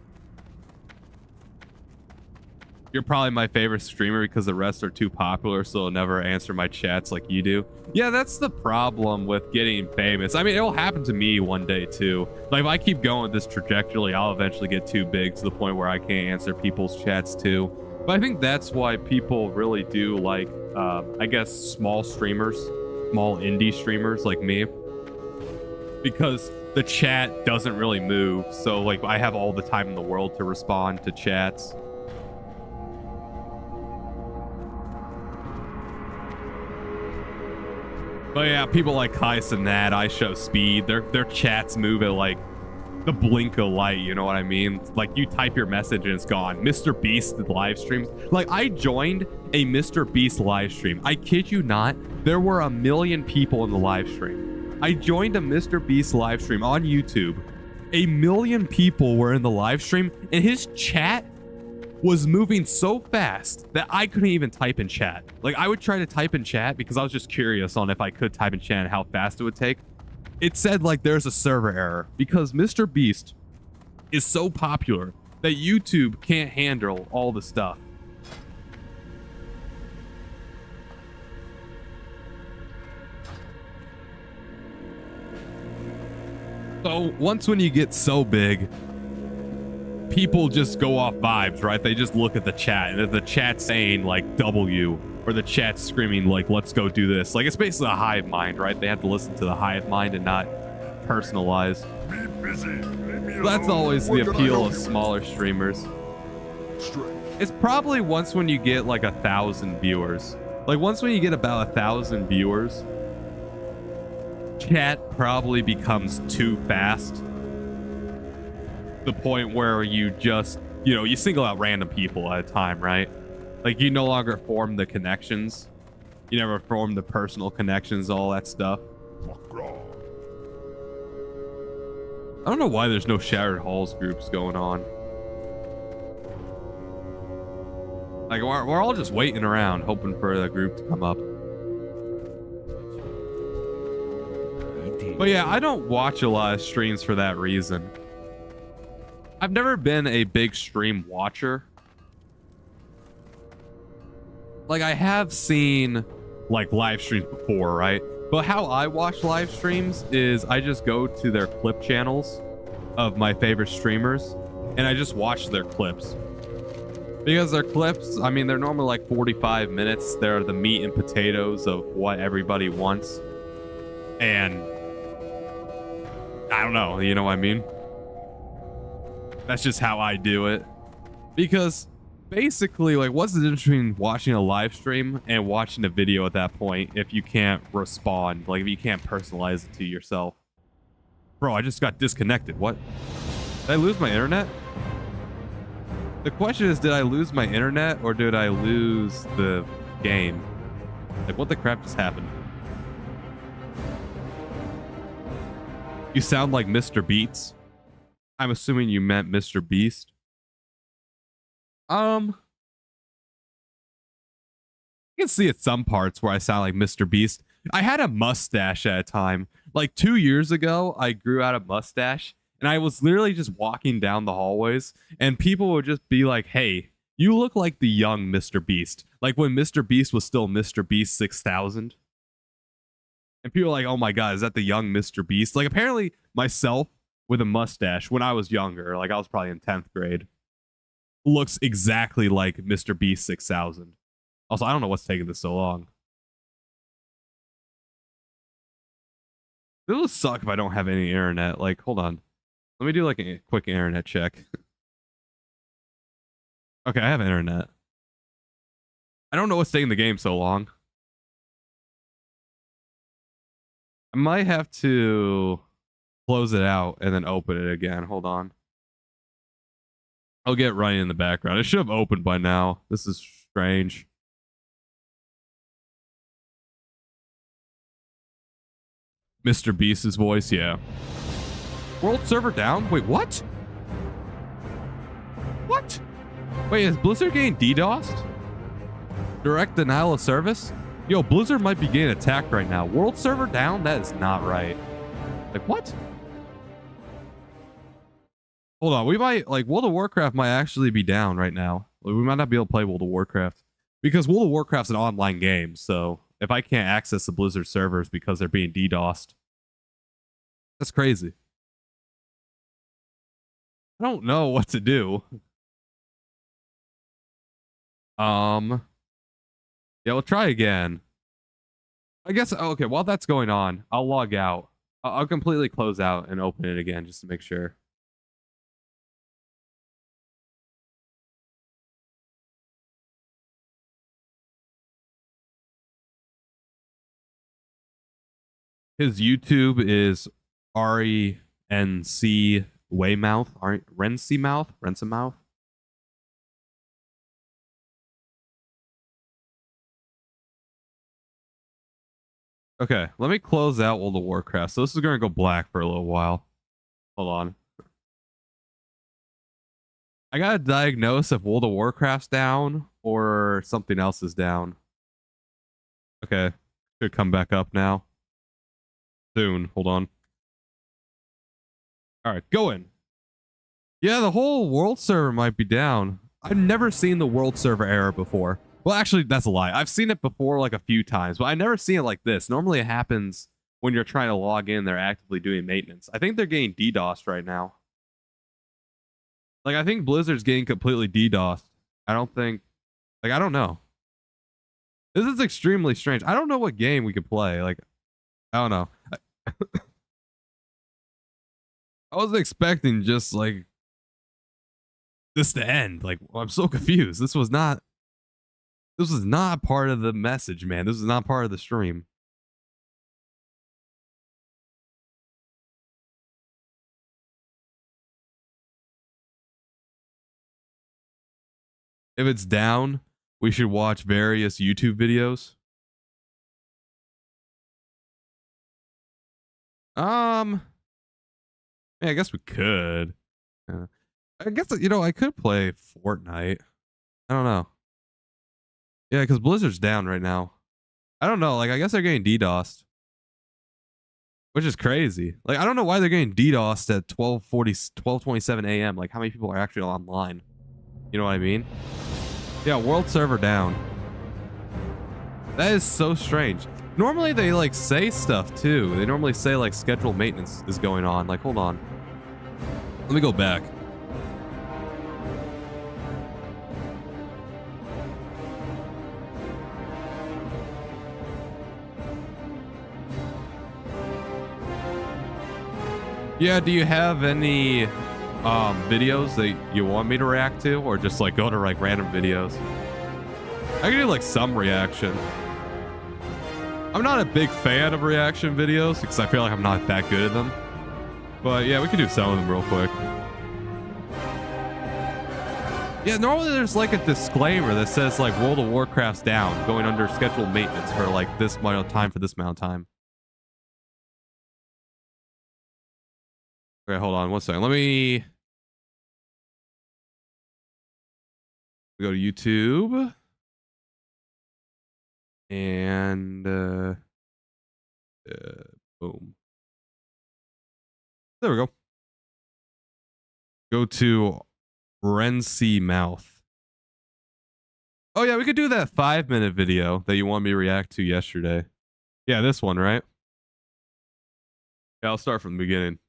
You're probably my favorite streamer because the rest are too popular, so they'll never answer my chats like you do. Yeah, that's the problem with getting famous. I mean, it'll happen to me one day too. Like if I keep going this trajectory, I'll eventually get too big to the point where I can't answer people's chats too. But I think that's why people really do like, I guess, small streamers, small indie streamers like me, because the chat doesn't really move. So like I have all the time in the world to respond to chats. But yeah, people like Kais and that, I show speed. Their chats move at like the blink of light, you know what I mean? Like you type your message and it's gone. Mr. Beast live streams. Like I joined a Mr. Beast live stream. I kid you not, there were 1 million people in the live stream. I joined a Mr. Beast live stream on YouTube. 1 million people were in the live stream and his chat was moving so fast that I couldn't even type in chat. Like I would try to type in chat because I was just curious on if I could type in chat and how fast it would take. It said like there's a server error because Mr. Beast is so popular that YouTube can't handle all the stuff. So once when you get so big, people just go off vibes, right? They just look at the chat, and if the chat's saying like W or the chat's screaming like let's go do this, like it's basically a hive mind, right? They have to listen to the hive mind and not personalize. Be busy. Leave me That's alone. always What the can I appeal help of you with? smaller streamers. Straight. It's probably once when you get like 1,000 viewers. Like once when you get about 1,000 viewers, chat probably becomes too fast. The point where you just, you know, you single out random people at a time, right? Like you no longer form the connections. You never form the personal connections, all that stuff. I don't know why there's no Shattered Halls groups going on. Like we're all just waiting around, hoping for the group to come up. But yeah, I don't watch a lot of streams for that reason. I've never been a big stream watcher. Like I have seen like live streams before, right? But how I watch live streams is I just go to their clip channels of my favorite streamers and I just watch their clips. Because their clips, I mean, they're normally like 45 minutes. They're the meat and potatoes of what everybody wants. And I don't know, you know what I mean? That's just how I do it. Because basically, like, what's the difference between watching a live stream and watching a video at that point if you can't respond? Like, if you can't personalize it to yourself? Bro, I just got disconnected. What? Did I lose my internet? The question is, did I lose my internet or did I lose the game? Like, what the crap just happened? You sound like Mr. Beats. I'm assuming you meant Mr. Beast. I can see at some parts where I sound like Mr. Beast. I had a mustache at a time. Like 2 years ago, I grew out a mustache. And I was literally just walking down the hallways and people would just be like, hey, you look like the young Mr. Beast. Like when Mr. Beast was still Mr. Beast 6000. And people are like, oh my God, is that the young Mr. Beast? Like apparently myself with a mustache when I was younger, like I was probably in 10th grade, looks exactly like Mr. Beast 6000. Also, I don't know what's taking this so long. It will suck if I don't have any internet. Like, hold on. Let me do like a quick internet check. Okay, I have internet. I don't know what's taking the game so long. I might have to close it out and then open it again. Hold on. I'll get running in the background. It should have opened by now. This is strange. Mr. Beast's voice, yeah. World server down? Wait, what? What? Wait, is Blizzard getting DDoSed? Direct denial of service? Yo, Blizzard might be getting attacked right now. World server down? That is not right. Like, what? Hold on, we might, like, World of Warcraft might actually be down right now. We might not be able to play World of Warcraft. Because World of Warcraft's an online game, so if I can't access the Blizzard servers because they're being DDoSed, that's crazy. I don't know what to do. Yeah, we'll try again. I guess, okay, while that's going on, I'll log out. I'll completely close out and open it again just to make sure. His YouTube is RENC Waymouth, Rency-mouth. Okay, let me close out World of Warcraft. So this is gonna go black for a little while. Hold on. I gotta diagnose if World of Warcraft's down or something else is down. Okay, should come back up now. Soon, hold on. All right, going. Yeah, the whole world server might be down. I've never seen the world server error before. Well, actually, that's a lie. I've seen it before like a few times, but I never seen it like this. Normally it happens when you're trying to log in, they're actively doing maintenance. I think they're getting DDoSed right now. Like, I think Blizzard's getting completely DDoSed. I don't think, like, I don't know. This is extremely strange. I don't know what game we could play. Like, I don't know. I wasn't expecting just like this to end. Like, I'm so confused. This was not part of the message, man. This is not part of the stream. If it's down, we should watch various YouTube videos. Yeah, I guess we could. I guess, you know, I could play Fortnite. I don't know. Yeah, because Blizzard's down right now. I don't know. Like, I guess they're getting DDoSed, which is crazy. Like, I don't know why they're getting DDoSed at 12:27 a.m. Like, how many people are actually online? You know what I mean? Yeah, world server down. That is so strange. Normally they like say stuff too. They normally say like scheduled maintenance is going on. Like, hold on. Let me go back. Yeah, do you have any videos that you want me to react to, or just like go to like random videos? I can do like some reaction. I'm not a big fan of reaction videos because I feel like I'm not that good at them. But yeah, we can do some of them real quick. Yeah, normally there's like a disclaimer that says like World of Warcraft's down, going under scheduled maintenance for like this amount of time for this amount of time. Okay, hold on one second. Let me go to YouTube. And boom. There we go. Go to Rency Mouth. Oh yeah, we could do that 5-minute video that you want me to react to yesterday. Yeah, this one, right? Yeah, I'll start from the beginning.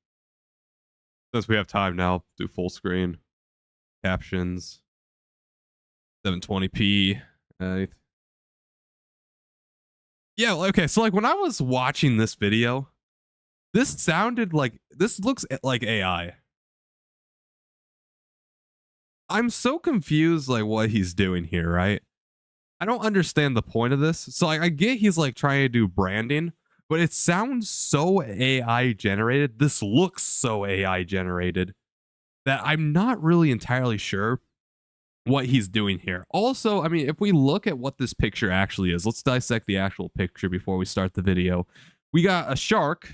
Since we have time now, do full screen. Captions. 720p. Yeah, okay, so like when I was watching this video, this sounded like, this looks like AI. I'm so confused like what he's doing here, right? I don't understand the point of this. So I get he's like trying to do branding, but it sounds so AI generated. This looks so AI generated that I'm not really entirely sure what he's doing here. Also, I mean, if we look at what this picture actually is, let's dissect the actual picture before we start the video. We got a shark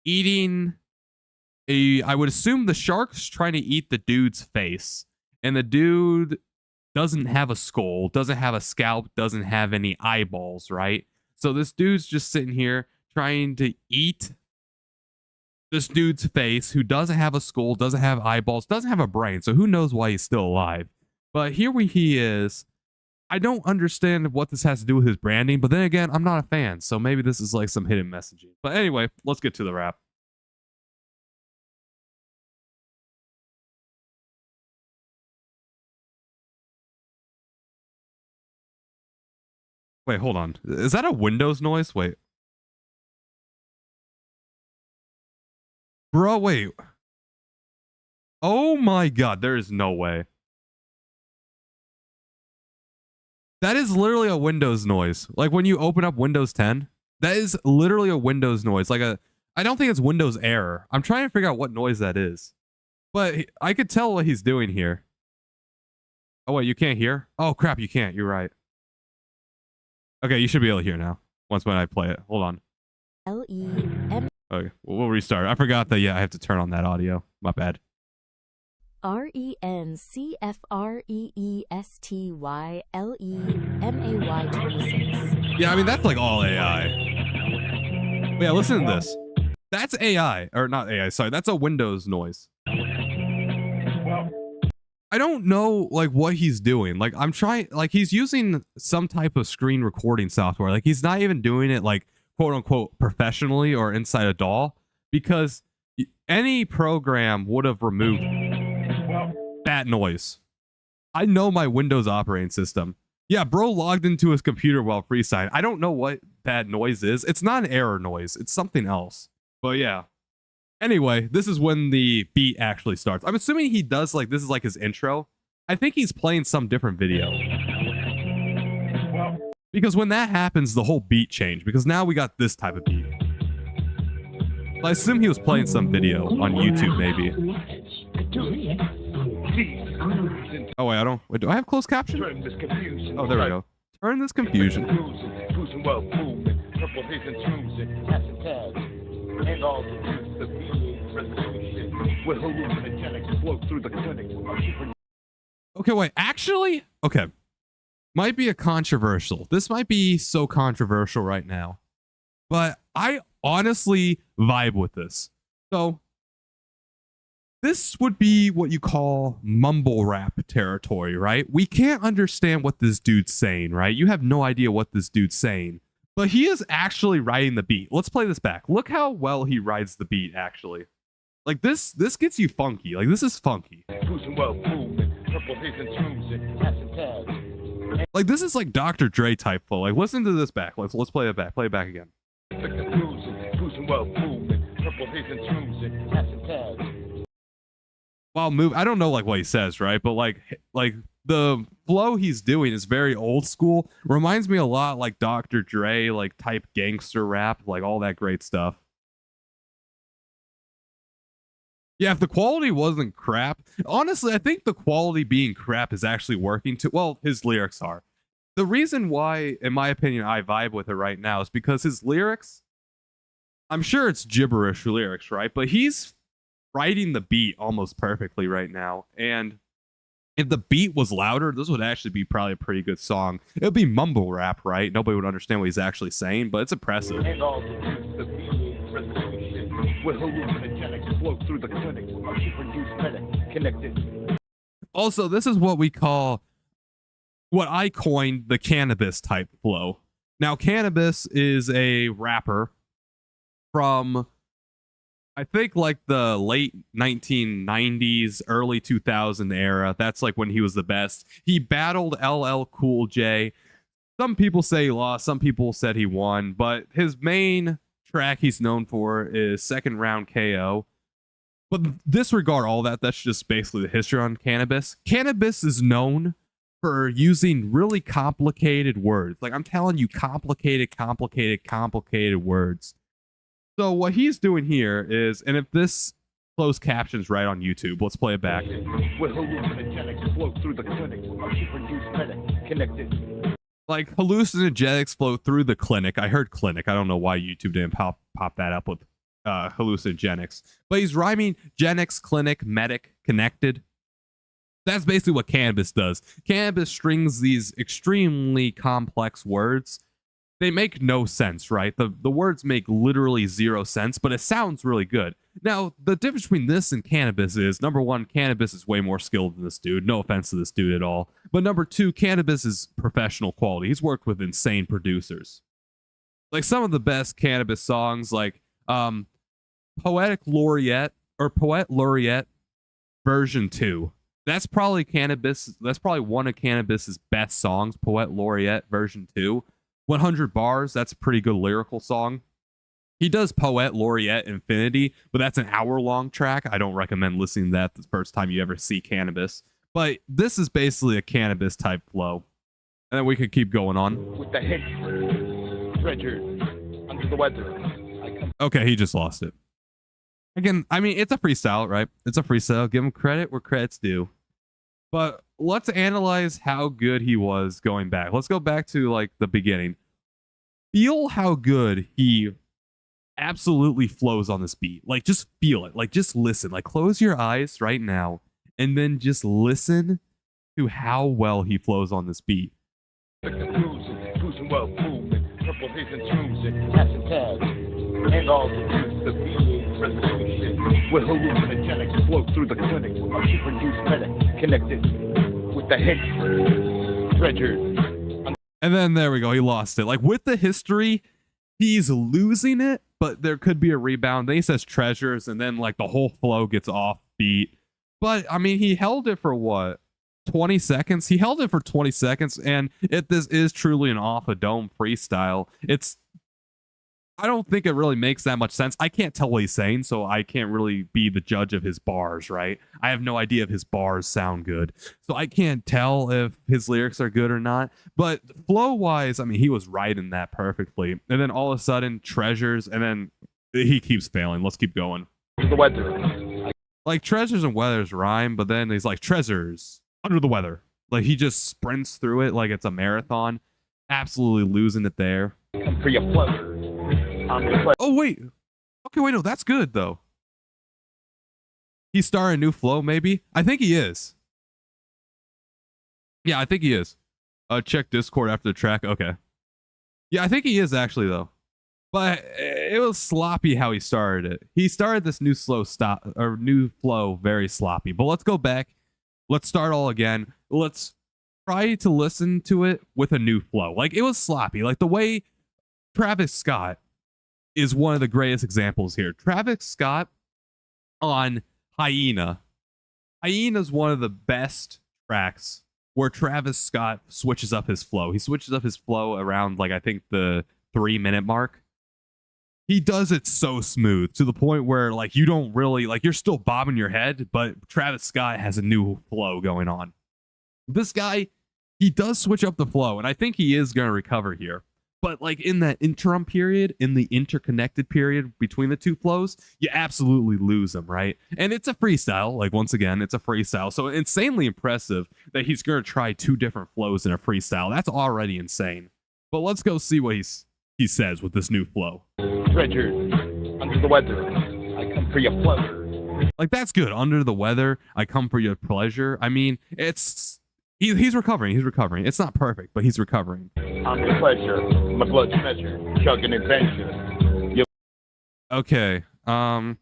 eating I would assume the shark's trying to eat the dude's face, and the dude doesn't have a skull, doesn't have a scalp, doesn't have any eyeballs, right? So this dude's just sitting here trying to eat this dude's face, who doesn't have a skull, doesn't have eyeballs, doesn't have a brain, so who knows why he's still alive. But here he is. I don't understand what this has to do with his branding, but then again, I'm not a fan, so maybe this is like some hidden messaging. But anyway, let's get to the rap. Wait, hold on. Is that a Windows noise? Wait. Bro, wait. Oh my god, there is no way. That is literally a Windows noise. Like when you open up Windows 10, that is literally a Windows noise. Like I don't think it's Windows error. I'm trying to figure out what noise that is. But I could tell what he's doing here. Oh wait, you can't hear? Oh crap, you can't. You're right. Okay, you should be able to hear now. Once when I play it. Hold on. L-E-M. Okay, we'll restart. I forgot that, yeah, I have to turn on that audio. My bad. R-E-N-C-F-R-E-E-S-T-Y-L-E-M-A-Y 26. Yeah, I mean, that's like all AI. But yeah, listen to this. That's AI. Or not AI, sorry. That's a Windows noise. I don't know, like, what he's doing. Like, I'm trying... Like, he's using some type of screen recording software. Like, he's not even doing it, like, quote-unquote, professionally or inside a DAW. Because any program would have removed that noise. I know my Windows operating system. Yeah, bro logged into his computer while freestyling. I don't know what that noise is. It's not an error noise. It's something else. But yeah. Anyway, this is when the beat actually starts. I'm assuming he does, like, this is like his intro. I think he's playing some different video. Because when that happens, the whole beat changed. Because now we got this type of beat. I assume he was playing some video on YouTube, maybe. Oh, wait, I don't... Wait, do I have closed caption? Oh, there we go. Turn this confusion. Okay, wait, actually? Okay. might be a controversial. This might be so controversial right now, but I honestly vibe with this. So this would be what you call mumble rap territory, right? We can't understand what this dude's saying, right? You have no idea what this dude's saying, but he is actually riding the beat. Let's play this back. Look how well he rides the beat, actually. Like this gets you funky. Like this is funky. Like this is like Dr. Dre type flow. Like listen to this back. Let's play it back. Play it back again. While move, I don't know like what he says, right? But like the flow he's doing is very old school. Reminds me a lot like Dr. Dre, like type gangster rap, like all that great stuff. Yeah, if the quality wasn't crap, honestly, I think the quality being crap is actually working too. Well, his lyrics are. The reason why, in my opinion, I vibe with it right now is because his lyrics, I'm sure it's gibberish lyrics, right? But he's writing the beat almost perfectly right now. And if the beat was louder, this would actually be probably a pretty good song. It would be mumble rap, right? Nobody would understand what he's actually saying, but it's impressive. Also, this is what we call, what I coined the cannabis type flow. Now, Cannabis is a rapper from, I think, like the late 1990s, early 2000 era. That's like when he was the best. He battled LL Cool J. Some people say he lost, some people said he won, but his main track he's known for is Second Round KO. But disregard all that. That's just basically the history on Cannabis. Cannabis is known for using really complicated words. Like I'm telling you, complicated words. So what he's doing here is, and if this closed caption's right on YouTube, let's play it back. Like hallucinogenics flow through the clinic. I heard clinic. I don't know why YouTube didn't pop that up with hallucinogenics. But he's rhyming genics, clinic, medic, connected. That's basically what Cannabis does. Cannabis strings these extremely complex words. They make no sense, right? The words make literally zero sense, but it sounds really good. Now, the difference between this and Cannabis is, number one, Cannabis is way more skilled than this dude. No offense to this dude at all. But number two, Cannabis is professional quality. He's worked with insane producers. Like some of the best Cannabis songs, like Poet Laureate version 2. That's probably Cannabis. That's probably one of Cannabis's best songs, Poet Laureate version 2. 100 bars, that's a pretty good lyrical song. He does Poet Laureate Infinity, but that's an hour-long track. I don't recommend listening to that the first time you ever see Cannabis. But this is basically a Cannabis type flow. And then we could keep going on. With the hit, treasure, under the weather. Okay, he just lost it. Again, I mean, it's a freestyle, right? It's a freestyle. Give him credit where credit's due. But let's analyze how good he was going back. Let's go back to like the beginning. Feel how good he absolutely flows on this beat. Like just feel it. Like just listen. Like close your eyes right now and then just listen to how well he flows on this beat. With hallucinogenics flow through the clinic. She produced medic connected with the hit treasure. And then there we go. He lost it. Like with the history, he's losing it, but there could be a rebound. Then he says treasures, and then like the whole flow gets off beat. But I mean, he held it for what? 20 seconds? He held it for 20 seconds, and if this is truly an off a dome freestyle, I don't think it really makes that much sense. I can't tell what he's saying, so I can't really be the judge of his bars, right? I have no idea if his bars sound good. So I can't tell if his lyrics are good or not. But flow-wise, I mean, he was writing that perfectly. And then all of a sudden, treasures, and then he keeps failing. Let's keep going. The weather. Like, treasures and weathers rhyme, but then he's like, treasures, under the weather. Like, he just sprints through it like it's a marathon. Absolutely losing it there. Come for your flow. Oh, wait. Okay, wait, no, that's good, though. He's starting a new flow, maybe? I think he is. Yeah, I think he is. Check Discord after the track. Okay. Yeah, I think he is actually though. But it was sloppy how he started it. He started this new new flow very sloppy. But let's go back. Let's start all again. Let's try to listen to it with a new flow. Like, it was sloppy. Like, the way Travis Scott is one of the greatest examples here. Travis Scott on Hyena. Hyena is one of the best tracks where Travis Scott switches up his flow. He switches up his flow around, like, I think the 3-minute mark. He does it so smooth to the point where, like, you don't really, like, you're still bobbing your head, but Travis Scott has a new flow going on. This guy, he does switch up the flow, and I think he is going to recover here. But, like, in that interim period, in the interconnected period between the two flows, you absolutely lose him, right? And it's a freestyle. Like, once again, it's a freestyle. So insanely impressive that he's going to try 2 different flows in a freestyle. That's already insane. But let's go see what he says with this new flow. Richard, under the weather, I come for your pleasure. Like, that's good. Under the weather, I come for your pleasure. I mean, he's recovering. He's recovering. It's not perfect, but he's recovering. I'm your pleasure, my blood's measure, chugging adventure. Okay. All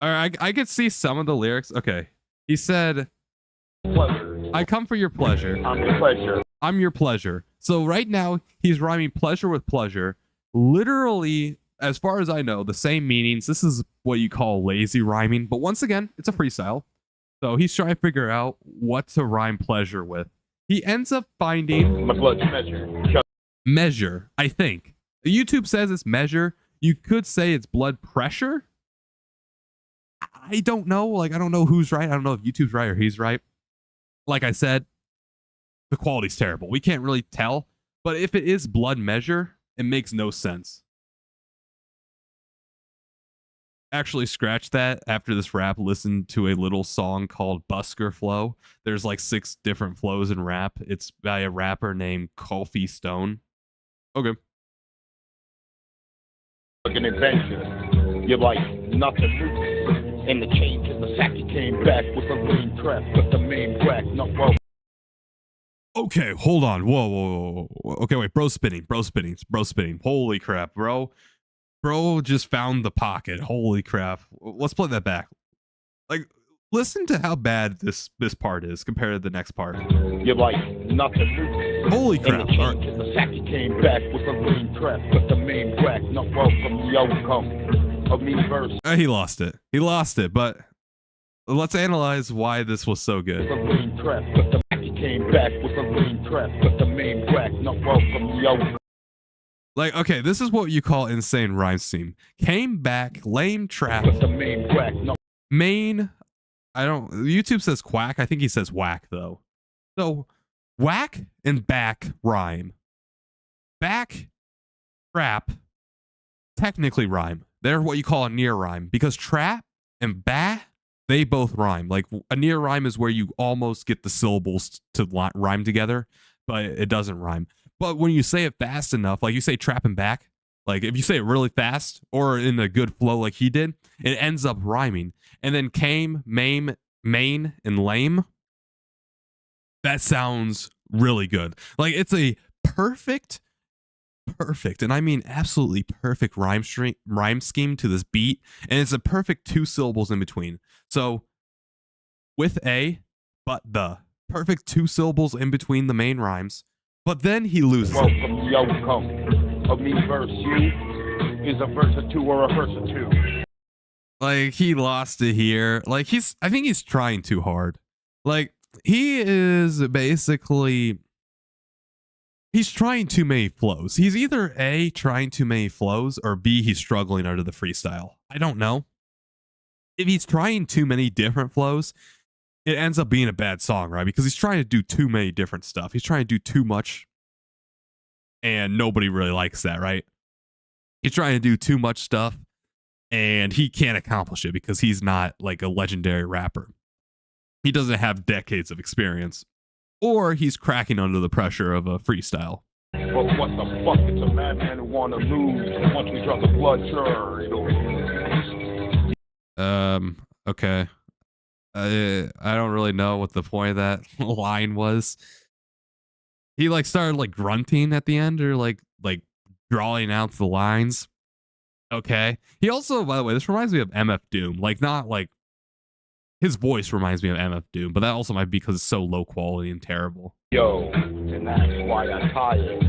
right, I could see some of the lyrics. Okay. He said, Pleasure. I come for your pleasure. I'm your pleasure. I'm your pleasure. So right now, he's rhyming pleasure with pleasure. Literally, as far as I know, the same meanings. This is what you call lazy rhyming. But once again, it's a freestyle. So he's trying to figure out what to rhyme pleasure with. He ends up finding My blood's measure. measure, I think. YouTube says it's measure. You could say it's blood pressure. I don't know. Like, I don't know who's right. I don't know if YouTube's right or he's right. Like I said, the quality's terrible. We can't really tell. But if it is blood measure, it makes no sense. Actually, scratch that. After this rap, listen to a little song called Busker Flow. There's like 6 different flows in rap. It's by a rapper named Coffee Stone. Okay. Chugging adventure. You're like nothing new. And the change in the sack, you came back with a lean trap, but the main rack, not well. Okay, hold on. Whoa. Okay, wait. Bro spinning. Holy crap, bro. Bro just found the pocket. Holy crap. Let's play that back. Like, listen to how bad this part is compared to the next part. You're like nothing new. Holy crap. And the change in the sack, you came back with a lean trap, but the main rack, not welcome. Yo, come. Of me verse. He lost it, but let's analyze why this was so good. The lean trap, but the sack, you came back with a lean trap, but the main rack, not welcome. Yo. Like, okay, this is what you call insane rhyme scheme. Came back, lame trap. But the main rack, not Main, I don't, YouTube says quack. I think he says whack, though. So, whack and back rhyme. Back, trap, technically rhyme. They're what you call a near rhyme. Because trap and ba, they both rhyme. Like, a near rhyme is where you almost get the syllables to rhyme together, but it doesn't rhyme. But when you say it fast enough, like you say trap and back, like if you say it really fast or in a good flow like he did, it ends up rhyming. And then came, main, and lame. That sounds really good. Like, it's a perfect, and I mean absolutely perfect rhyme scheme to this beat. And it's a perfect 2 syllables in between. So with a, but the. Perfect 2 syllables in between the main rhymes. But then he loses. welcome. Yo, come. Of me verse you is a verse or 2 or a verse or 2. Like, he lost it here. Like, I think he's trying too hard. Like, he is basically, he's trying too many flows. He's either A, trying too many flows, or B, he's struggling under the freestyle. I don't know. If he's trying too many different flows, it ends up being a bad song, right? Because he's trying to do too many different stuff. He's trying to do too much, and nobody really likes that, right? He's trying to do too much stuff, and he can't accomplish it because he's not like a legendary rapper. He doesn't have decades of experience, or he's cracking under the pressure of a freestyle. But what the fuck? It's a madman who wanna lose. Once we drop the blood, sure, Okay. I don't really know what the point of that line was. he like started like grunting at the end, or like drawing out the lines. Okay. He also, by the way, this reminds me of MF Doom. Like, not like his voice reminds me of MF Doom, but that also might be because it's so low quality and terrible. Yo, and that's why I tie it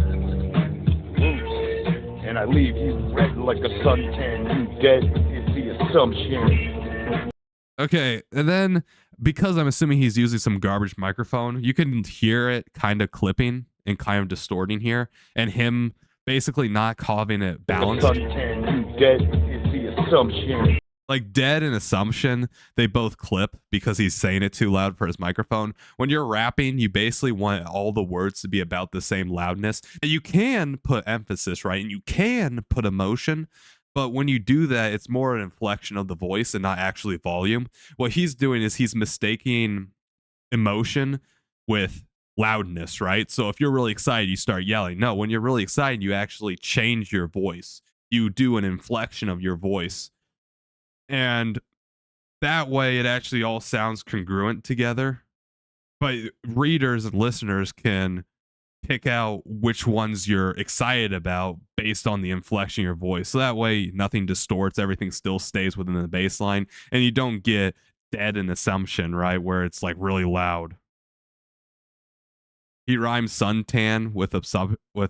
loose, and I leave you red like a suntan. You dead is the assumption. Okay, and then because I'm assuming he's using some garbage microphone, you can hear it kind of clipping and kind of distorting here, and him basically not having it balanced. Suntan, you dead is the assumption. Like Dead and Assumption, they both clip because he's saying it too loud for his microphone. When you're rapping, you basically want all the words to be about the same loudness. And you can put emphasis, right? And you can put emotion. But when you do that, it's more an inflection of the voice and not actually volume. What he's doing is he's mistaking emotion with loudness, right? So if you're really excited, you start yelling. No, when you're really excited, you actually change your voice. You do an inflection of your voice. And that way it actually all sounds congruent together. But readers and listeners can pick out which ones you're excited about based on the inflection of your voice. So that way nothing distorts, everything still stays within the baseline, and you don't get Dead and Assumption, right, where it's like really loud. He rhymed suntan with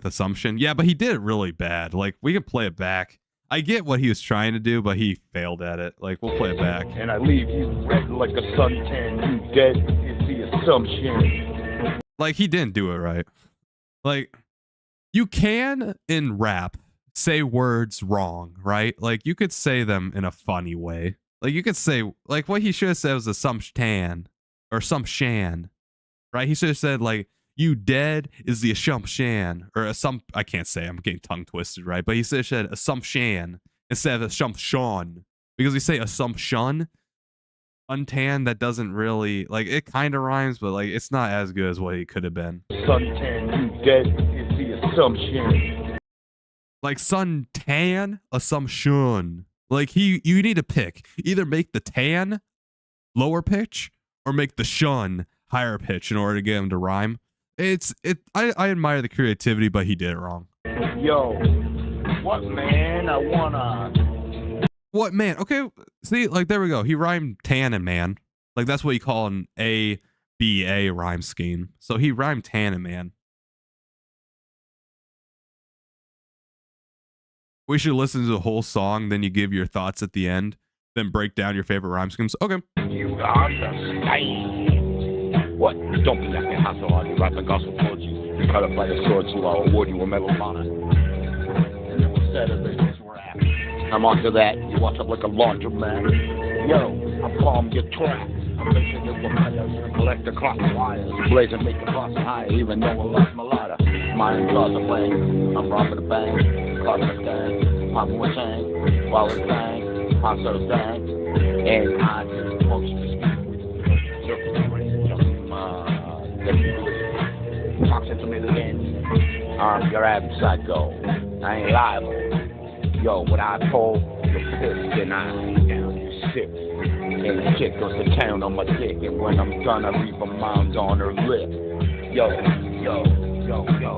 assumption. Yeah, but he did it really bad. Like, we can play it back. I get what he was trying to do, but he failed at it. Like, we'll play it back. And I leave you red like a suntan. You dead is the assumption. Like, he didn't do it right. Like, you can, in rap, say words wrong, right? Like, you could say them in a funny way. Like, you could say, like, what he should have said was assumption, or assumption, right? He should have said, like, you dead is the assumption, or I can't say, I'm getting tongue twisted, right? But he said assumption instead of assumption, because we say assumption, untan, that doesn't really, like, it kind of rhymes, but like, it's not as good as what it could have been. Suntan, you dead is the assumption. Like, suntan, assumption. Like, you need to pick. Either make the tan lower pitch or make the shun higher pitch in order to get him to rhyme. I admire the creativity, but he did it wrong. Yo, what man? I wanna. What man? Okay, see, like, there we go. He rhymed tan and man. Like, that's what you call an A-B-A rhyme scheme. So he rhymed tan and man. We should listen to the whole song, then you give your thoughts at the end, then break down your favorite rhyme schemes. Okay. You understand. What? Don't be like a hustle on you, rap the gospel towards you. You cut up by the sword, so I'll award you a medal of honor. And instead of this rap, I'm onto that. You watch up like a laundromat. Yo, I palm your track. I'm making it with my collect the clock wires. Blaze and make the cost higher, even though I lost my ladder. Mine cars are playing. I'm robbing the bank. Cars are staying. I'm with chain. While it's bang. I'm so dang. And I just want you to speak. Talking to me again. I'm your average psycho. I ain't liable. Yo, when I pull, you're pissed and I down you sick. And the chick goes to town on my dick. And when I'm done, I leave a mound on her lip. Yo, yo, yo, yo.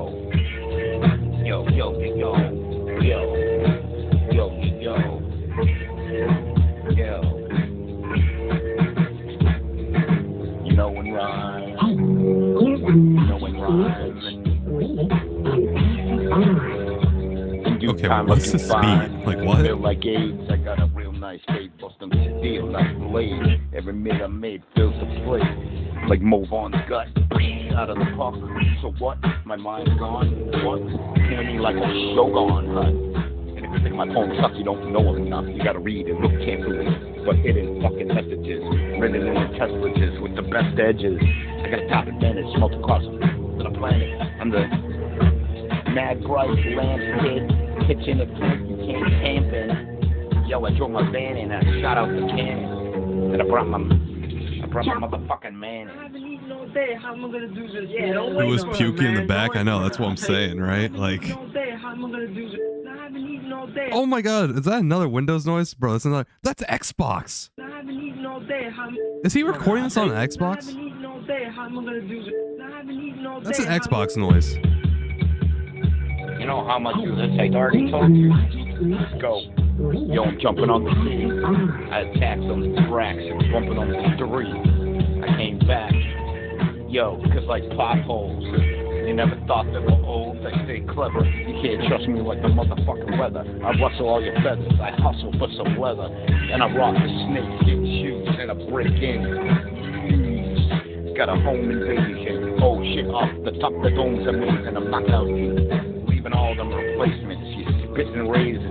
Yo, yo, yo, yo. Yo, yo, yo. You know when rhymes. Okay, what's the speed? Like, what? Feel like AIDS, I got a real nice fade, bust them to deal like blade. Every minute I made fills the plate. Like move on the gut, out of the park. So what? My mind's gone. What? Candy like a shogun, huh? And if you think my poem sucks, you don't know enough. You gotta read and look carefully. But hidden fucking messages, written in the Teslages with the best edges. I got a top advantage, multi-cross to the planet. I'm the mad bright lamp kid, pitching a tent, you can't camp in. Yo, I drove my van and I shot out the cannon. And I brought my motherfucking man in. It was puking in the back. I know, that's what I'm saying, right? Like, oh my god, is that another Windows noise? Bro, that's another. That's Xbox. Is he recording this on an Xbox? That's an Xbox noise. You know how much of this I already told you? Let's go. Yo, I'm jumping on the sea. I attacked some cracks and bumping on the street. I came back. Yo, cause like potholes. You never thought they were old, they stay clever. You can't trust me like the motherfucking weather. I rustle all your feathers, I hustle for some leather. And I rock the snakeskin shoes and I break in. Got a home invasion. Oh shit, off the top, the dome's amazing. I'm knocked out deep, leaving all them replacements. You spitting razors,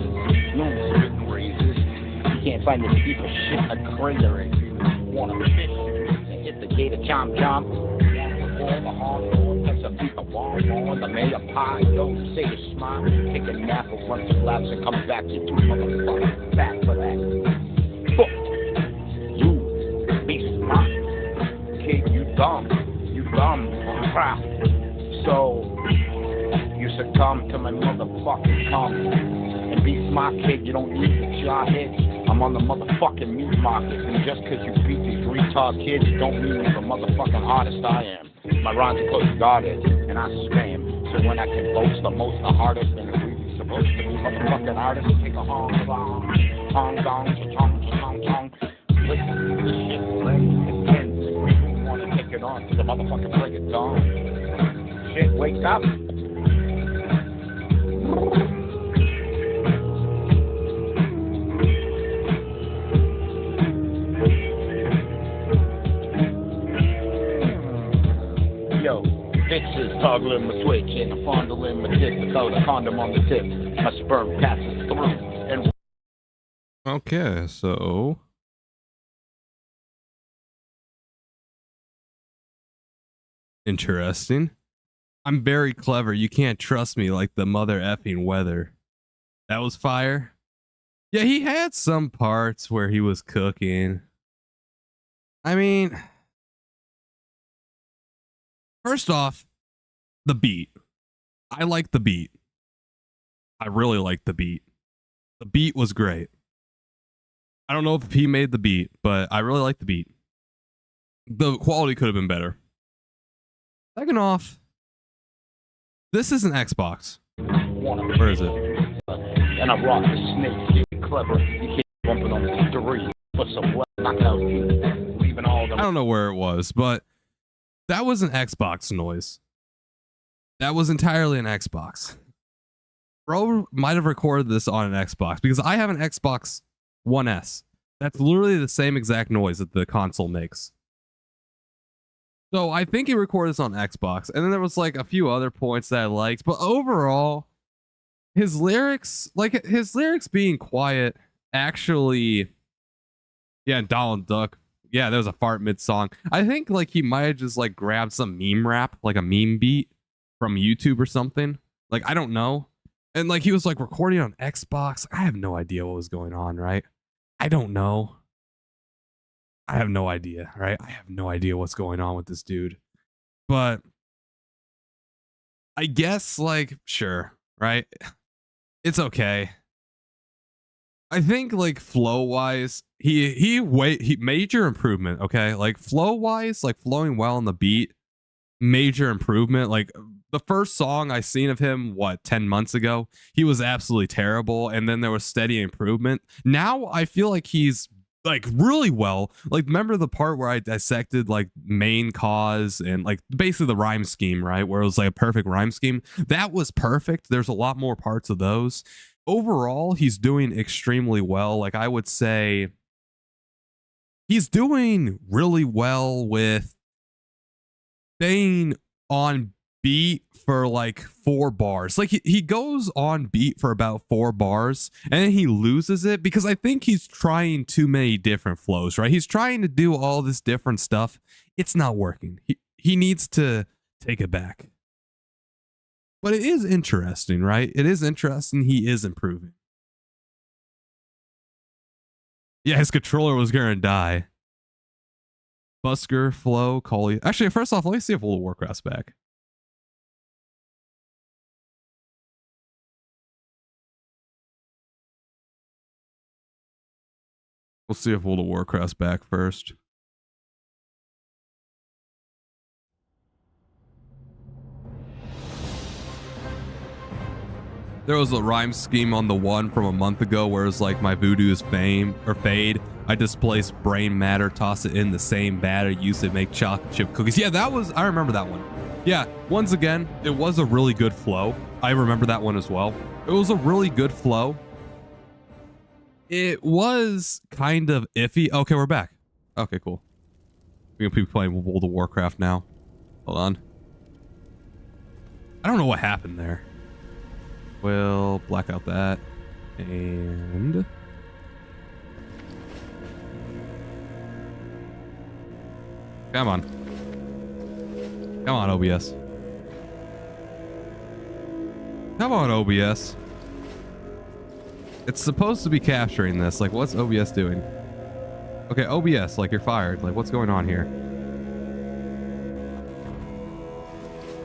no spitting razors. You can't find this piece of shit a crater in. Wanna fish and hit the gate of chomp chomp. All the hardcore, that's a beat the wall on the mayor pie. Yo, say a smile, take a nap or run some laps and come back to 2 motherfuckers back for that. Fuck you, be smart, kid, you dumb, so you succumb to my motherfucking comment. And be smart, kid, you don't need to jar hits. I'm on the motherfucking meat market, and just cause you beat these retard kids don't mean you're the motherfucking artist I am. My rhymes are close guarded, and I spam. So when I can boast the most, the hardest, and it's really supposed to be motherfucking artist, take a hong dong, chong, chong. Listen to this shit, play again. You wanna take it on to the motherfucking break it down. Shit, wake up. Yo, bitches toggling my switch and I'm fondling my dick without a condom on the tip. My sperm passes through and... Okay, so... Interesting. I'm very clever. You can't trust me like the mother effing weather. That was fire. Yeah, he had some parts where he was cooking. I mean... First off, the beat. I like the beat. I really like the beat. The beat was great. I don't know if he made the beat, but I really like the beat. The quality could have been better. Second off, this is an Xbox. Where is it? And I rock the snake, get clever. You can't bumping on the street for some knockout you, leaving all them. I don't know where it was, but that was an Xbox noise. That was entirely an Xbox. Bro might have recorded this on an Xbox because I have an Xbox One S. That's literally the same exact noise that the console makes. So I think he recorded this on Xbox. And then there was like a few other points that I liked. But overall, his lyrics being quiet, actually... Yeah, Donald Duck. Yeah, there was a fart mid-song. I think like he might have just like grabbed some meme rap, like a meme beat from YouTube or something. Like, I don't know. And like he was like recording on Xbox. I have no idea what was going on, right? I don't know. I have no idea, right? I have no idea what's going on with this dude. But I guess like, sure, right? It's okay. I think like flow wise, he major improvement, okay? Like flow wise, like flowing well on the beat, major improvement. Like the first song I seen of him, 10 months ago, he was absolutely terrible, and then there was steady improvement. Now I feel like he's like really well. Like, remember the part where I dissected like main cause and like basically the rhyme scheme, right? Where it was like a perfect rhyme scheme. That was perfect. There's a lot more parts of those. Overall, he's doing extremely well. Like, I would say he's doing really well with staying on beat for like 4 bars. Like he goes on beat for about 4 bars and then he loses it because I think he's trying too many different flows, right? He's trying to do all this different stuff. It's not working. He needs to take it back. But it is interesting, right? It is interesting. He is improving. Yeah, his controller was gonna die. Busker, Flow, Coley. Actually, first off, let me see if World of Warcraft's back. We'll see if World of Warcraft's back first. There was a rhyme scheme on the one from a month ago where it's like my voodoo is fame or fade. I displace brain matter, toss it in the same batter, use it to make chocolate chip cookies. Yeah, that was, I remember that one. Yeah, once again, it was a really good flow. I remember that one as well. It was a really good flow. It was kind of iffy. Okay, we're back. Okay, cool. We're gonna be playing World of Warcraft now. Hold on. I don't know what happened there. We'll black out that. And... Come on. Come on, OBS. Come on, OBS. It's supposed to be capturing this. Like, what's OBS doing? Okay, OBS, like, you're fired. Like, what's going on here?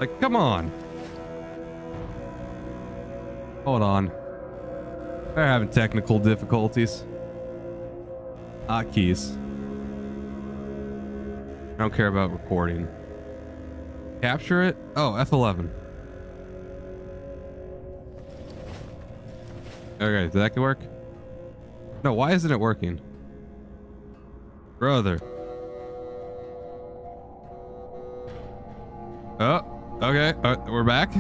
Like, come on. Hold on. They're having technical difficulties. Hotkeys. I don't care about recording. Capture it? Oh, F11. Okay, did that work? No, why isn't it working? Brother. Oh, okay. We're back.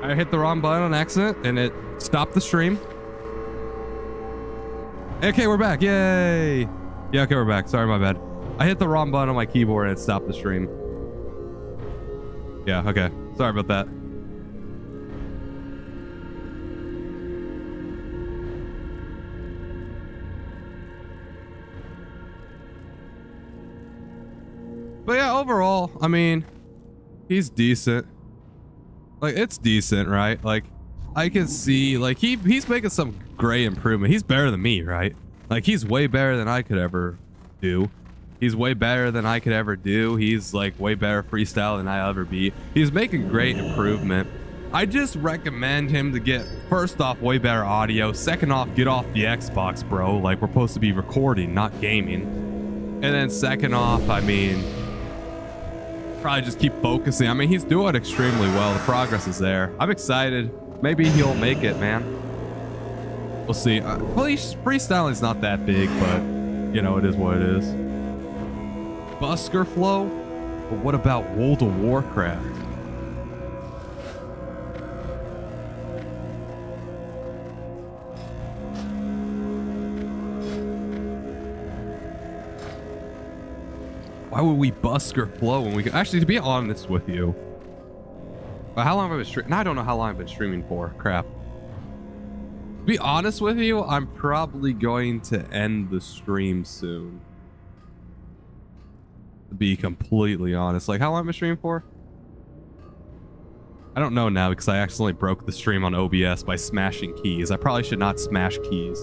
I hit the wrong button on accident and it stopped the stream. Okay, we're back. Yay. Yeah, okay, we're back. Sorry, my bad. I hit the wrong button on my keyboard and it stopped the stream. Yeah, okay. Sorry about that. But yeah, overall, I mean, he's decent. Like, it's decent, right? Like, I can see, like, he's making some great improvement. He's better than me, right? Like, he's way better than I could ever do. He's way better than I could ever do. He's, like, way better freestyle than I ever be. He's making great improvement. I just recommend him to get, first off, way better audio. Second off, get off the Xbox, bro. Like, we're supposed to be recording, not gaming. And then second off, I mean... probably just keep focusing. I mean, he's doing extremely well. The progress is there. I'm excited. Maybe he'll make it, man. We'll see. Freestyling is not that big, but you know, it is what it is. Busker flow? But what about World of Warcraft? Why would we busker flow when we can... Actually, to be honest with you... But how long have I been streaming? I don't know how long I've been streaming for. Crap. To be honest with you, I'm probably going to end the stream soon. To be completely honest. Like, how long have I been streaming for? I don't know now because I accidentally broke the stream on OBS by smashing keys. I probably should not smash keys.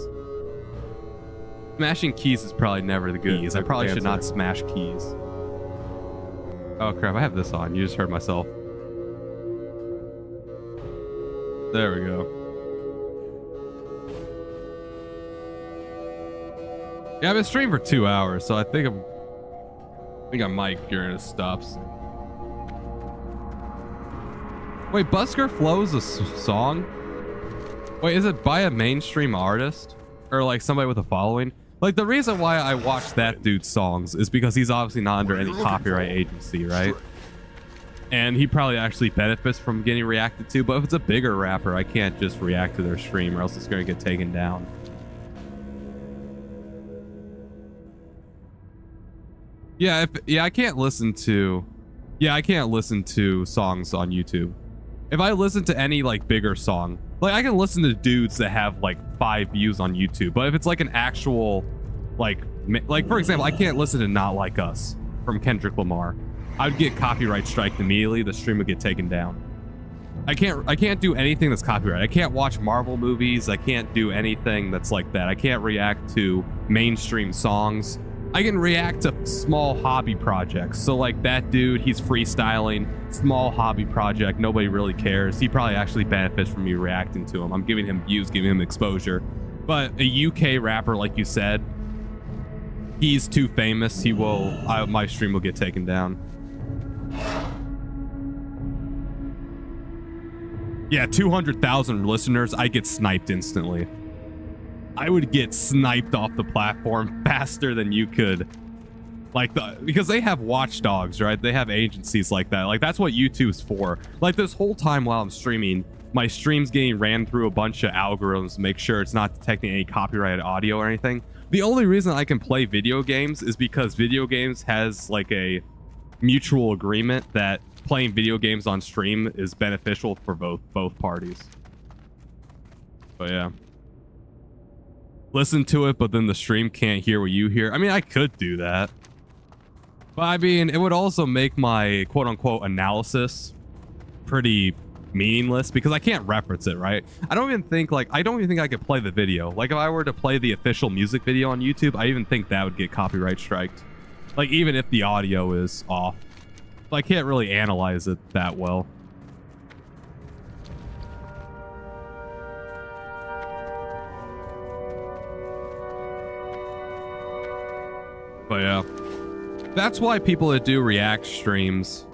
Smashing keys is probably never the good. I probably should not smash keys. Oh crap, I have this on. You just heard myself. There we go. Yeah, I've been streaming for 2 hours, so I think I might during it stops. Wait, Busker Flow's a song? Wait, is it by a mainstream artist? Or like somebody with a following? Like, the reason why I watch that dude's songs is because he's obviously not under any copyright agency, right? And he probably actually benefits from getting reacted to, but if it's a bigger rapper, I can't just react to their stream or else it's going to get taken down. Yeah, I can't listen to... Yeah, I can't listen to songs on YouTube. If I listen to any, like, bigger song... Like, I can listen to dudes that have, like, 5 views on YouTube, but if it's, like, an actual, like, for example, I can't listen to Not Like Us from Kendrick Lamar. I would get copyright striked immediately. The stream would get taken down. I can't do anything that's copyright. I can't watch Marvel movies. I can't do anything that's like that. I can't react to mainstream songs. I can react to small hobby projects. So like that dude, he's freestyling, small hobby project. Nobody really cares. He probably actually benefits from me reacting to him. I'm giving him views, giving him exposure. But a UK rapper, like you said, he's too famous. He will, my stream will get taken down. Yeah, 200,000 listeners, I get sniped instantly. I would get sniped off the platform faster than you could. Like, because they have watchdogs, right? They have agencies like that. Like, that's what YouTube's for. Like, this whole time while I'm streaming, my stream's getting ran through a bunch of algorithms to make sure it's not detecting any copyrighted audio or anything. The only reason I can play video games is because video games has, like, a mutual agreement that playing video games on stream is beneficial for both parties. But yeah. Listen to it, but then the stream can't hear what you hear. I mean, I could do that. But I mean, it would also make my quote-unquote analysis pretty meaningless because I can't reference it, right? I don't even think I could play the video. Like, if I were to play the official music video on YouTube, I even think that would get copyright striked. Like, even if the audio is off. So I can't really analyze it that well. But yeah. That's why people that do react streams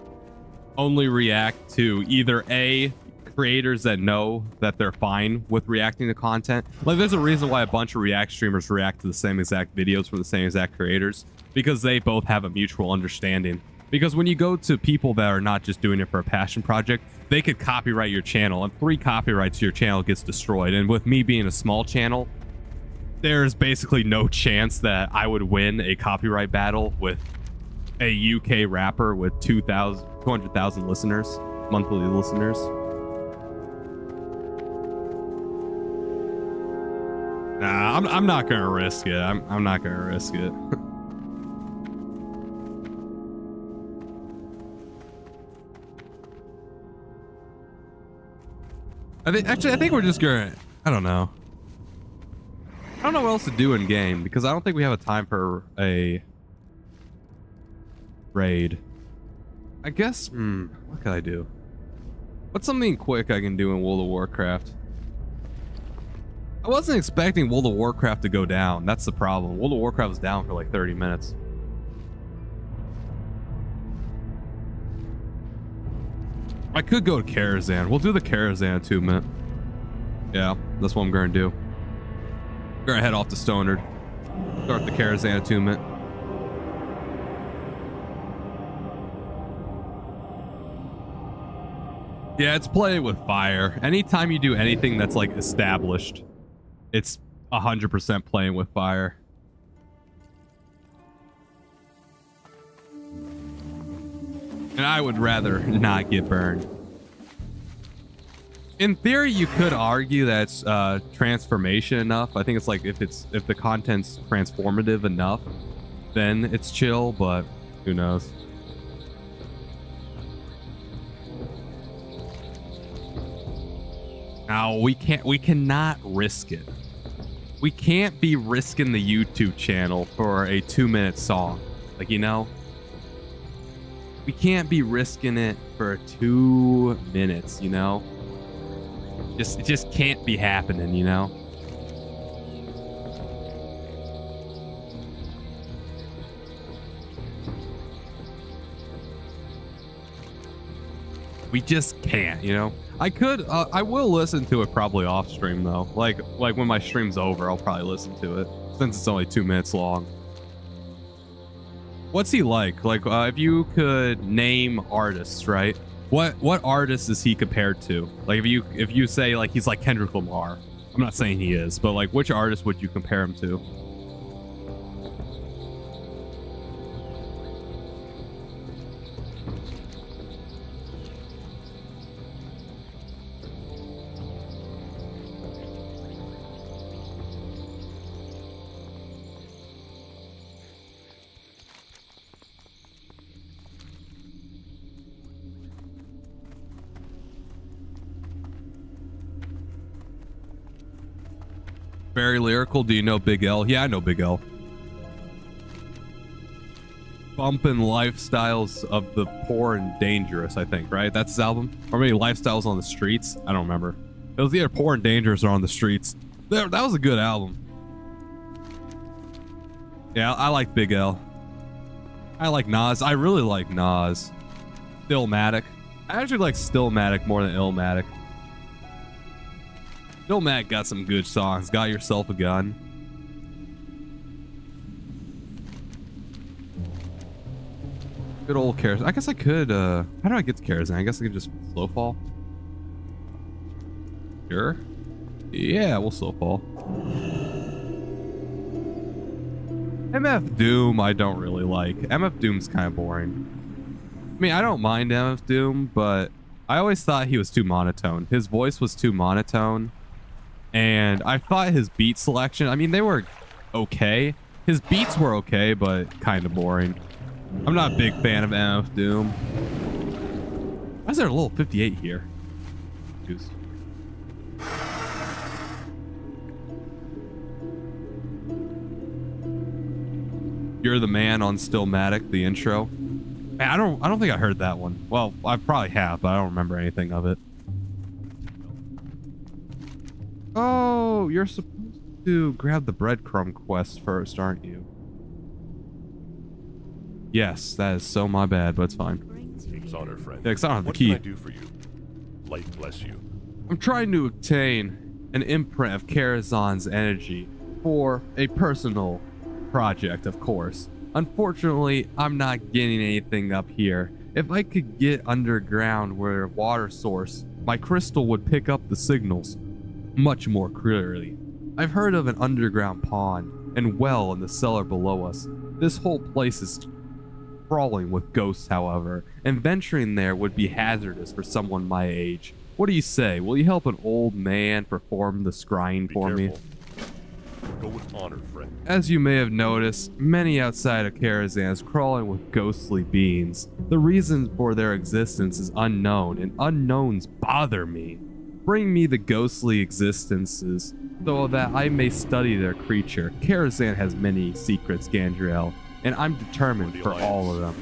only react to either A, creators that know that they're fine with reacting to content. Like, there's a reason why a bunch of react streamers react to the same exact videos from the same exact creators, because they both have a mutual understanding. Because when you go to people that are not just doing it for a passion project, they could copyright your channel, and 3 copyrights to your channel gets destroyed. And with me being a small channel, there's basically no chance that I would win a copyright battle with a UK rapper with 200,000 listeners, monthly listeners. Nah, I'm not gonna risk it. I'm not gonna risk it. I think we're just gonna, I don't know what else to do in game, because I don't think we have a time for a raid. I guess, what can I do? What's something quick I can do in World of Warcraft? I wasn't expecting World of Warcraft to go down. That's the problem. World of Warcraft was down for like 30 minutes. I could go to Karazhan. We'll do the Karazhan attunement. Yeah, that's what I'm going to do. I'm going to head off to Stonard. Start the Karazhan attunement. Yeah, it's play with fire. Anytime you do anything that's like established, it's 100% playing with fire. And I would rather not get burned. In theory, you could argue that it's transformation enough. I think it's like if the content's transformative enough, then it's chill, but who knows? Now we cannot risk it. We can't be risking the YouTube channel for a 2-minute song. Like, you know? We can't be risking it for 2 minutes, you know? It just can't be happening, you know? We just can't, you know? I will listen to it probably off stream though. Like when my stream's over, I'll probably listen to it since it's only 2 minutes long. What's he like? Like, if you could name artists, right? What artist is he compared to? Like, if you say like he's like Kendrick Lamar, I'm not saying he is, but like which artist would you compare him to? Very lyrical. Do you know Big L? Yeah, I know Big L. Bumpin' Lifestyles of the Poor and Dangerous, I think, right? That's his album? Or maybe Lifestyles on the Streets? I don't remember. It was either Poor and Dangerous or On the Streets. That was a good album. Yeah, I like Big L. I like Nas. I really like Nas. Stillmatic. I actually like Stillmatic more than Illmatic. Matt got some good songs. Got Yourself a Gun. Good old Karazhan. I guess I could, how do I get to Karazhan? I guess I could just slow fall. Sure. Yeah, we'll slow fall. MF Doom I don't really like. MF Doom's kind of boring. I mean, I don't mind MF Doom, but I always thought he was too monotone. His voice was too monotone. And I thought his beat selection, I mean, they were okay. His beats were okay, but kind of boring. I'm not a big fan of MF Doom. Why is there a little 58 here? Juice. You're the Man on Stillmatic, the intro. Man, I don't think I heard that one. Well, I probably have, but I don't remember anything of it. Oh, you're supposed to grab the breadcrumb quest first, aren't you? Yes, that is so my bad, but it's fine. King's honor, friend. Yeah, 'cause I don't have the What key. can I do for you? Light bless you. I'm trying to obtain an imprint of Karazhan's energy for a personal project, of course. Unfortunately, I'm not getting anything up here. If I could get underground where a water source, my crystal would pick up the signals much more clearly. I've heard of an underground pond and well in the cellar below us. This whole place is crawling with ghosts, however, and venturing there would be hazardous for someone my age. What do you say? Will you help an old man perform the scrying for me? Go with honor, friend. As you may have noticed, many outside of Karazhan is crawling with ghostly beings. The reason for their existence is unknown, and unknowns bother me. Bring me the ghostly existences, so that I may study their creature. Karazhan has many secrets, Gandriel, and I'm determined for all of them.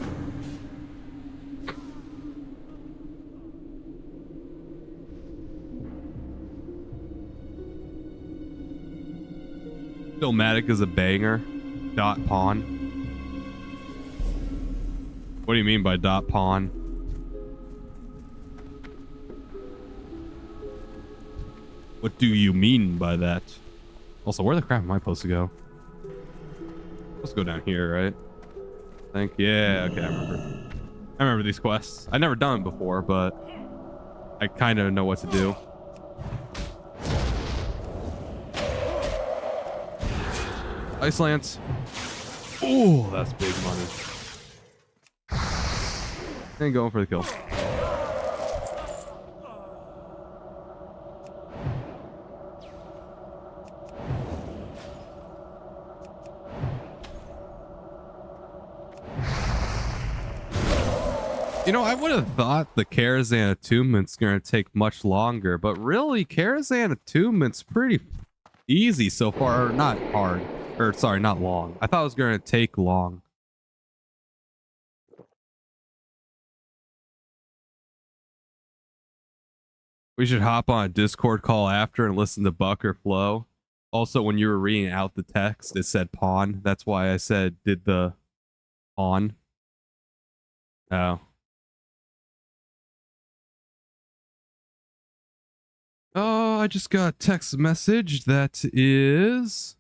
Stillmatic is a banger. Dot pawn. What do you mean by dot pawn? What do you mean by that? Also, where the crap am I supposed to go? Let's go down here, right? I think, yeah, okay, I remember these quests. I've never done it before, but I kind of know what to do. Ice Lance. Oh, that's big money. And going for the kill. You know, I would have thought the Karazhan attunement's going to take much longer, but really, Karazhan attunement's pretty easy so far. Or not hard. Or, sorry, not long. I thought it was going to take long. We should hop on a Discord call after and listen to Buck or Flo. Also, when you were reading out the text, it said pawn. That's why I said, did the pawn. Oh. Oh, I just got a text message that is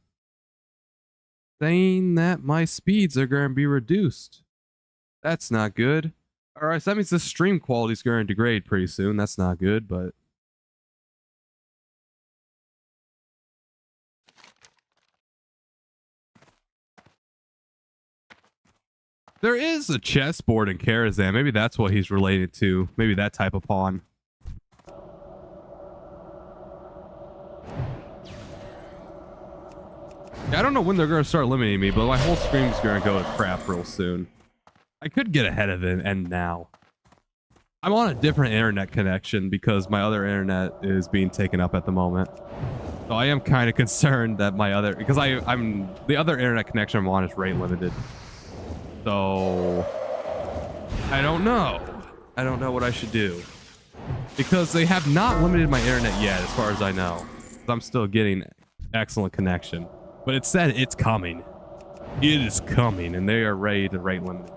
saying that my speeds are going to be reduced. That's not good. Alright, so that means the stream quality is going to degrade pretty soon. That's not good, but... There is a chessboard in Karazhan. Maybe that's what he's related to. Maybe that type of pawn. I don't know when they're going to start limiting me, but my whole stream's going to go to crap real soon. I could get ahead of it and now. I'm on a different internet connection because my other internet is being taken up at the moment. So I am kind of concerned that my other... Because I'm the other internet connection I'm on is rate limited. So... I don't know. I don't know what I should do. Because they have not limited my internet yet, as far as I know. I'm still getting excellent connection. But it said it's coming. It is coming, and they are ready to rate limit.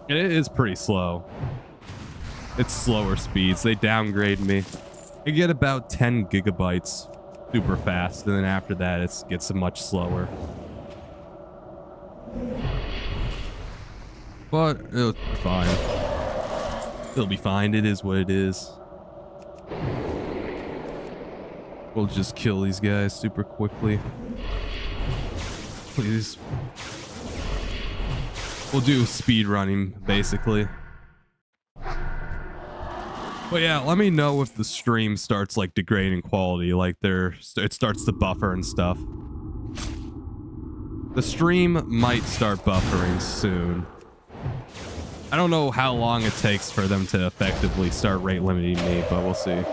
And it is pretty slow. It's slower speeds. They downgrade me. You get about 10 gigabytes super fast, and then after that it gets much slower. But it'll be fine. It'll be fine. It is what it is. We'll just kill these guys super quickly. Please. We'll do speed running, basically. But yeah, let me know if the stream starts like degrading quality, like it starts to buffer and stuff. The stream might start buffering soon. I don't know how long it takes for them to effectively start rate limiting me, but we'll see.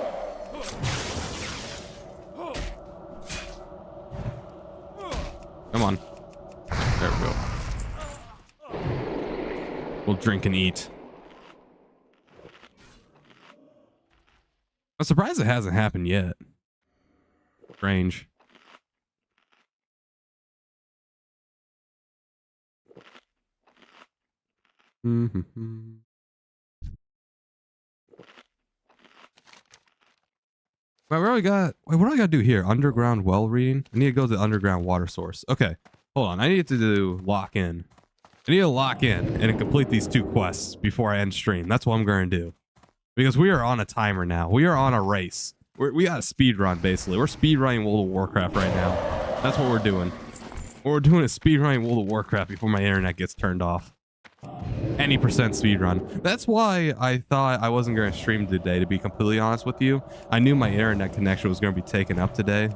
Come on. There we go. We'll drink and eat. I'm surprised it hasn't happened yet. Strange. Mm-hmm. Wait, what do I gotta do here? Underground well reading? I need to go to the underground water source. Okay, hold on. I need to do lock in. I need to lock in and complete these 2 quests before I end stream. That's what I'm gonna do. Because we are on a timer now. We are on a race. We got a speed run, basically. We're speed running World of Warcraft right now. That's what we're doing. We're doing a speed running World of Warcraft before my internet gets turned off. Any percent speed run. That's why I thought I wasn't going to stream today, to be completely honest with you. I knew my internet connection was going to be taken up today.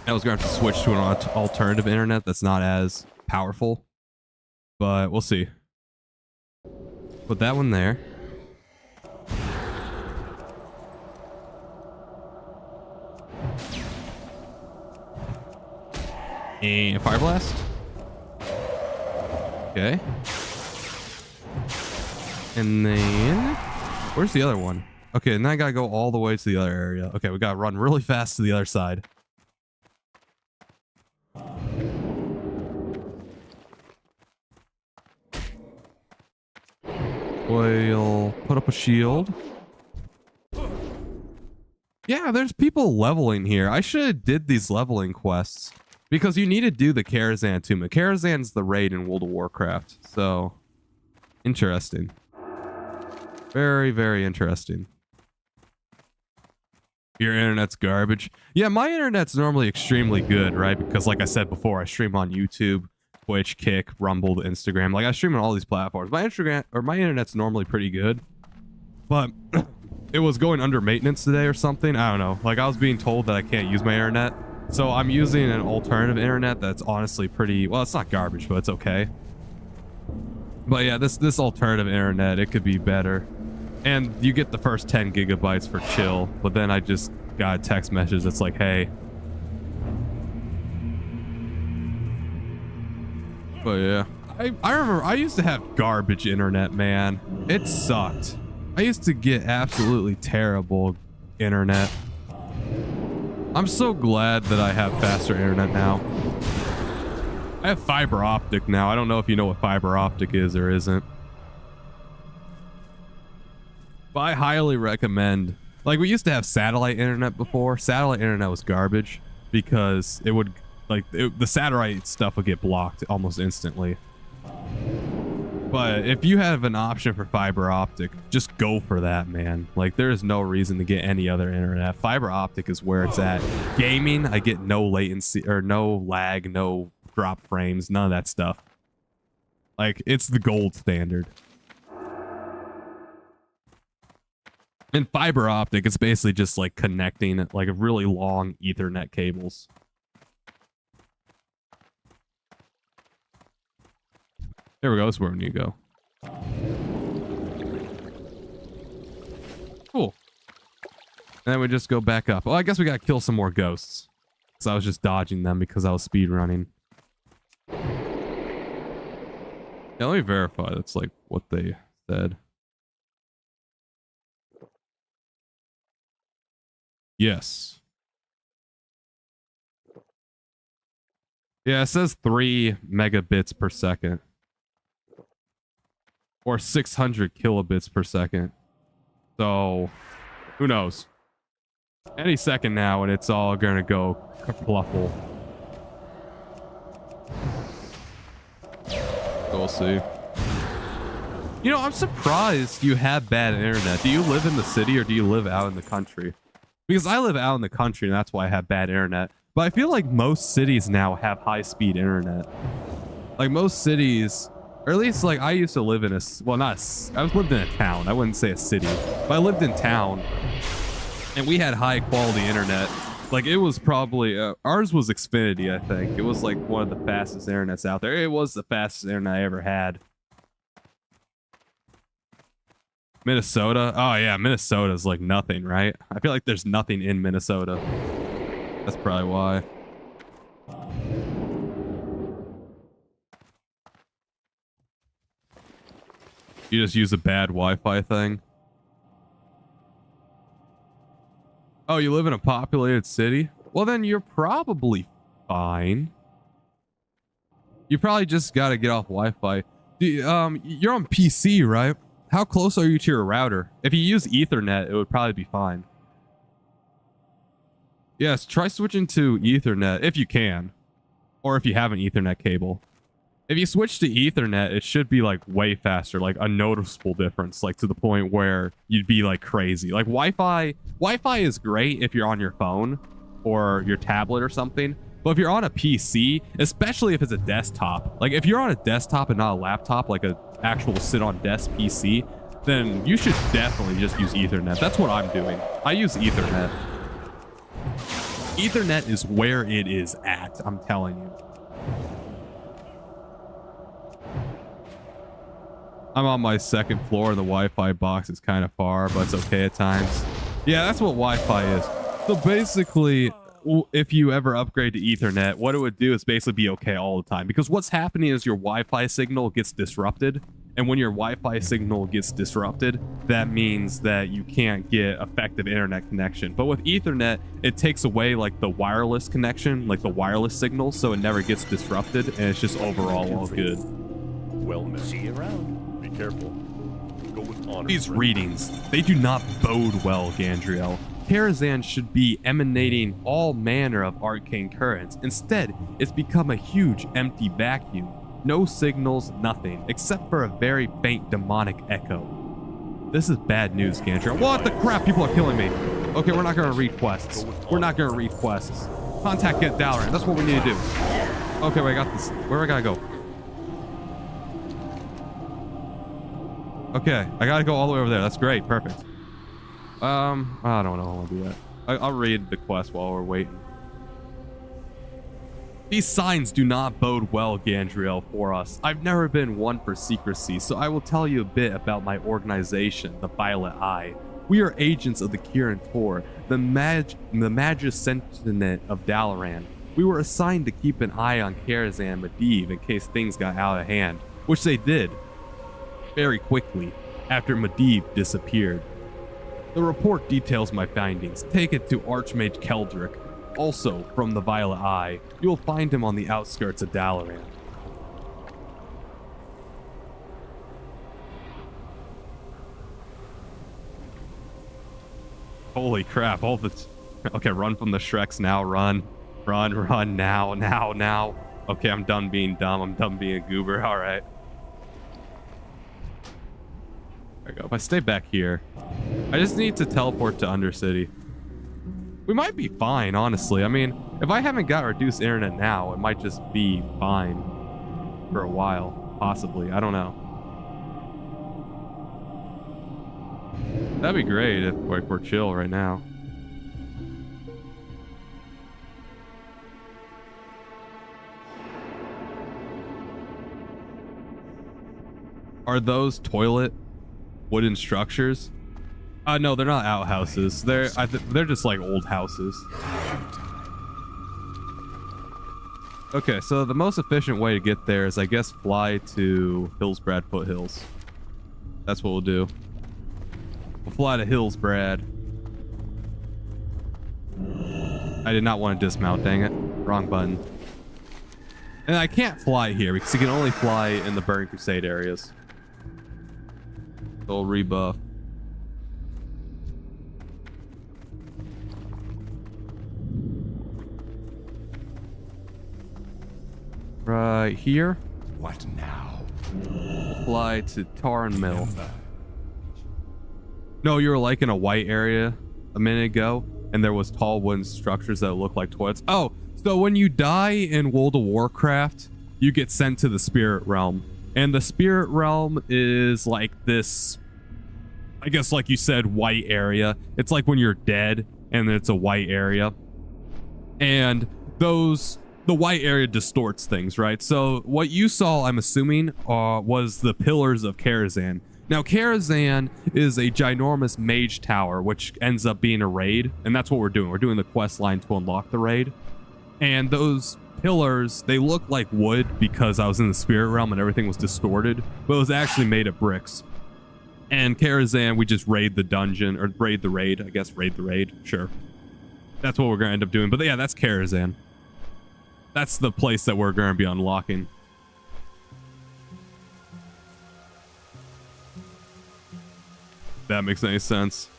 I was going to have to switch to an alternative internet that's not as powerful. But we'll see. Put that one there. And Fire Blast. Okay. And then where's the other one? Okay, and then I gotta go all the way to the other area. Okay, we gotta run really fast to the other side. We'll put up a shield. Yeah, there's people leveling here. I should have did these leveling quests. Because you need to do the Karazhan tomb. Karazhan's the raid in World of Warcraft. So, interesting. Very, very interesting. Your internet's garbage. Yeah, my internet's normally extremely good, right? Because like I said before, I stream on YouTube, Twitch, Kick, Rumble, Instagram. Like I stream on all these platforms. My internet's normally pretty good. But it was going under maintenance today or something. I don't know. Like I was being told that I can't use my internet. So I'm using an alternative internet that's honestly pretty, well, it's not garbage, but it's okay. But yeah, this alternative internet, it could be better. And you get the first 10 gigabytes for chill, but then I just got a text message that's like, hey. But yeah, I remember I used to have garbage internet, man. It sucked. I used to get absolutely terrible internet. I'm so glad that I have faster internet now. I have fiber optic now. I don't know if you know what fiber optic is or isn't. But I highly recommend. Like we used to have satellite internet before. Satellite internet was garbage because it would the satellite stuff would get blocked almost instantly. But if you have an option for fiber optic, just go for that, man. Like there is no reason to get any other internet. Fiber optic is where it's at. Gaming, I get no latency or no lag, no drop frames, none of that stuff. Like it's the gold standard. And fiber optic, it's basically just like connecting like a really long Ethernet cables. There we go. That's where we need to go. Cool. And then we just go back up. Oh, I guess we gotta kill some more ghosts. So I was just dodging them because I was speed running. Yeah, let me verify. That's like what they said. Yes. Yeah, it says 3 megabits per second. Or 600 kilobits per second. So, who knows? Any second now, and it's all gonna go kerfluffle. We'll see. You know, I'm surprised you have bad internet. Do you live in the city or do you live out in the country? Because I live out in the country, and that's why I have bad internet. But I feel like most cities now have high-speed internet. Like most cities, or at least like I used to live in a, well, not a, I was lived in a town. I wouldn't say a city, but I lived in town, and we had high-quality internet. Like it was probably, ours was Xfinity, I think. It was like one of the fastest internets out there. It was the fastest internet I ever had. Minnesota? Oh yeah, Minnesota's like nothing, right? I feel like there's nothing in Minnesota. That's probably why. You just use a bad Wi-Fi thing? Oh, you live in a populated city? Well, then you're probably fine. You probably just got to get off Wi-Fi. You're on PC, right? How close are you to your router? If you use Ethernet, it would probably be fine. Yes, try switching to Ethernet if you can. Or if you have an Ethernet cable. If you switch to Ethernet, it should be like way faster, like a noticeable difference, like to the point where you'd be like crazy. Like Wi-Fi is great if you're on your phone or your tablet or something. But if you're on a PC, especially if it's a desktop, like if you're on a desktop and not a laptop, like a actual sit on desk PC, then you should definitely just use Ethernet. That's what I'm doing. I use Ethernet. Ethernet is where it is at, I'm telling you. I'm on my second floor and the Wi-Fi box is kind of far, but it's okay at times. Yeah, that's what Wi-Fi is. So basically, if you ever upgrade to Ethernet, what it would do is basically be okay all the time. Because what's happening is your Wi-Fi signal gets disrupted. And when your Wi-Fi signal gets disrupted, that means that you can't get effective internet connection. But with Ethernet, it takes away like the wireless connection, like the wireless signal, so it never gets disrupted, and it's just overall all good. Well, see you around. Be careful. Go with honor. These readings, they do not bode well, Gandriel. Karazhan should be emanating all manner of arcane currents. Instead, it's become a huge empty vacuum. No signals, nothing, except for a very faint demonic echo. This is bad news, Gandriel. What the crap? People are killing me. Okay, we're not going to read quests. We're not going to read quests. Contact Get Dalaran. That's what we need to do. Okay, wait, I got this. Where do I gotta go? Okay, I gotta go all the way over there. That's great. Perfect. I don't know how I want to do that. I'll read the quest while we're waiting. These signs do not bode well, Gandriel, for us. I've never been one for secrecy, so I will tell you a bit about my organization, the Violet Eye. We are agents of the Kirin Tor, the Magus Sentinel of Dalaran. We were assigned to keep an eye on Karazhan and Medivh in case things got out of hand, which they did very quickly after Medivh disappeared. The report details my findings. Take it to Archmage Keldric. Also, from the Violet Eye, you will find him on the outskirts of Dalaran. Holy crap, all the... Okay, run from the Shreks now, run. Run, now. Okay, I'm done being dumb, I'm done being a goober, alright. There we go, if I stay back here, I just need to teleport to Undercity. We might be fine, honestly. I mean, if I haven't got reduced internet now, it might just be fine for a while, possibly. I don't know. That'd be great if we're chill right now. Are those toilet wooden structures? No, they're not outhouses. They're just like old houses. Okay, so the most efficient way to get there is, I guess, fly to Hillsbrad Foothills. That's what we'll do. We'll fly to Hillsbrad. I did not want to dismount, dang it. Wrong button. And I can't fly here because you can only fly in the Burning Crusade areas. So we'll rebuff. Right here. What now? Fly to Tarn Mill. No, you were like in a white area a minute ago, and there was tall wooden structures that look like toilets. Oh, so when you die in World of Warcraft, you get sent to the spirit realm. And the spirit realm is like this, I guess like you said, white area. It's like when you're dead and it's a white area. And the white area distorts things, right? So what you saw, I'm assuming, was the pillars of Karazhan. Now, Karazhan is a ginormous mage tower, which ends up being a raid, and that's what we're doing. We're doing the quest line to unlock the raid. And those pillars, they look like wood because I was in the spirit realm and everything was distorted, but it was actually made of bricks. And Karazhan, we just raid the dungeon, or raid the raid, I guess, raid the raid, sure. That's what we're going to end up doing. But yeah, that's Karazhan. That's the place that we're going to be unlocking. If that makes any sense.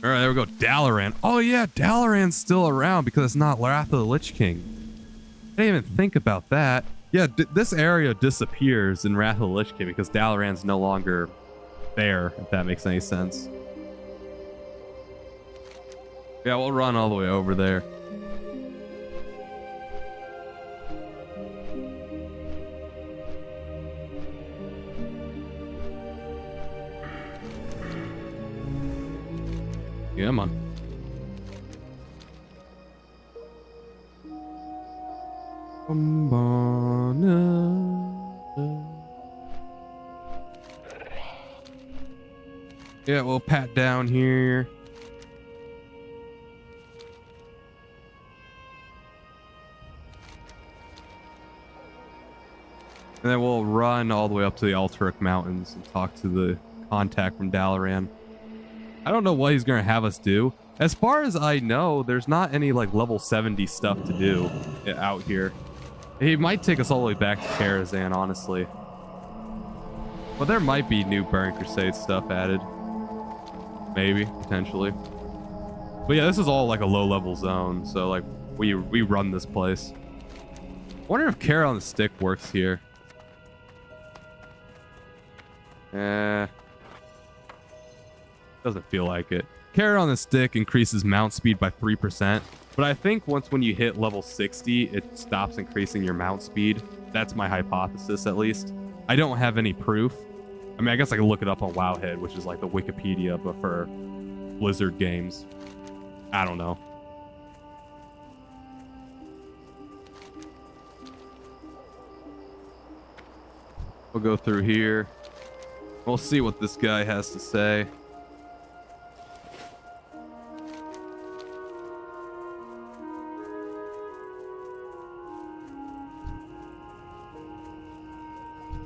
All right, there we go. Dalaran. Oh yeah, Dalaran's still around because it's not Wrath of the Lich King. I didn't even think about that. Yeah, this area disappears in Wrath of the Lich King because Dalaran's no longer there, if that makes any sense. Yeah, we'll run all the way over there. Yeah, come on. Yeah, we'll pat down here. And then we'll run all the way up to the Altaric Mountains and talk to the contact from Dalaran. I don't know what he's going to have us do. As far as I know, there's not any like level 70 stuff to do out here. He might take us all the way back to Karazhan, honestly. Well, there might be new Burning Crusade stuff added. Maybe, potentially. But yeah, this is all like a low level zone. So like we run this place. I wonder if Carrot on the Stick works here. Doesn't feel like it. Carrot on the Stick increases mount speed by 3%, but I think when you hit level 60, it stops increasing your mount speed. That's my hypothesis, at least. I don't have any proof. I mean, I guess I can look it up on Wowhead, which is like the Wikipedia, but for Blizzard games. I don't know. We'll go through here. We'll see what this guy has to say.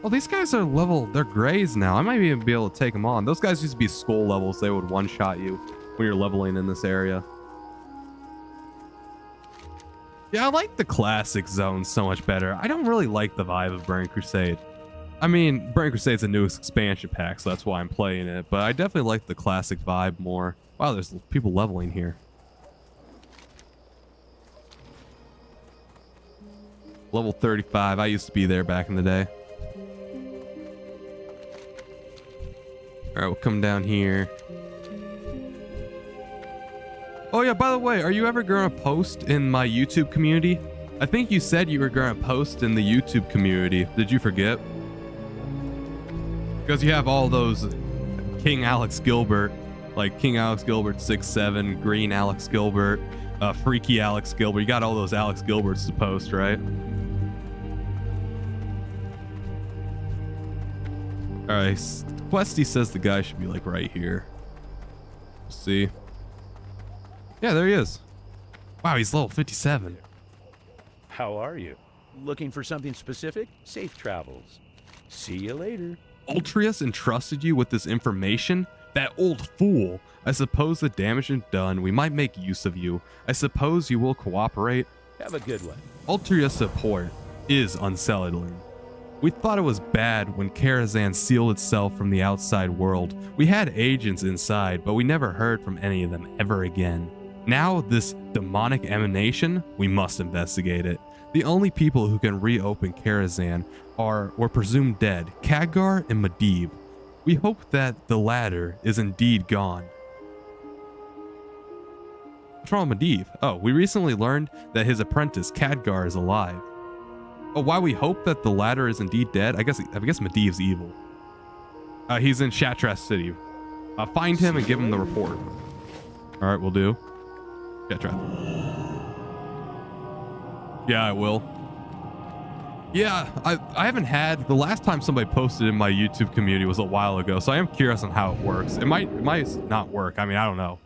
Well, these guys are level, they're grays now. I might even be able to take them on. Those guys used to be skull levels. They would one-shot you when you're leveling in this area. Yeah, I like the classic zone so much better. I don't really like the vibe of Burning Crusade. I mean, Burning Crusade's a new expansion pack, so that's why I'm playing it. But I definitely like the classic vibe more. Wow, there's people leveling here. Level 35. I used to be there back in the day. All right, we'll come down here. Oh yeah, by the way, are you ever gonna post in my YouTube community? I think you said you were gonna post in the YouTube community. Did you forget? Because you have all those King Alex Gilbert, like King Alex Gilbert 6'7", Green Alex Gilbert, Freaky Alex Gilbert. You got all those Alex Gilberts to post, right? All right, Questy says the guy should be like right here. Let's see. Yeah, there he is. Wow, he's level 57. How are you? Looking for something specific? Safe travels. See you later. Ultrius entrusted you with this information? That old fool. I suppose the damage is done. We might make use of you. I suppose you will cooperate. Have a good one. Ultrius support is unsettling. We thought it was bad when Karazhan sealed itself from the outside world. We had agents inside, but we never heard from any of them ever again. Now, this demonic emanation, we must investigate it. The only people who can reopen Karazhan were presumed dead, Khadgar and Medivh. We hope that the latter is indeed gone. What's wrong with Medivh? Oh, we recently learned that his apprentice, Khadgar, is alive. Oh, why we hope that the latter is indeed dead? I guess Medivh's evil. He's in Shattrath City. Find him and give him the report. All right, we'll do. Shattrath. Yeah, I will. Yeah, I haven't had, the last time somebody posted in my YouTube community was a while ago, so I am curious on how it works. It might not work. I mean, I don't know.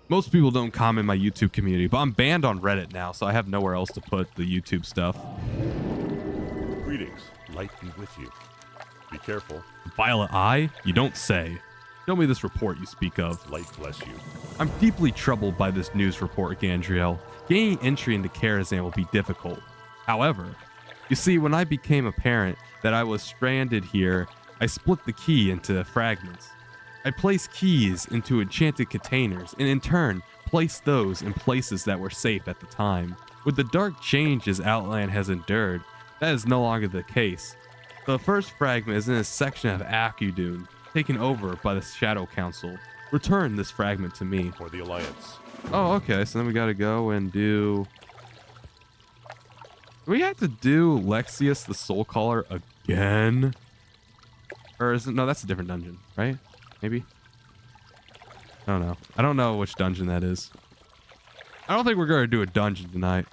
Most people don't comment in my YouTube community, but I'm banned on Reddit now, so I have nowhere else to put the YouTube stuff. Greetings. Light be with you. Be careful. Violet Eye? You don't say. Show me this report you speak of. Light bless you. I'm deeply troubled by this news report, Gandriel. Gaining entry into Karazhan will be difficult. However, you see, when I became apparent that I was stranded here, I split the key into fragments. I placed keys into enchanted containers and in turn placed those in places that were safe at the time. With the dark changes Outland has endured, that is no longer the case. The first fragment is in a section of Akudun, taken over by the Shadow Council. Return this fragment to me. For the Alliance. Oh, okay, so then we gotta go and do... Do we have to do Lexius the Soul Caller again? Or is it... No, that's a different dungeon, right? Maybe? I don't know. I don't know which dungeon that is. I don't think we're gonna do a dungeon tonight.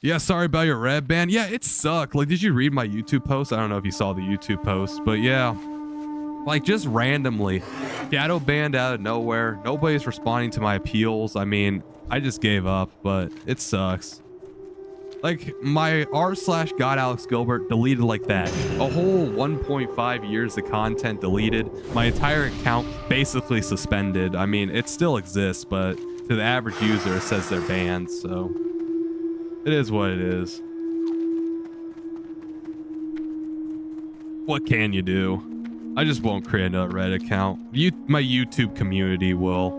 Yeah, sorry about your red band. Yeah, it sucked. Like, did you read my YouTube post? I don't know if you saw the YouTube post, but yeah. Like, just randomly. Shadow banned out of nowhere. Nobody's responding to my appeals. I mean, I just gave up, but it sucks. Like, my r/God Alex Gilbert deleted like that. A whole 1.5 years of content deleted. My entire account basically suspended. I mean, it still exists, but to the average user, it says they're banned, so it is what it is. What can you do? I just won't create another Reddit account. My YouTube community will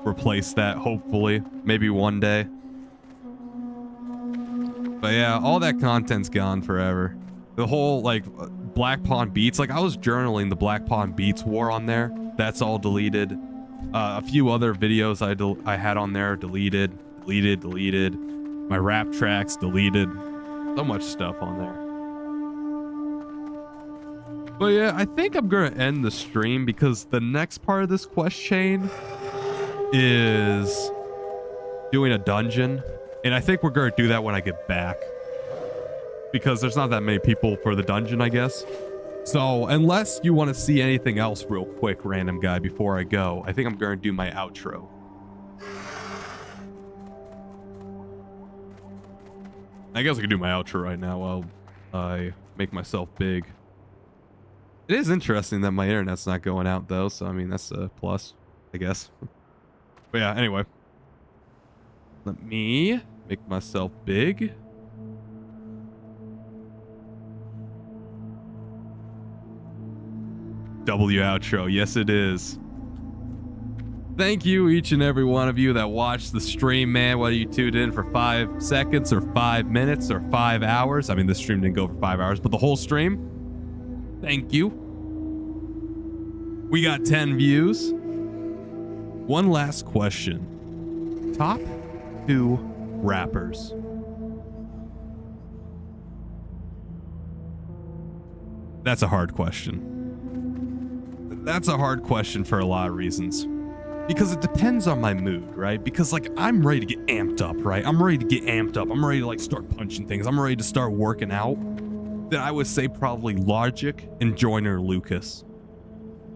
replace that, hopefully. Maybe one day. But yeah, all that content's gone forever. The whole, like, Black Pawn Beats, like, I was journaling the Black Pawn Beats war on there. That's all deleted. A few other videos I had on there, deleted. My rap tracks, deleted. So much stuff on there. But yeah, I think I'm gonna end the stream because the next part of this quest chain is doing a dungeon. And I think we're going to do that when I get back. Because there's not that many people for the dungeon, I guess. So, unless you want to see anything else real quick, random guy, before I go, I think I'm going to do my outro. I guess I can do my outro right now while I make myself big. It is interesting that my internet's not going out, though. So, I mean, that's a plus, I guess. But yeah, anyway. Let me make myself big. W outro. Yes, it is. Thank you, each and every one of you that watched the stream, man. Whether you tuned in for 5 seconds or 5 minutes or 5 hours. I mean, this stream didn't go for 5 hours, but the whole stream. Thank you. We got 10 views. One last question. Top 2 rappers. That's a hard question. That's a hard question for a lot of reasons. Because it depends on my mood, right? Because, like, I'm ready to get amped up, right? I'm ready to get amped up. I'm ready to, like, start punching things. I'm ready to start working out. Then I would say probably Logic and Joyner Lucas.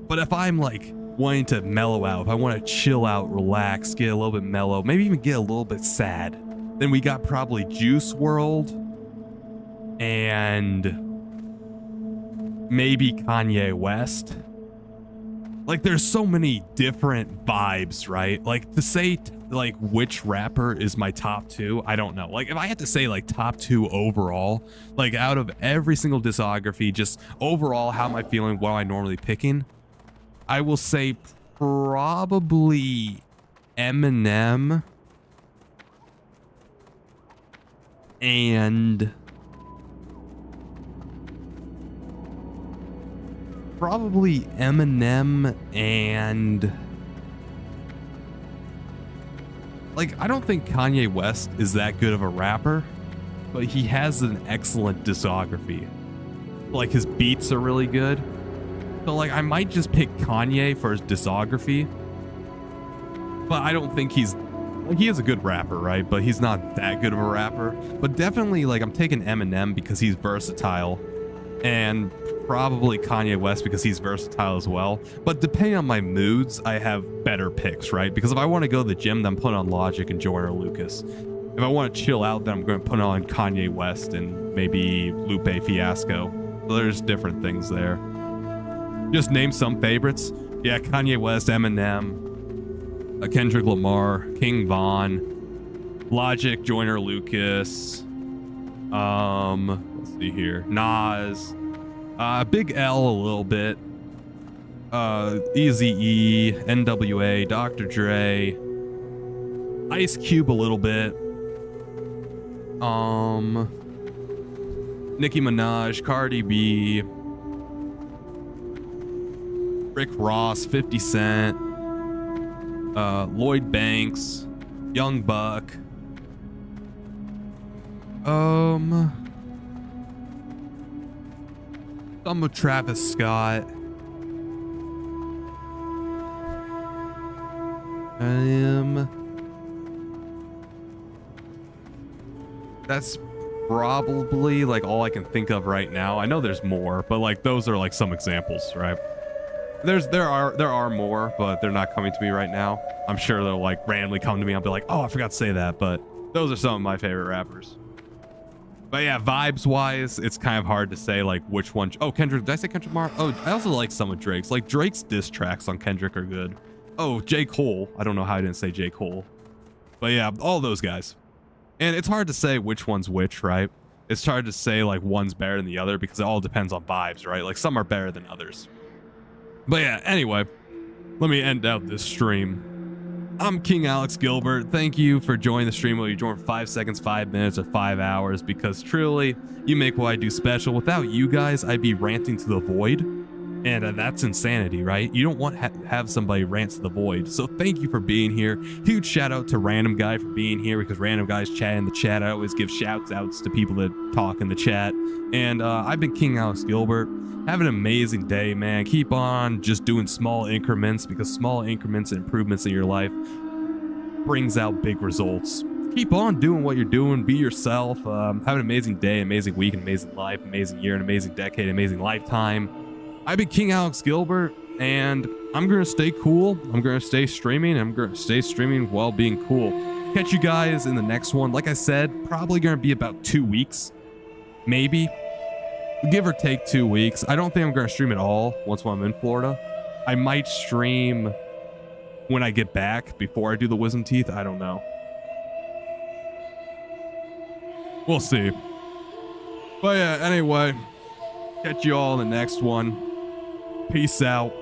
But if I'm, like, wanting to mellow out, if I want to chill out, relax, get a little bit mellow, maybe even get a little bit sad, then we got probably Juice WRLD and maybe Kanye West. like there's so many different vibes, right? Like to say like which rapper is my top 2, I don't know. Like if I had to say like top 2 overall, like out of every single discography, just overall, how am I feeling, what am I normally picking? I will say probably Eminem and probably Eminem and like I don't think Kanye West is that good of a rapper, but he has an excellent discography. Like his beats are really good. So like I might just pick Kanye for his discography. But I don't think he's like, he is a good rapper, right? But he's not that good of a rapper. But definitely like I'm taking Eminem because he's versatile, and probably Kanye West because he's versatile as well. But depending on my moods, I have better picks, right? Because if I want to go to the gym, then I'm putting on Logic and Joyner Lucas. If I want to chill out, then I'm going to put on Kanye West and maybe Lupe Fiasco. So there's different things there. Just name some favorites. Yeah, Kanye West, Eminem, Kendrick Lamar, King Von, Logic, Joyner Lucas. Let's see here. Nas. Big L a little bit. Eazy-E, NWA, Dr. Dre, Ice Cube a little bit. Nicki Minaj, Cardi B, Rick Ross, 50 Cent, Lloyd Banks, Young Buck. Some of Travis Scott. That's probably like all I can think of right now. I know there's more, but like those are like some examples, right? There are more, but they're not coming to me right now. I'm sure they'll like randomly come to me. I'll be like, oh, I forgot to say that. But those are some of my favorite rappers. But yeah, vibes wise, it's kind of hard to say like which one. Oh, Kendrick. Did I say Kendrick Lamar? Oh, I also like some of Drake's. Like Drake's diss tracks on Kendrick are good. Oh, J. Cole. I don't know how I didn't say J. Cole. But yeah, all those guys. And it's hard to say which one's which, right? It's hard to say like one's better than the other because it all depends on vibes, right? Like some are better than others. But yeah, anyway, let me end out this stream. I'm King Alex Gilbert. Thank you for joining the stream, whether you join 5 seconds, 5 minutes, or 5 hours, because truly, you make what I do special. Without you guys, I'd be ranting to the void, and that's insanity, right? You don't want to have somebody rant to the void. So thank you for being here. Huge shout out to Random Guy for being here, because Random Guy's chatting in the chat. I always give shouts outs to people that talk in the chat. And I've been King Alex Gilbert. Have an amazing day, man. Keep on just doing small increments, because small increments and improvements in your life brings out big results. Keep on doing what you're doing. Be yourself. Have an amazing day, amazing week, an amazing life, amazing year, an amazing decade, amazing lifetime. I've been King Alex Gilbert, and I'm going to stay cool. I'm going to stay streaming. I'm going to stay streaming while being cool. Catch you guys in the next one. Like I said, probably going to be about 2 weeks. Maybe. Give or take 2 weeks. I don't think I'm going to stream at all once I'm in Florida. I might stream when I get back before I do the wisdom teeth. I don't know. We'll see. But yeah, anyway, catch you all in the next one. Peace out.